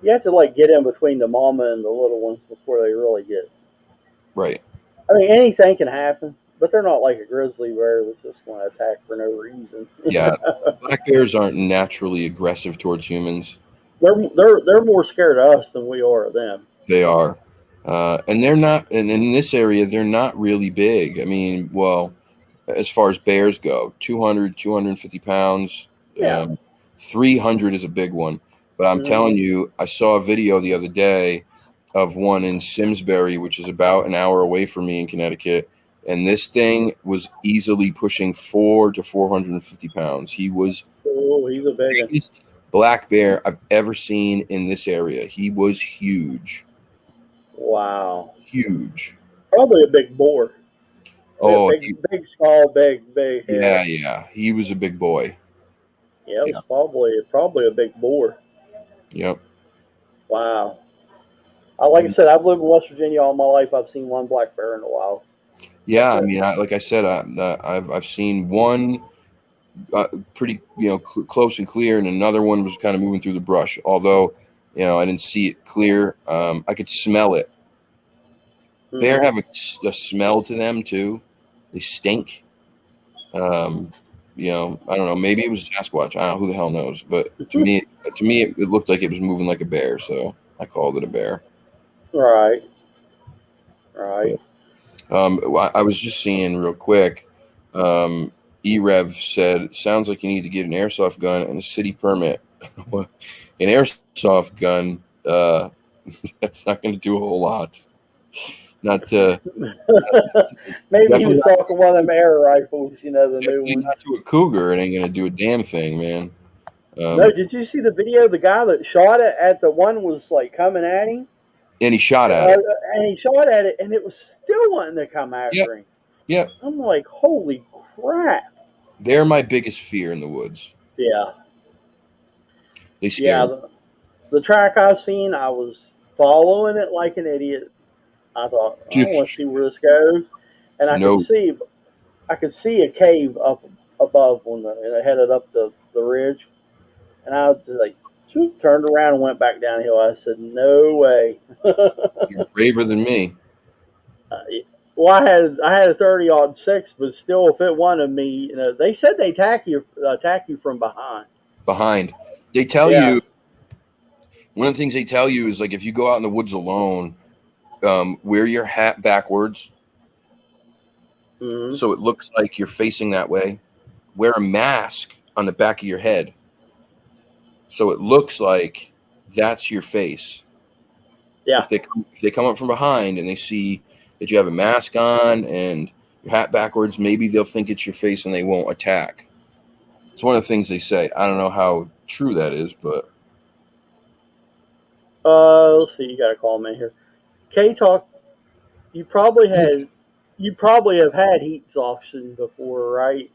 Speaker 1: you have to get in between the mama and the little ones before they really get.
Speaker 2: Right.
Speaker 1: I mean, anything can happen, but they're not like a grizzly bear that's just going to attack for no reason.
Speaker 2: Yeah, black bears aren't naturally aggressive towards humans.
Speaker 1: They're more scared of us than we are of them.
Speaker 2: They are, and they're not. And in this area, they're not really big. I mean, well, as far as bears go, 200, 250 pounds.
Speaker 1: Yeah.
Speaker 2: 300 is a big one. But I'm
Speaker 1: Mm-hmm.
Speaker 2: telling you, I saw a video the other day of one in Simsbury, which is about an hour away from me in Connecticut. And this thing was easily pushing 400 to 450 pounds. He was
Speaker 1: Oh, he's a
Speaker 2: the
Speaker 1: big one.
Speaker 2: biggest black bear I've ever seen in this area. He was huge,
Speaker 1: Wow.
Speaker 2: huge.
Speaker 1: Probably a big boar. I mean, a
Speaker 2: Oh,
Speaker 1: big skull, big head.
Speaker 2: yeah, yeah. He was a big boy.
Speaker 1: Yeah, it was
Speaker 2: Yeah,
Speaker 1: probably a big boar.
Speaker 2: yep.
Speaker 1: Wow. Like I said, I've lived in West Virginia all my life. I've seen one black bear in the wild.
Speaker 2: Yeah,
Speaker 1: That's
Speaker 2: I
Speaker 1: it.
Speaker 2: mean, like I said, I've seen one pretty close and clear, and another one was kind of moving through the brush. Although I didn't see it clear, I could smell it. Bear
Speaker 1: Mm-hmm.
Speaker 2: have a smell to them too. They stink. Um, I don't know. Maybe it was Sasquatch. I don't know. Who the hell knows? But to me, it looked like it was moving like a bear, so I called it a bear.
Speaker 1: Right. Right.
Speaker 2: But I was just seeing real quick. EREV said, "Sounds like you need to get an airsoft gun and a city permit." An airsoft gun, that's not going to do a whole lot. Not
Speaker 1: Maybe he
Speaker 2: definitely
Speaker 1: was
Speaker 2: not,
Speaker 1: talking one of them air rifles, the new
Speaker 2: definitely not
Speaker 1: ones.
Speaker 2: to a cougar. It ain't going to do a damn thing, man.
Speaker 1: No, did you see the video? The guy that shot it at the one was coming at him,
Speaker 2: And he shot at
Speaker 1: uh,
Speaker 2: it.
Speaker 1: and he shot at it, and it was still wanting to come
Speaker 2: Yep,
Speaker 1: after him.
Speaker 2: yep.
Speaker 1: I'm like, holy crap!
Speaker 2: They're my biggest fear in the woods.
Speaker 1: Yeah,
Speaker 2: They
Speaker 1: yeah.
Speaker 2: scare me.
Speaker 1: The track I seen, I was following it like an idiot. I thought, I want to see where this goes, and
Speaker 2: No,
Speaker 1: I could see a cave up above and I headed up the ridge, and I was just like, turned around and went back downhill. I said, no way.
Speaker 2: you're braver than me.
Speaker 1: Uh, well, I had a 30-06, but still, if it wanted me, they said they attack you from behind.
Speaker 2: Behind. They tell
Speaker 1: Yeah.
Speaker 2: you, one of the things they tell you is like if you go out in the woods alone, wear your hat backwards
Speaker 1: Hmm.
Speaker 2: so it looks like you're facing that way. Wear a mask on the back of your head so it looks like that's your face.
Speaker 1: Yeah.
Speaker 2: If they come up from behind and they see that you have a mask on and your hat backwards, maybe they'll think it's your face and they won't attack. It's one of the things they say. I don't know how true that is, but
Speaker 1: Let's see. You got to call me here. K Talk. You probably had. You probably have had heat exhaustion before, right?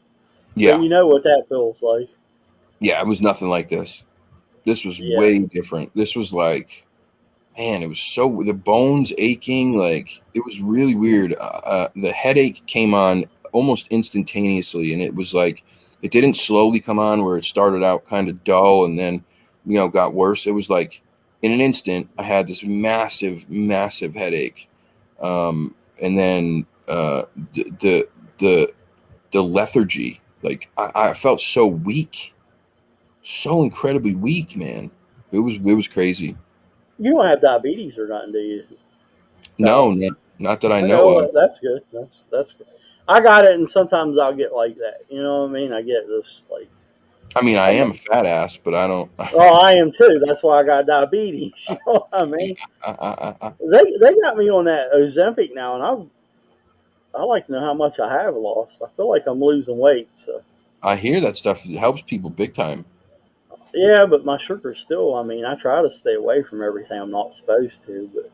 Speaker 1: So
Speaker 2: yeah,
Speaker 1: you know what that feels like.
Speaker 2: yeah, it was nothing like this. This was
Speaker 1: Yeah.
Speaker 2: way different. This was like, man, it was so the bones aching, like it was really weird. The headache came on almost instantaneously, and it was like it didn't slowly come on where it started out kind of dull and then got worse. It was like in an instant I had this massive headache, and then the the lethargy. Like I felt so weak, so incredibly weak, man. It was crazy.
Speaker 1: You don't have diabetes or nothing, do you?
Speaker 2: No,
Speaker 1: No.
Speaker 2: not that I know
Speaker 1: Oh,
Speaker 2: of.
Speaker 1: that's good. That's good. I got it, and sometimes I'll get like that. You know what I mean? I get this like.
Speaker 2: I mean, I
Speaker 1: I'm,
Speaker 2: am a fat ass, but I don't.
Speaker 1: oh, I am too. That's why I got diabetes. You know what I mean?
Speaker 2: I,
Speaker 1: They got me on that Ozempic now, and I like to know how much I have lost. I feel like I'm losing weight. So
Speaker 2: I hear that stuff helps people big time.
Speaker 1: yeah, but my sugar's still. I mean, I try to stay away from everything I'm not supposed to, but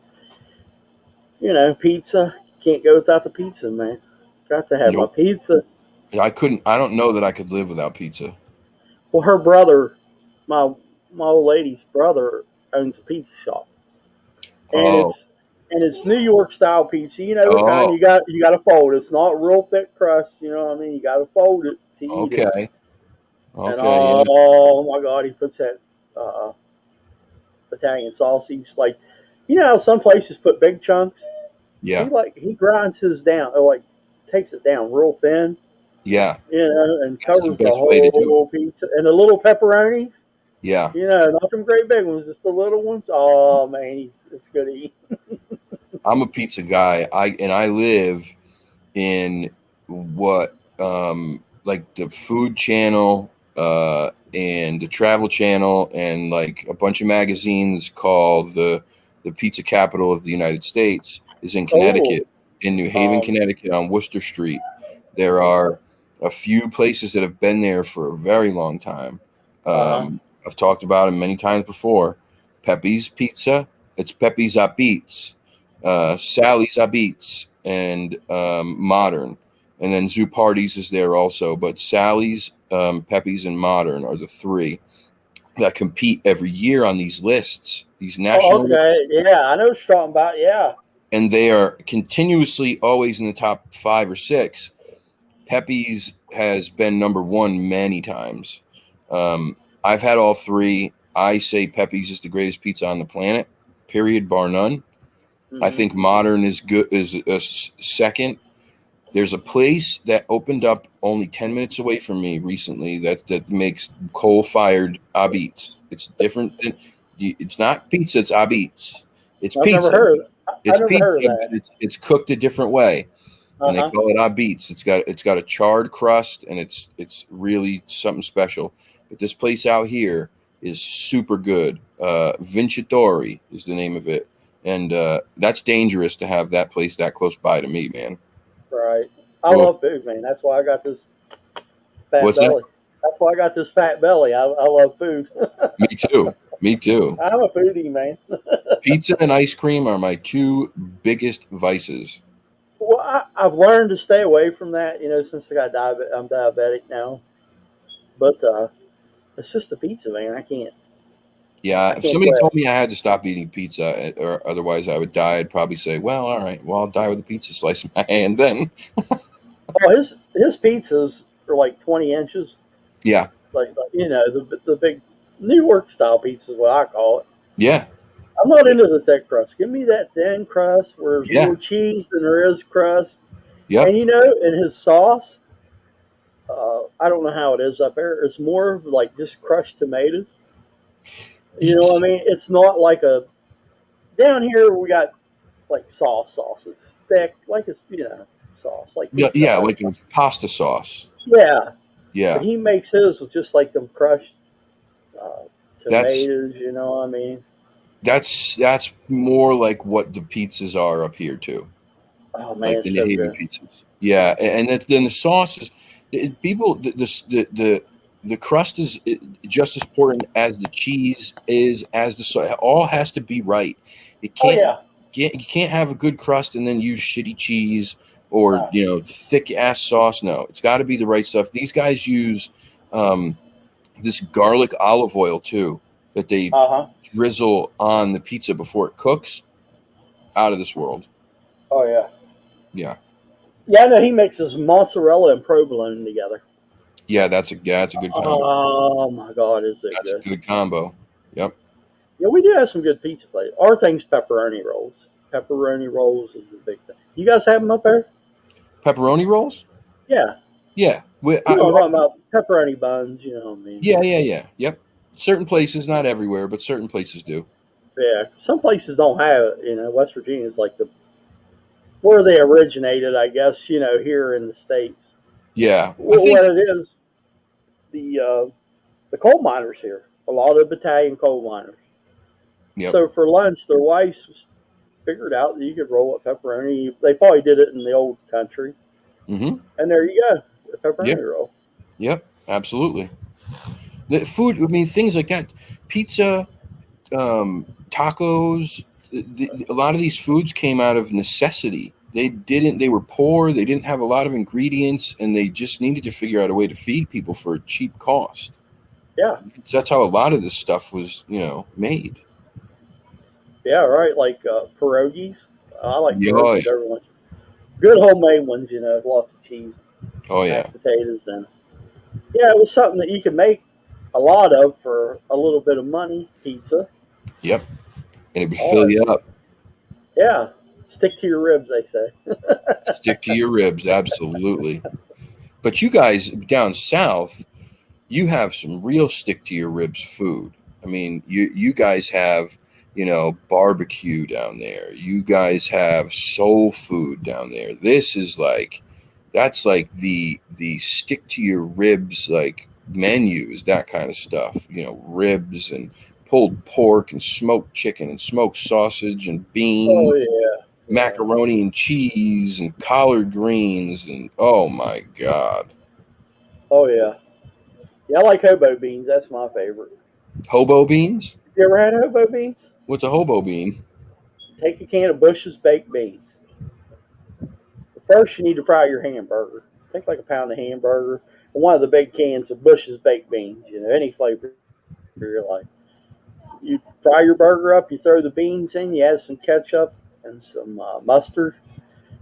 Speaker 1: pizza. Can't go without the pizza, man. Got to have my
Speaker 2: Nope.
Speaker 1: pizza.
Speaker 2: I couldn't. I don't know that I could live without pizza.
Speaker 1: Well, her brother, my my old lady's brother, owns a pizza shop, and
Speaker 2: Oh,
Speaker 1: it's New York style pizza. You know the kind
Speaker 2: oh,
Speaker 1: you got to fold. It's not real thick crust. You know what I mean? You got to fold it to eat it.
Speaker 2: okay,
Speaker 1: And
Speaker 2: okay, yeah,
Speaker 1: oh my God, he puts that uh, Italian sausage like, how some places put big chunks.
Speaker 2: yeah,
Speaker 1: He grinds his down or like takes it down real thin,
Speaker 2: yeah.
Speaker 1: and
Speaker 2: That's the
Speaker 1: covers the
Speaker 2: best way to do it.
Speaker 1: whole pizza. And the little pepperonis,
Speaker 2: Yeah,
Speaker 1: not them great big ones, just the little ones. Oh man, it's good to eat.
Speaker 2: I'm a pizza guy. I live in what like the Food Channel and the Travel Channel and like a bunch of magazines called the pizza capital of the United States is in
Speaker 1: Oh,
Speaker 2: Connecticut, in New Haven,
Speaker 1: um,
Speaker 2: Connecticut on Worcester Street. There are a few places that have been there for a very long time.
Speaker 1: uh huh.
Speaker 2: I've talked about them many times before. Pepe's Pizza. It's Pepe's Beats, Sally's Beats, and Modern. And then Zoo Parties is there also. But Sally's, Pepe's, and Modern are the three that compete every year on these lists, these
Speaker 1: Oh,
Speaker 2: national lists.
Speaker 1: okay. Yeah, I know what you're talking about. Yeah.
Speaker 2: And they are continuously always in the top 5 or 6. Pepe's has been number one many times. I've had all three. I say Pepe's is the greatest pizza on the planet, period, bar none. I
Speaker 1: Hmm.
Speaker 2: think Modern is good, is a second. There's a place that opened up only 10 minutes away from me recently that makes coal-fired abites. It's different than it's not pizza, it's abites. It's
Speaker 1: I've never
Speaker 2: pizza.
Speaker 1: heard of.
Speaker 2: It's
Speaker 1: I've never
Speaker 2: pizza,
Speaker 1: heard of that.
Speaker 2: but it's cooked a different way,
Speaker 1: Uh
Speaker 2: and they
Speaker 1: huh.
Speaker 2: call it abites. It's got a charred crust, and it's really something special. But this place out here is super good. Vincitori is the name of it, and that's dangerous to have that place that close by to me, man.
Speaker 1: Right. I
Speaker 2: Oh,
Speaker 1: love food, man. That's why I got this fat
Speaker 2: what's that?
Speaker 1: belly. That's why I got this fat belly. I love food.
Speaker 2: Me too. Me too.
Speaker 1: I'm a foodie, man.
Speaker 2: Pizza and ice cream are my two biggest vices.
Speaker 1: Well, I've learned to stay away from that, since I got diabetic. I'm diabetic now, but it's just the pizza, man.
Speaker 2: Yeah,
Speaker 1: I
Speaker 2: if
Speaker 1: can't
Speaker 2: somebody
Speaker 1: quit.
Speaker 2: told me I had to stop eating pizza or otherwise I would die, I'd probably say, well, all right, well, I'll die with a pizza slice in my hand then.
Speaker 1: Oh, his pizzas are like 20 inches,
Speaker 2: Yeah,
Speaker 1: like the big New York style pizza is what I call it.
Speaker 2: yeah,
Speaker 1: I'm not into the thick crust. Give me that thin crust where there's
Speaker 2: yeah,
Speaker 1: more cheese than there is crust.
Speaker 2: yep.
Speaker 1: And in his sauce, I don't know how it is up there. It's more of like just crushed tomatoes. You know what I mean? It's not like a down here we got like sauces thick, like it's sauce like
Speaker 2: Yeah,
Speaker 1: Pizza
Speaker 2: yeah,
Speaker 1: Hut.
Speaker 2: like a pasta sauce.
Speaker 1: Yeah, but
Speaker 2: Yeah,
Speaker 1: he makes his with just like them crushed uh,
Speaker 2: that's
Speaker 1: tomatoes. You know what I mean?
Speaker 2: That's more like what the pizzas are up here too,
Speaker 1: Oh man,
Speaker 2: like the
Speaker 1: it's
Speaker 2: New
Speaker 1: so
Speaker 2: Haven
Speaker 1: good.
Speaker 2: pizzas. Yeah, then the sauces, people the crust is just as important as the cheese is, as the sauce. It all has to be right. It
Speaker 1: Oh
Speaker 2: can't
Speaker 1: yeah,
Speaker 2: get you can't have a good crust and then use shitty cheese or
Speaker 1: no,
Speaker 2: thick ass sauce. No, it's got to be the right stuff. These guys use um, this garlic olive oil too that they
Speaker 1: uh-huh.
Speaker 2: drizzle on the pizza before it cooks. Out of this world.
Speaker 1: Oh yeah.
Speaker 2: Yeah.
Speaker 1: Yeah, I know he mixes mozzarella and provolone together.
Speaker 2: That's a good combo.
Speaker 1: Oh my God, is it
Speaker 2: That's a
Speaker 1: good?
Speaker 2: good combo. Yep.
Speaker 1: Yeah, we do have some good pizza places. Our thing's pepperoni rolls. Pepperoni rolls is the big thing. You guys have them up there?
Speaker 2: Pepperoni rolls.
Speaker 1: Yeah.
Speaker 2: Yeah.
Speaker 1: You know what I'm talking about. Pepperoni buns, you know what I mean?
Speaker 2: Yeah. Yep. Certain places, not everywhere, but certain places do.
Speaker 1: Yeah. Some places don't have it. West Virginia is like the where they originated, I guess, here in the States.
Speaker 2: Yeah. I
Speaker 1: What
Speaker 2: think.
Speaker 1: it is, the coal miners here, a lot of Italian coal miners.
Speaker 2: Yep.
Speaker 1: So for lunch, their wives figured out that you could roll up pepperoni. They probably did it in the old country.
Speaker 2: Mm-hmm.
Speaker 1: And there you go, a
Speaker 2: Yep.
Speaker 1: pepperoni roll.
Speaker 2: Yep. Absolutely. The food. I mean, things like that. Pizza, tacos. A lot of these foods came out of necessity. They didn't. They were poor. They didn't have a lot of ingredients, and they just needed to figure out a way to feed people for a cheap cost.
Speaker 1: Yeah,
Speaker 2: So that's how a lot of this stuff was, made.
Speaker 1: yeah, right. Like pierogies. I like
Speaker 2: Yeah, oh
Speaker 1: pierogies
Speaker 2: yeah,
Speaker 1: every once. Good homemade ones, with lots of cheese,
Speaker 2: oh yeah,
Speaker 1: mashed potatoes, and yeah, it was something that you could make a lot of for a little bit of money. Pizza,
Speaker 2: yep. And it would
Speaker 1: all
Speaker 2: fill
Speaker 1: that
Speaker 2: you
Speaker 1: stuff.
Speaker 2: up.
Speaker 1: Yeah, stick to your ribs, they say.
Speaker 2: Stick to your ribs, absolutely. But you guys down south, you have some real stick to your ribs food. I mean, you guys have, barbecue down there. You guys have soul food down there. This is like that's like the stick to your ribs like menus, that kind of stuff. Ribs and pulled pork and smoked chicken and smoked sausage and beans,
Speaker 1: Oh yeah, yeah.
Speaker 2: macaroni and cheese and collard greens and oh my god.
Speaker 1: Oh yeah, yeah. I like hobo beans. That's my favorite.
Speaker 2: Hobo beans?
Speaker 1: Have you ever had hobo beans?
Speaker 2: What's a hobo bean?
Speaker 1: Take a can of Bush's baked beans. First, you need to fry your hamburger. Take like a pound of hamburger and one of the big cans of Bush's baked beans. Any flavor you like. You fry your burger up. You throw the beans in. You add some ketchup and some mustard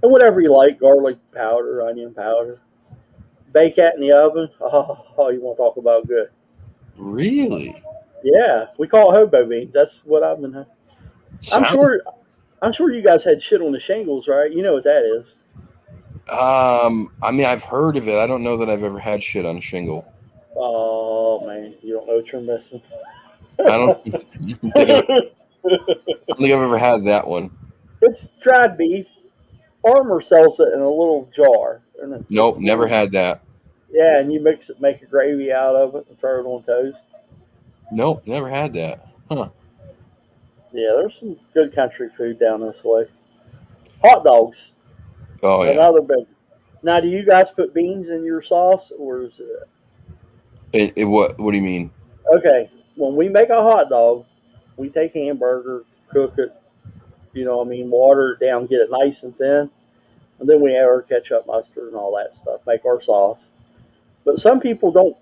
Speaker 1: and whatever you like, garlic powder, onion powder. Bake that in the oven. Oh, you want to talk about good?
Speaker 2: Really?
Speaker 1: Yeah, we call it hobo beans. That's what I've been. I'm
Speaker 2: Sound
Speaker 1: sure. I'm sure you guys had shit on the shingles, right? You know what that is.
Speaker 2: I mean I've heard of it. I don't know that I've ever had shit on a shingle.
Speaker 1: Oh man, you don't know what you're missing.
Speaker 2: I don't think I've, I don't think I've ever had that one.
Speaker 1: It's dried beef. Farmer sells it in a little jar, and
Speaker 2: Nope,
Speaker 1: it's
Speaker 2: never
Speaker 1: little.
Speaker 2: had that.
Speaker 1: Yeah, and you mix it, make a gravy out of it, and throw it on toast.
Speaker 2: Nope, never had that. Huh.
Speaker 1: Yeah, there's some good country food down this way. Hot dogs,
Speaker 2: Oh yeah.
Speaker 1: another big. Now, do you guys put beans in your sauce, or is it
Speaker 2: What do you mean?
Speaker 1: okay? When we make a hot dog, we take hamburger, cook it. Water it down, get it nice and thin, and then we add our ketchup, mustard, and all that stuff. Make our sauce. But some people don't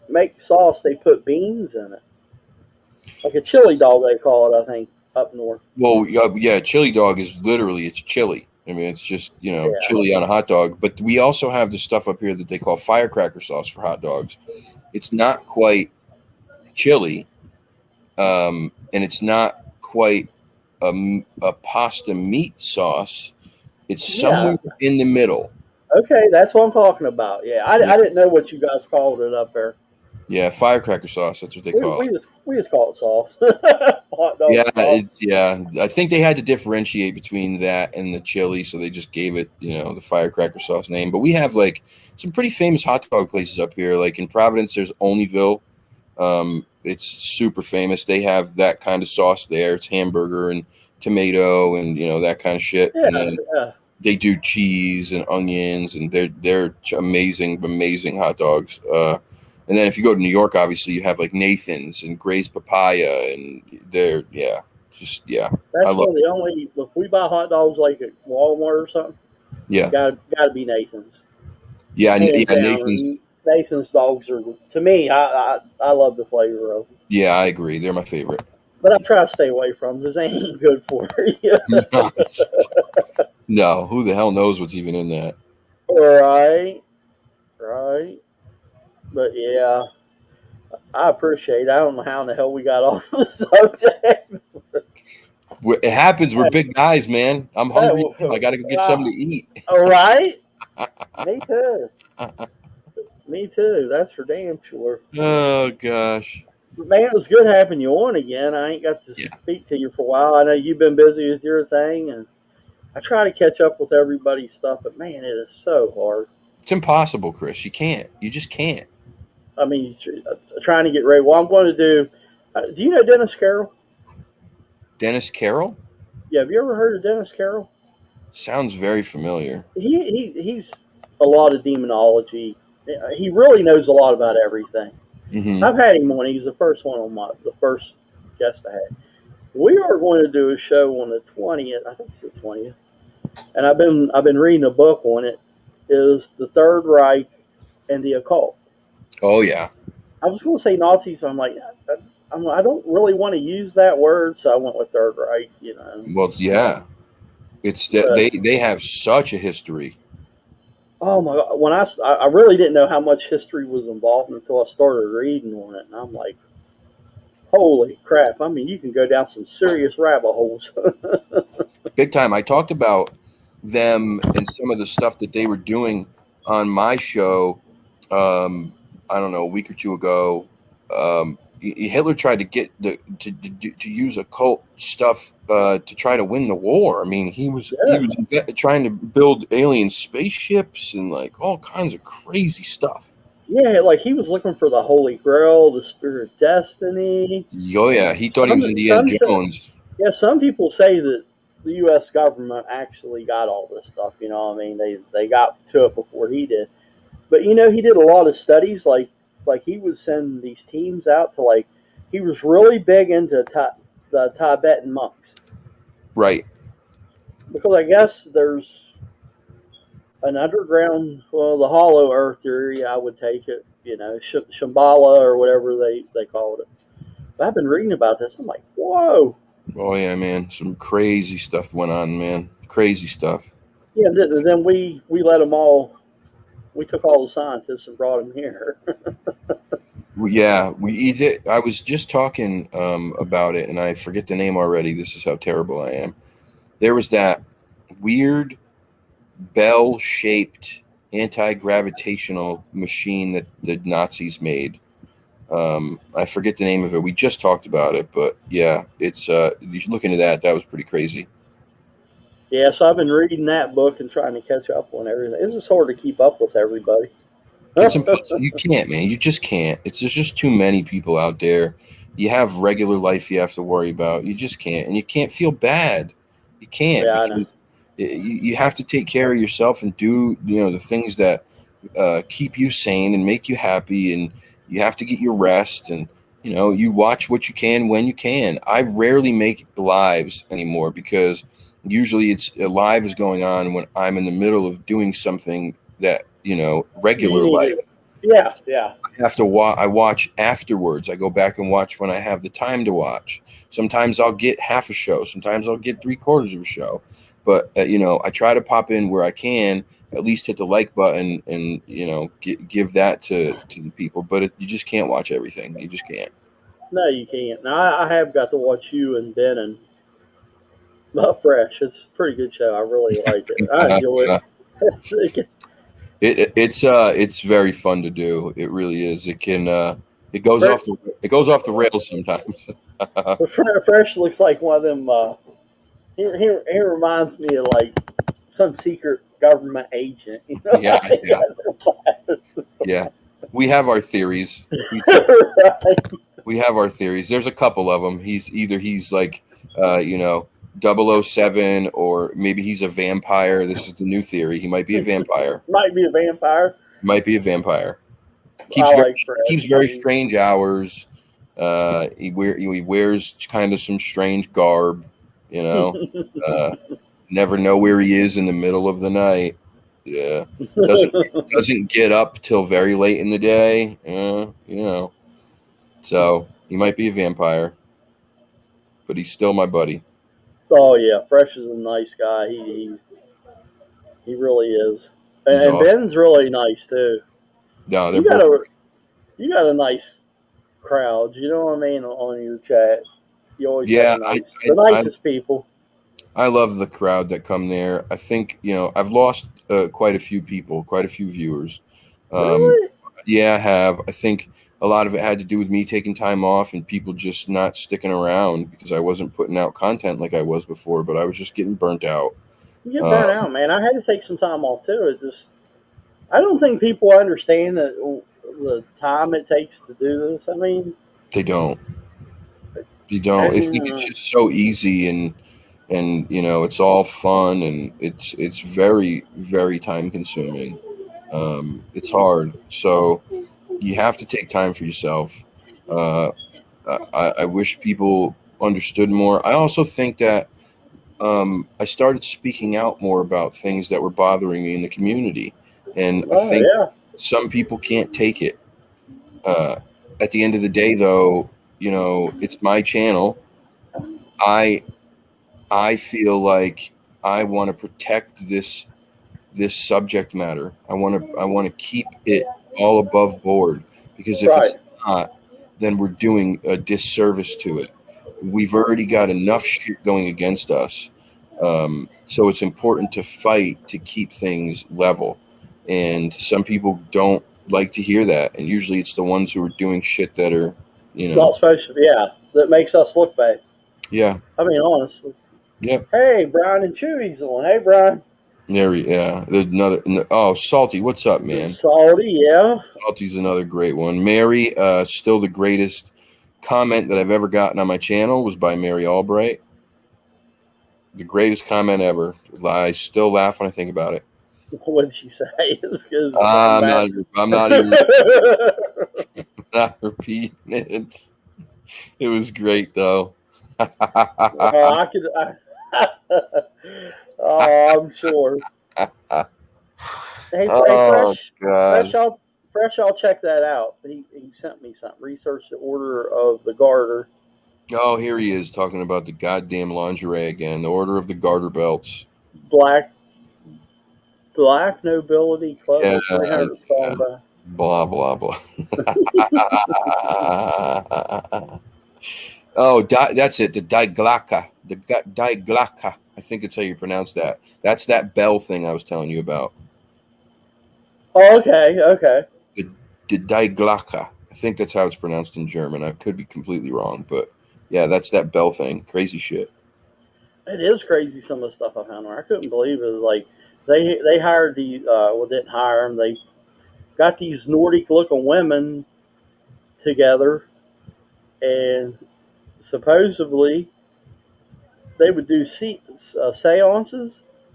Speaker 1: make sauce; they put beans in it, like a chili dog. They call it, I think, up north.
Speaker 2: Well, yeah, chili dog is literally it's chili. I mean, it's just
Speaker 1: Yeah,
Speaker 2: chili on a hot dog. But we also have the stuff up here that they call firecracker sauce for hot dogs. It's not quite chili, and it's not quite a pasta meat sauce. It's
Speaker 1: yeah.
Speaker 2: somewhere in the middle.
Speaker 1: Okay, that's what I'm talking about. Yeah,
Speaker 2: Yeah,
Speaker 1: I didn't know what you guys called it up there.
Speaker 2: yeah, firecracker sauce. That's what they
Speaker 1: We,
Speaker 2: call
Speaker 1: we
Speaker 2: it.
Speaker 1: just we just call it sauce, hot
Speaker 2: Yeah,
Speaker 1: dog sauce.
Speaker 2: it's yeah. I think they had to differentiate between that and the chili, so they just gave it, the firecracker sauce name. But we have like some pretty famous hot dog places up here. Like in Providence, there's Onlyville. It's super famous. They have that kind of sauce there. It's hamburger and tomato and that kind of shit. And
Speaker 1: Yeah,
Speaker 2: then
Speaker 1: yeah.
Speaker 2: they do cheese and onions, and they're amazing hot dogs. And then if you go to New York, obviously you have like Nathan's and Gray's Papaya, and I
Speaker 1: That's
Speaker 2: love
Speaker 1: one of
Speaker 2: it.
Speaker 1: the only. If we buy hot dogs like at Walmart or something,
Speaker 2: Yeah,
Speaker 1: gotta be Nathan's, hands
Speaker 2: yeah,
Speaker 1: down.
Speaker 2: Nathan's.
Speaker 1: Nathan's dogs are, to me. I love the flavor of them,
Speaker 2: Yeah, I agree. They're my favorite.
Speaker 1: but I try to stay away from them because they ain't good for you.
Speaker 2: No, who the hell knows what's even in that?
Speaker 1: Right, right. But yeah, I appreciate it. I don't know how in the hell we got off the subject.
Speaker 2: It happens. We're big guys, man. I'm hungry now. I got to go get something to eat.
Speaker 1: All right. Me too. Me too. That's for damn sure.
Speaker 2: Oh gosh.
Speaker 1: But man, it was good having you on again. I ain't got to
Speaker 2: Yeah,
Speaker 1: speak to you for a while. I know you've been busy with your thing, and I try to catch up with everybody's stuff, but man, it is so hard.
Speaker 2: it's impossible, Chris. You can't. You just can't.
Speaker 1: I mean, trying to get ready. Well, I'm going to do. Do you know Dennis Carroll?
Speaker 2: Dennis Carroll
Speaker 1: Yeah, have you ever heard of Dennis Carroll?
Speaker 2: sounds very familiar.
Speaker 1: He's a lot of demonology. He really knows a lot about everything.
Speaker 2: Hmm.
Speaker 1: I've had him on. He's the first one on the first guest I had. We are going to do a show on the 20th. I think it's the 20th, and I've been reading a book on it. Is the Third Reich and the occult.
Speaker 2: Oh yeah.
Speaker 1: I was going to say Nazis, but I'm like, I don't really want to use that word, so I went with Third Reich.
Speaker 2: Well, yeah. It's that
Speaker 1: But
Speaker 2: they have such a history.
Speaker 1: oh my god, when I really didn't know how much history was involved until I started reading on it, and I'm like, holy crap! I mean, you can go down some serious rabbit holes.
Speaker 2: Big time. I talked about them and some of the stuff that they were doing on my show. I don't know, a week or two ago. Hitler tried to get to use occult stuff to try to win the war. I mean, he
Speaker 1: Yeah,
Speaker 2: was trying to build alien spaceships and like all kinds of crazy stuff.
Speaker 1: yeah, like he was looking for the Holy Grail, the Spirit of Destiny.
Speaker 2: Oh yeah, he thought he was Indiana
Speaker 1: Some say,
Speaker 2: Jones.
Speaker 1: yeah, some people say that the U.S. government actually got all this stuff. You know, what I mean, they got to it before he did. But he did a lot of studies. Like he would send these teams out to he was really big into the Tibetan monks
Speaker 2: Right.
Speaker 1: because I guess there's an underground, well, the hollow earth theory. I would take it. Shambhala or whatever they called it. But I've been reading about this. I'm like, whoa.
Speaker 2: Oh yeah, man. Some crazy stuff went on, man. Crazy stuff.
Speaker 1: Yeah. Then we let them all. We took all the scientists and brought them here.
Speaker 2: Yeah, we either. I was just talking about it, and I forget the name already. This is how terrible I am. There was that weird bell-shaped anti-gravitational machine that the Nazis made. I forget the name of it. We just talked about it, but yeah, it's you should look into that. That was pretty crazy.
Speaker 1: Yeah, so I've been reading that book and trying to catch up on everything. It's just hard to keep up with everybody.
Speaker 2: It's impossible. You can't, man. You just can't. There's just too many people out there. You have regular life you have to worry about. You just can't, and you can't feel bad. You can't
Speaker 1: Yeah, I know.
Speaker 2: because you have to take care of yourself and do the things that keep you sane and make you happy, and you have to get your rest, and you watch what you can when you can. I rarely make lives anymore because usually it's a live is going on when I'm in the middle of doing something that
Speaker 1: You
Speaker 2: regular
Speaker 1: need
Speaker 2: life
Speaker 1: to. Yeah, yeah.
Speaker 2: I have to watch. I watch afterwards. I go back and watch when I have the time to watch. Sometimes I'll get half a show. Sometimes I'll get three-quarters of a show. But I try to pop in where I can. At least hit the like button and give that to the people. But you just can't watch everything. You just can't.
Speaker 1: No, you can't. Now, I have got to watch you and Ben and Fresh. It's a pretty good show. I really like it. I enjoy
Speaker 2: Yeah.
Speaker 1: it.
Speaker 2: It's very fun to do. It really is. It goes
Speaker 1: Fresh,
Speaker 2: off the rails sometimes.
Speaker 1: Fresh looks like one of them. He reminds me of like some secret government agent.
Speaker 2: Yeah, yeah, yeah. We have our theories.
Speaker 1: Right?
Speaker 2: we have our theories. There's a couple of them. He's like, you know, 007, or maybe he's a vampire. This is the new theory. He might be a vampire.
Speaker 1: Might be a vampire.
Speaker 2: Might be a vampire.
Speaker 1: I
Speaker 2: Keeps very
Speaker 1: like Fresh.
Speaker 2: keeps
Speaker 1: I
Speaker 2: very
Speaker 1: mean,
Speaker 2: strange hours. He wears kind of some strange garb. You know, never know where he is in the middle of the night. Yeah, doesn't doesn't get up till very late in the day. You know, so he might be a vampire, but he's still my buddy.
Speaker 1: oh yeah, Fresh is a nice guy. He really is,
Speaker 2: He's
Speaker 1: and
Speaker 2: awesome.
Speaker 1: Ben's really nice too.
Speaker 2: No, they're
Speaker 1: You got
Speaker 2: both
Speaker 1: a
Speaker 2: great.
Speaker 1: you got a nice crowd. You know what I mean on your chat. You always have
Speaker 2: Yeah,
Speaker 1: a the nicest people.
Speaker 2: I love the crowd that come there. I think, you know, I've lost quite a few people, quite a few viewers. Um,
Speaker 1: Really?
Speaker 2: yeah, I have. I think a lot of it had to do with me taking time off and people just not sticking around because I wasn't putting out content like I was before, but I was just getting burnt out.
Speaker 1: You get burnt
Speaker 2: Um,
Speaker 1: out, man. I had to take some time off too. It just I don't think people understand that the time it takes to do this. I mean,
Speaker 2: they don't. They don't. They think it's
Speaker 1: and,
Speaker 2: just so easy, and you know it's all fun, and it's very very time consuming. It's hard, so you have to take time for yourself. Uh, I wish people understood more. I also think that I started speaking out more about things that were bothering me in the community, and I
Speaker 1: oh
Speaker 2: think
Speaker 1: yeah,
Speaker 2: some people can't take it. Uh, at the end of the day, though, you know, it's my channel. I I feel like I want to protect this subject matter. I want to keep it all above board because if
Speaker 1: right.
Speaker 2: it's not, then we're doing a disservice to it. We've already got enough shit going against us, so it's important to fight to keep things level. And some people don't like to hear that, and usually it's the ones who are doing shit that are, you know,
Speaker 1: Not supposed to be. Yeah, that makes us look bad.
Speaker 2: yeah,
Speaker 1: I mean, honestly.
Speaker 2: yep.
Speaker 1: Hey, Brian and Chewy's on. Hey, Brian.
Speaker 2: Yeah. There's another. Oh, Salty, what's up, man?
Speaker 1: Salty, yeah.
Speaker 2: Salty's another great one. Mary, still the greatest comment that I've ever gotten on my channel was by Mary Albright. The greatest comment ever. I still laugh when I think about it.
Speaker 1: What did she say? It's good to send
Speaker 2: I'm
Speaker 1: back.
Speaker 2: not. I'm not even not repeating it. It was great though.
Speaker 1: I could. Oh, I'm sure. Hey,
Speaker 2: Oh
Speaker 1: fresh.
Speaker 2: God.
Speaker 1: I'll check that out. He sent me something. Research the order of the garter.
Speaker 2: Oh, here he is talking about the goddamn lingerie again. The Order of the Garter Belts.
Speaker 1: Black Nobility Club
Speaker 2: Yeah,
Speaker 1: of 300 strong.
Speaker 2: blah blah blah. Oh, that's it. The Diglaka. Diglaka. I think it's how you pronounce that. That's that bell thing I was telling you about.
Speaker 1: Oh, okay, okay.
Speaker 2: The, the Diglaka. I think that's how it's pronounced in German. I could be completely wrong, but yeah, that's that bell thing. Crazy shit.
Speaker 1: It is crazy some of the stuff I found there. I couldn't believe it. Like they hired the well, didn't hire them. They got these Nordic looking women together, and supposedly they would do seances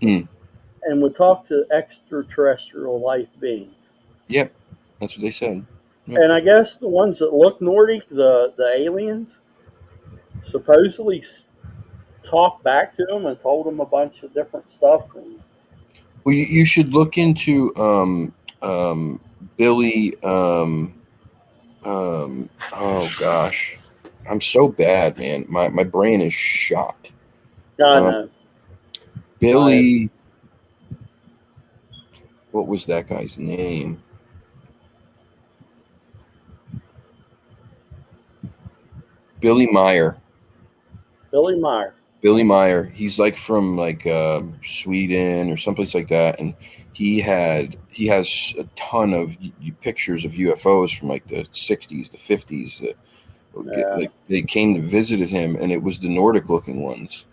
Speaker 2: Mm.
Speaker 1: and would talk to extraterrestrial life beings.
Speaker 2: Yep, that's what they said. Yep.
Speaker 1: And I guess the ones that look Nordic, the aliens, supposedly talked back to them and told them a bunch of different stuff. And,
Speaker 2: Well, you should look into Billy. Oh gosh, I'm so bad, man. My brain is shot.
Speaker 1: God
Speaker 2: Um,
Speaker 1: no, I
Speaker 2: Billy, what was that guy's name? Billy Meyer.
Speaker 1: Billy Meyer.
Speaker 2: Billy Meyer. He's like from like Sweden or someplace like that, and he has a ton of pictures of UFOs from like the '60s, the '50s. That
Speaker 1: Yeah.
Speaker 2: like they came to visit him, and it was the Nordic looking ones,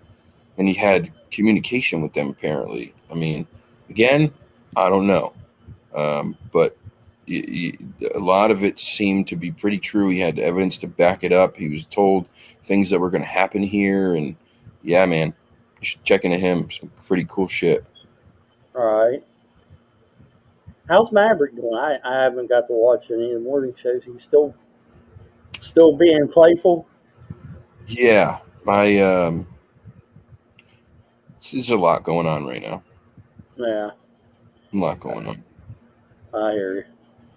Speaker 2: and he had communication with them. Apparently, I mean, again, I don't know, but a lot of it seemed to be pretty true. He had evidence to back it up. He was told things that were going to happen here, and yeah, man, you should check into him. Some pretty cool shit.
Speaker 1: All right. How's Maverick doing? I haven't got to watch any of the morning shows. He's still being playful.
Speaker 2: Yeah, there's a lot going on right now.
Speaker 1: Yeah,
Speaker 2: A lot going on.
Speaker 1: I hear you.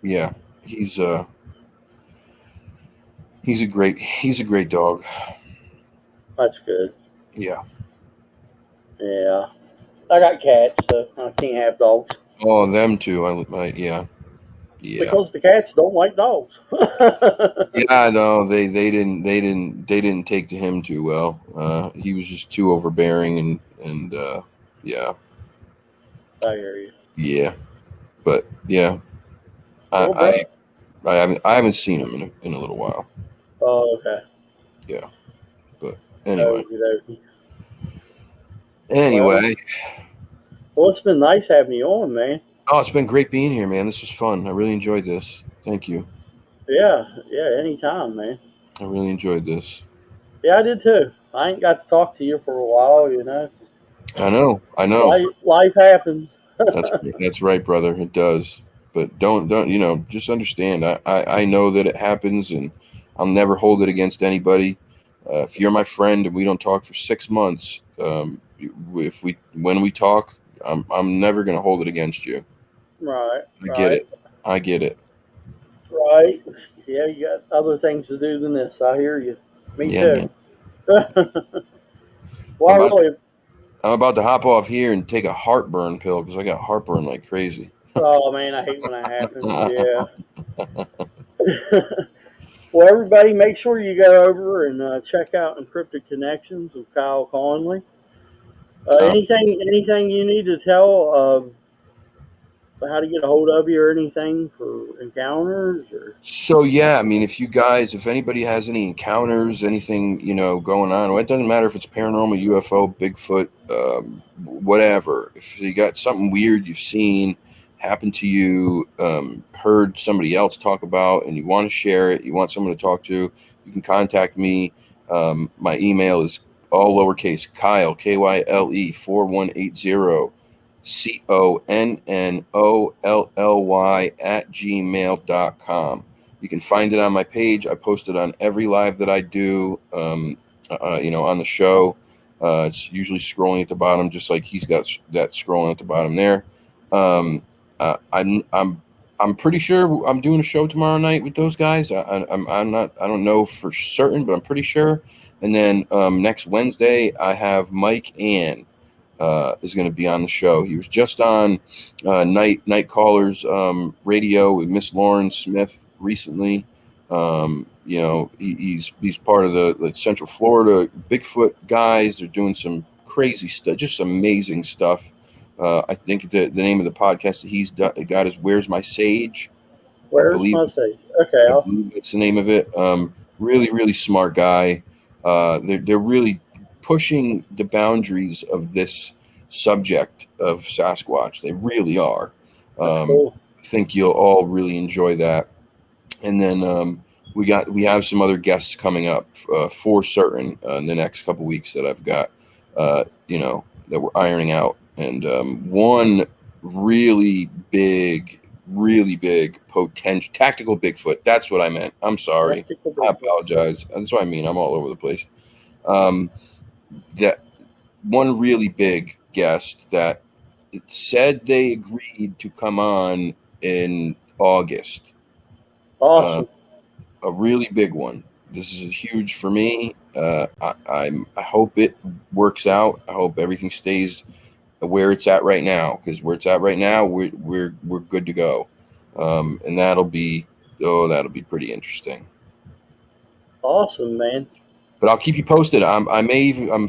Speaker 2: Yeah, he's he's a great dog.
Speaker 1: That's good.
Speaker 2: Yeah.
Speaker 1: Yeah, I got cats, so I can't have dogs
Speaker 2: Oh, them too. Yeah. Yeah.
Speaker 1: because the cats don't like dogs.
Speaker 2: Yeah, no, they didn't take to him too well. He was just too overbearing and yeah,
Speaker 1: I hear you.
Speaker 2: yeah. But yeah,
Speaker 1: Well,
Speaker 2: I I haven't seen him in a little while.
Speaker 1: oh, okay.
Speaker 2: Yeah. But anyway.
Speaker 1: Okie dokie. Well,
Speaker 2: Anyway.
Speaker 1: it's been nice having you on, man.
Speaker 2: Oh, it's been great being here, man. This was fun. I really enjoyed this. Thank you.
Speaker 1: Yeah, anytime, man.
Speaker 2: I really enjoyed this.
Speaker 1: Yeah, I did too. I ain't got to talk to you for a while, you know.
Speaker 2: I know.
Speaker 1: Life happens.
Speaker 2: That's right, brother. It does. But don't just understand. I know that it happens, and I'll never hold it against anybody. If you're my friend and we don't talk for 6 months, when we talk, I'm never gonna hold it against you.
Speaker 1: Right,
Speaker 2: I get it. I get it.
Speaker 1: right. Yeah, you got other things to do than this. I hear you. Me
Speaker 2: Yeah,
Speaker 1: too.
Speaker 2: man.
Speaker 1: Well, I really.
Speaker 2: I'm about to hop off here and take a heartburn pill because I got heartburn like crazy.
Speaker 1: Oh man, I hate when that happens. Yeah. Well, everybody, make sure you go over and check out Encrypted Connections with Kyle Connolly. Anything you need to tell how to get a hold of you or anything for encounters or?
Speaker 2: So yeah, I mean, if anybody has any encounters, anything going on, well, it doesn't matter if it's paranormal, UFO, Bigfoot, whatever. If you got something weird you've seen happen to you, heard somebody else talk about, and you want to share it, you want someone to talk to, you can contact me. My email is all lowercase Kyle KYLE 4180 CONNOLLY @gmail.com. You can find it on my page. I post it on every live that I do, on the show. It's usually scrolling at the bottom, just like he's got that scrolling at the bottom there. I'm pretty sure I'm doing a show tomorrow night with those guys. I'm not. I don't know for certain, but I'm pretty sure. And then next Wednesday, I have Mike Ann. Is going to be on the show. He was just on Night Callers radio with Miss Lauren Smith recently. He's part of the Central Florida Bigfoot guys. They're doing some crazy stuff, just amazing stuff. I think the name of the podcast that he's got is "Where's My Sage."
Speaker 1: Where's my sage? Okay,
Speaker 2: I believe that's the name of it. Really, really smart guy. They're really pushing the boundaries of this subject of Sasquatch. They really are.
Speaker 1: cool.
Speaker 2: I think you'll all really enjoy that. And then we have some other guests coming up for certain in the next couple weeks that I've got that we're ironing out. And one really big potential tactical Bigfoot. That's what I meant. I'm sorry. I apologize. That's what I mean. I'm all over the place. That one really big guest that said they agreed to come on in August.
Speaker 1: Awesome.
Speaker 2: A really big one. This is huge for me. I hope it works out. I hope everything stays where it's at right now, because where it's at right now, we're good to go. And that'll be pretty interesting.
Speaker 1: Awesome, man.
Speaker 2: But I'll keep you posted. I'm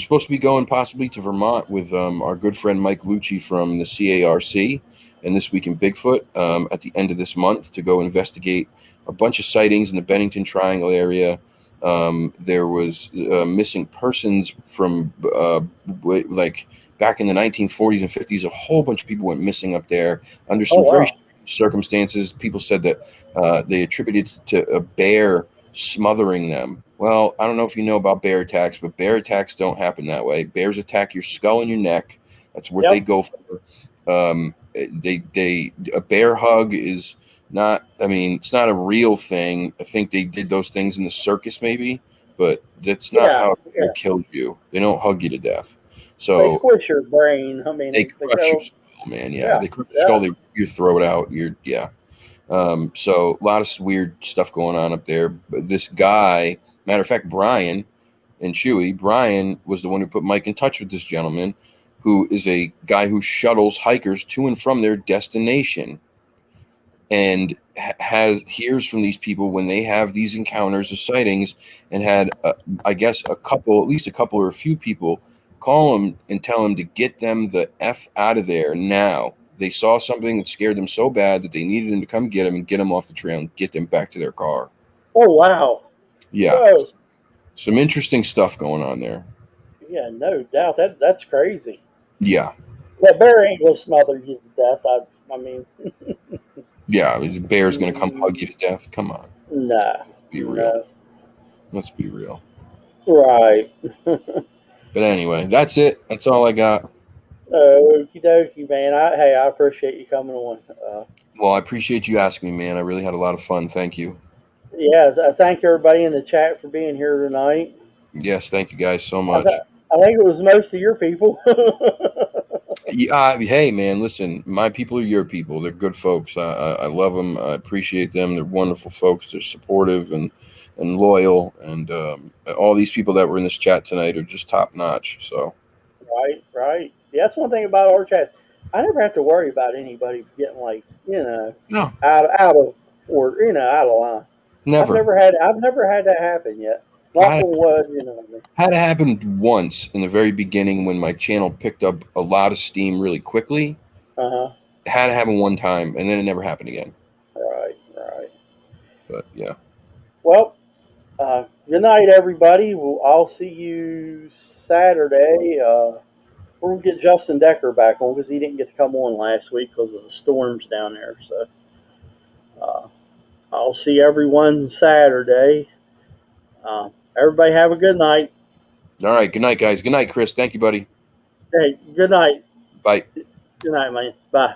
Speaker 2: supposed to be going possibly to Vermont with our good friend Mike Lucci from the CARC and This Week in Bigfoot at the end of this month to go investigate a bunch of sightings in the Bennington Triangle area. There was missing persons from like back in the 1940s and 50s. A whole bunch of people went missing up there under some very circumstances. People said that they attributed it to a bear smothering them. Well, I don't know if you know about bear attacks, but bear attacks don't happen that way. Bears attack your skull and your neck. That's what they
Speaker 1: Yep.
Speaker 2: go for. They a bear hug is not. I mean, it's not a real thing. I think they did those things in the circus, maybe, but that's not
Speaker 1: Yeah.
Speaker 2: how a bear
Speaker 1: Yeah.
Speaker 2: kills you. They don't hug you to death.
Speaker 1: They
Speaker 2: So
Speaker 1: squish your brain. I mean,
Speaker 2: they
Speaker 1: they
Speaker 2: crush your
Speaker 1: go.
Speaker 2: skull, man. Yeah,
Speaker 1: Yeah.
Speaker 2: they crush your
Speaker 1: Yeah.
Speaker 2: skull. They rip your throat out. You're yeah. So a lot of weird stuff going on up there. But this guy, matter of fact, Brian and Chewy, Brian was the one who put Mike in touch with this gentleman, who is a guy who shuttles hikers to and from their destination, and hears from these people when they have these encounters or sightings, and had I guess at least a couple or a few people call him and tell him to get them the f out of there now. They saw something that scared them so bad that they needed him to come get him and get them off the trail and get them back to their car.
Speaker 1: Oh wow.
Speaker 2: Yeah,
Speaker 1: Whoa.
Speaker 2: some interesting stuff going on there.
Speaker 1: Yeah. No doubt. That's crazy.
Speaker 2: Yeah,
Speaker 1: That bear ain't gonna smother you to death. I mean,
Speaker 2: yeah. The bear's gonna come hug you
Speaker 1: mm,
Speaker 2: to death. Come on,
Speaker 1: nah.
Speaker 2: be real.
Speaker 1: No.
Speaker 2: Let's be real.
Speaker 1: Right.
Speaker 2: But anyway, that's it. That's all I got.
Speaker 1: Okie dokie, man. I appreciate you coming on.
Speaker 2: Well, I appreciate you asking me, man. I really had a lot of fun. Thank you.
Speaker 1: Yeah, I thank everybody in the chat for being here tonight.
Speaker 2: Yes, thank you guys so
Speaker 1: I, th-
Speaker 2: much.
Speaker 1: I think it was most of your people.
Speaker 2: Yeah, hey, man, listen, my people are your people. They're good folks. I love them. I appreciate them. They're wonderful folks. They're supportive and loyal. And all these people that were in this chat tonight are just top notch. So,
Speaker 1: Right, right. Yeah, that's one thing about our chat. I never have to worry about anybody getting like
Speaker 2: no,
Speaker 1: out of or out of line.
Speaker 2: never.
Speaker 1: I've never had that happen yet. Knock
Speaker 2: Had,
Speaker 1: on wood, you know what I mean.
Speaker 2: had it happened once in the very beginning when my channel picked up a lot of steam really quickly.
Speaker 1: Uh huh.
Speaker 2: It had to happen one time, and then it never happened again.
Speaker 1: Right, right.
Speaker 2: But yeah.
Speaker 1: Well, good night, everybody. I'll see you Saturday. We're gonna get Justin Decker back on because he didn't get to come on last week because of the storms down there. So uh, I'll see everyone Saturday. Everybody have a good night.
Speaker 2: All right. Good night, guys. Good night, Chris. Thank you, buddy.
Speaker 1: Hey, good night.
Speaker 2: Bye.
Speaker 1: Good night, man. Bye.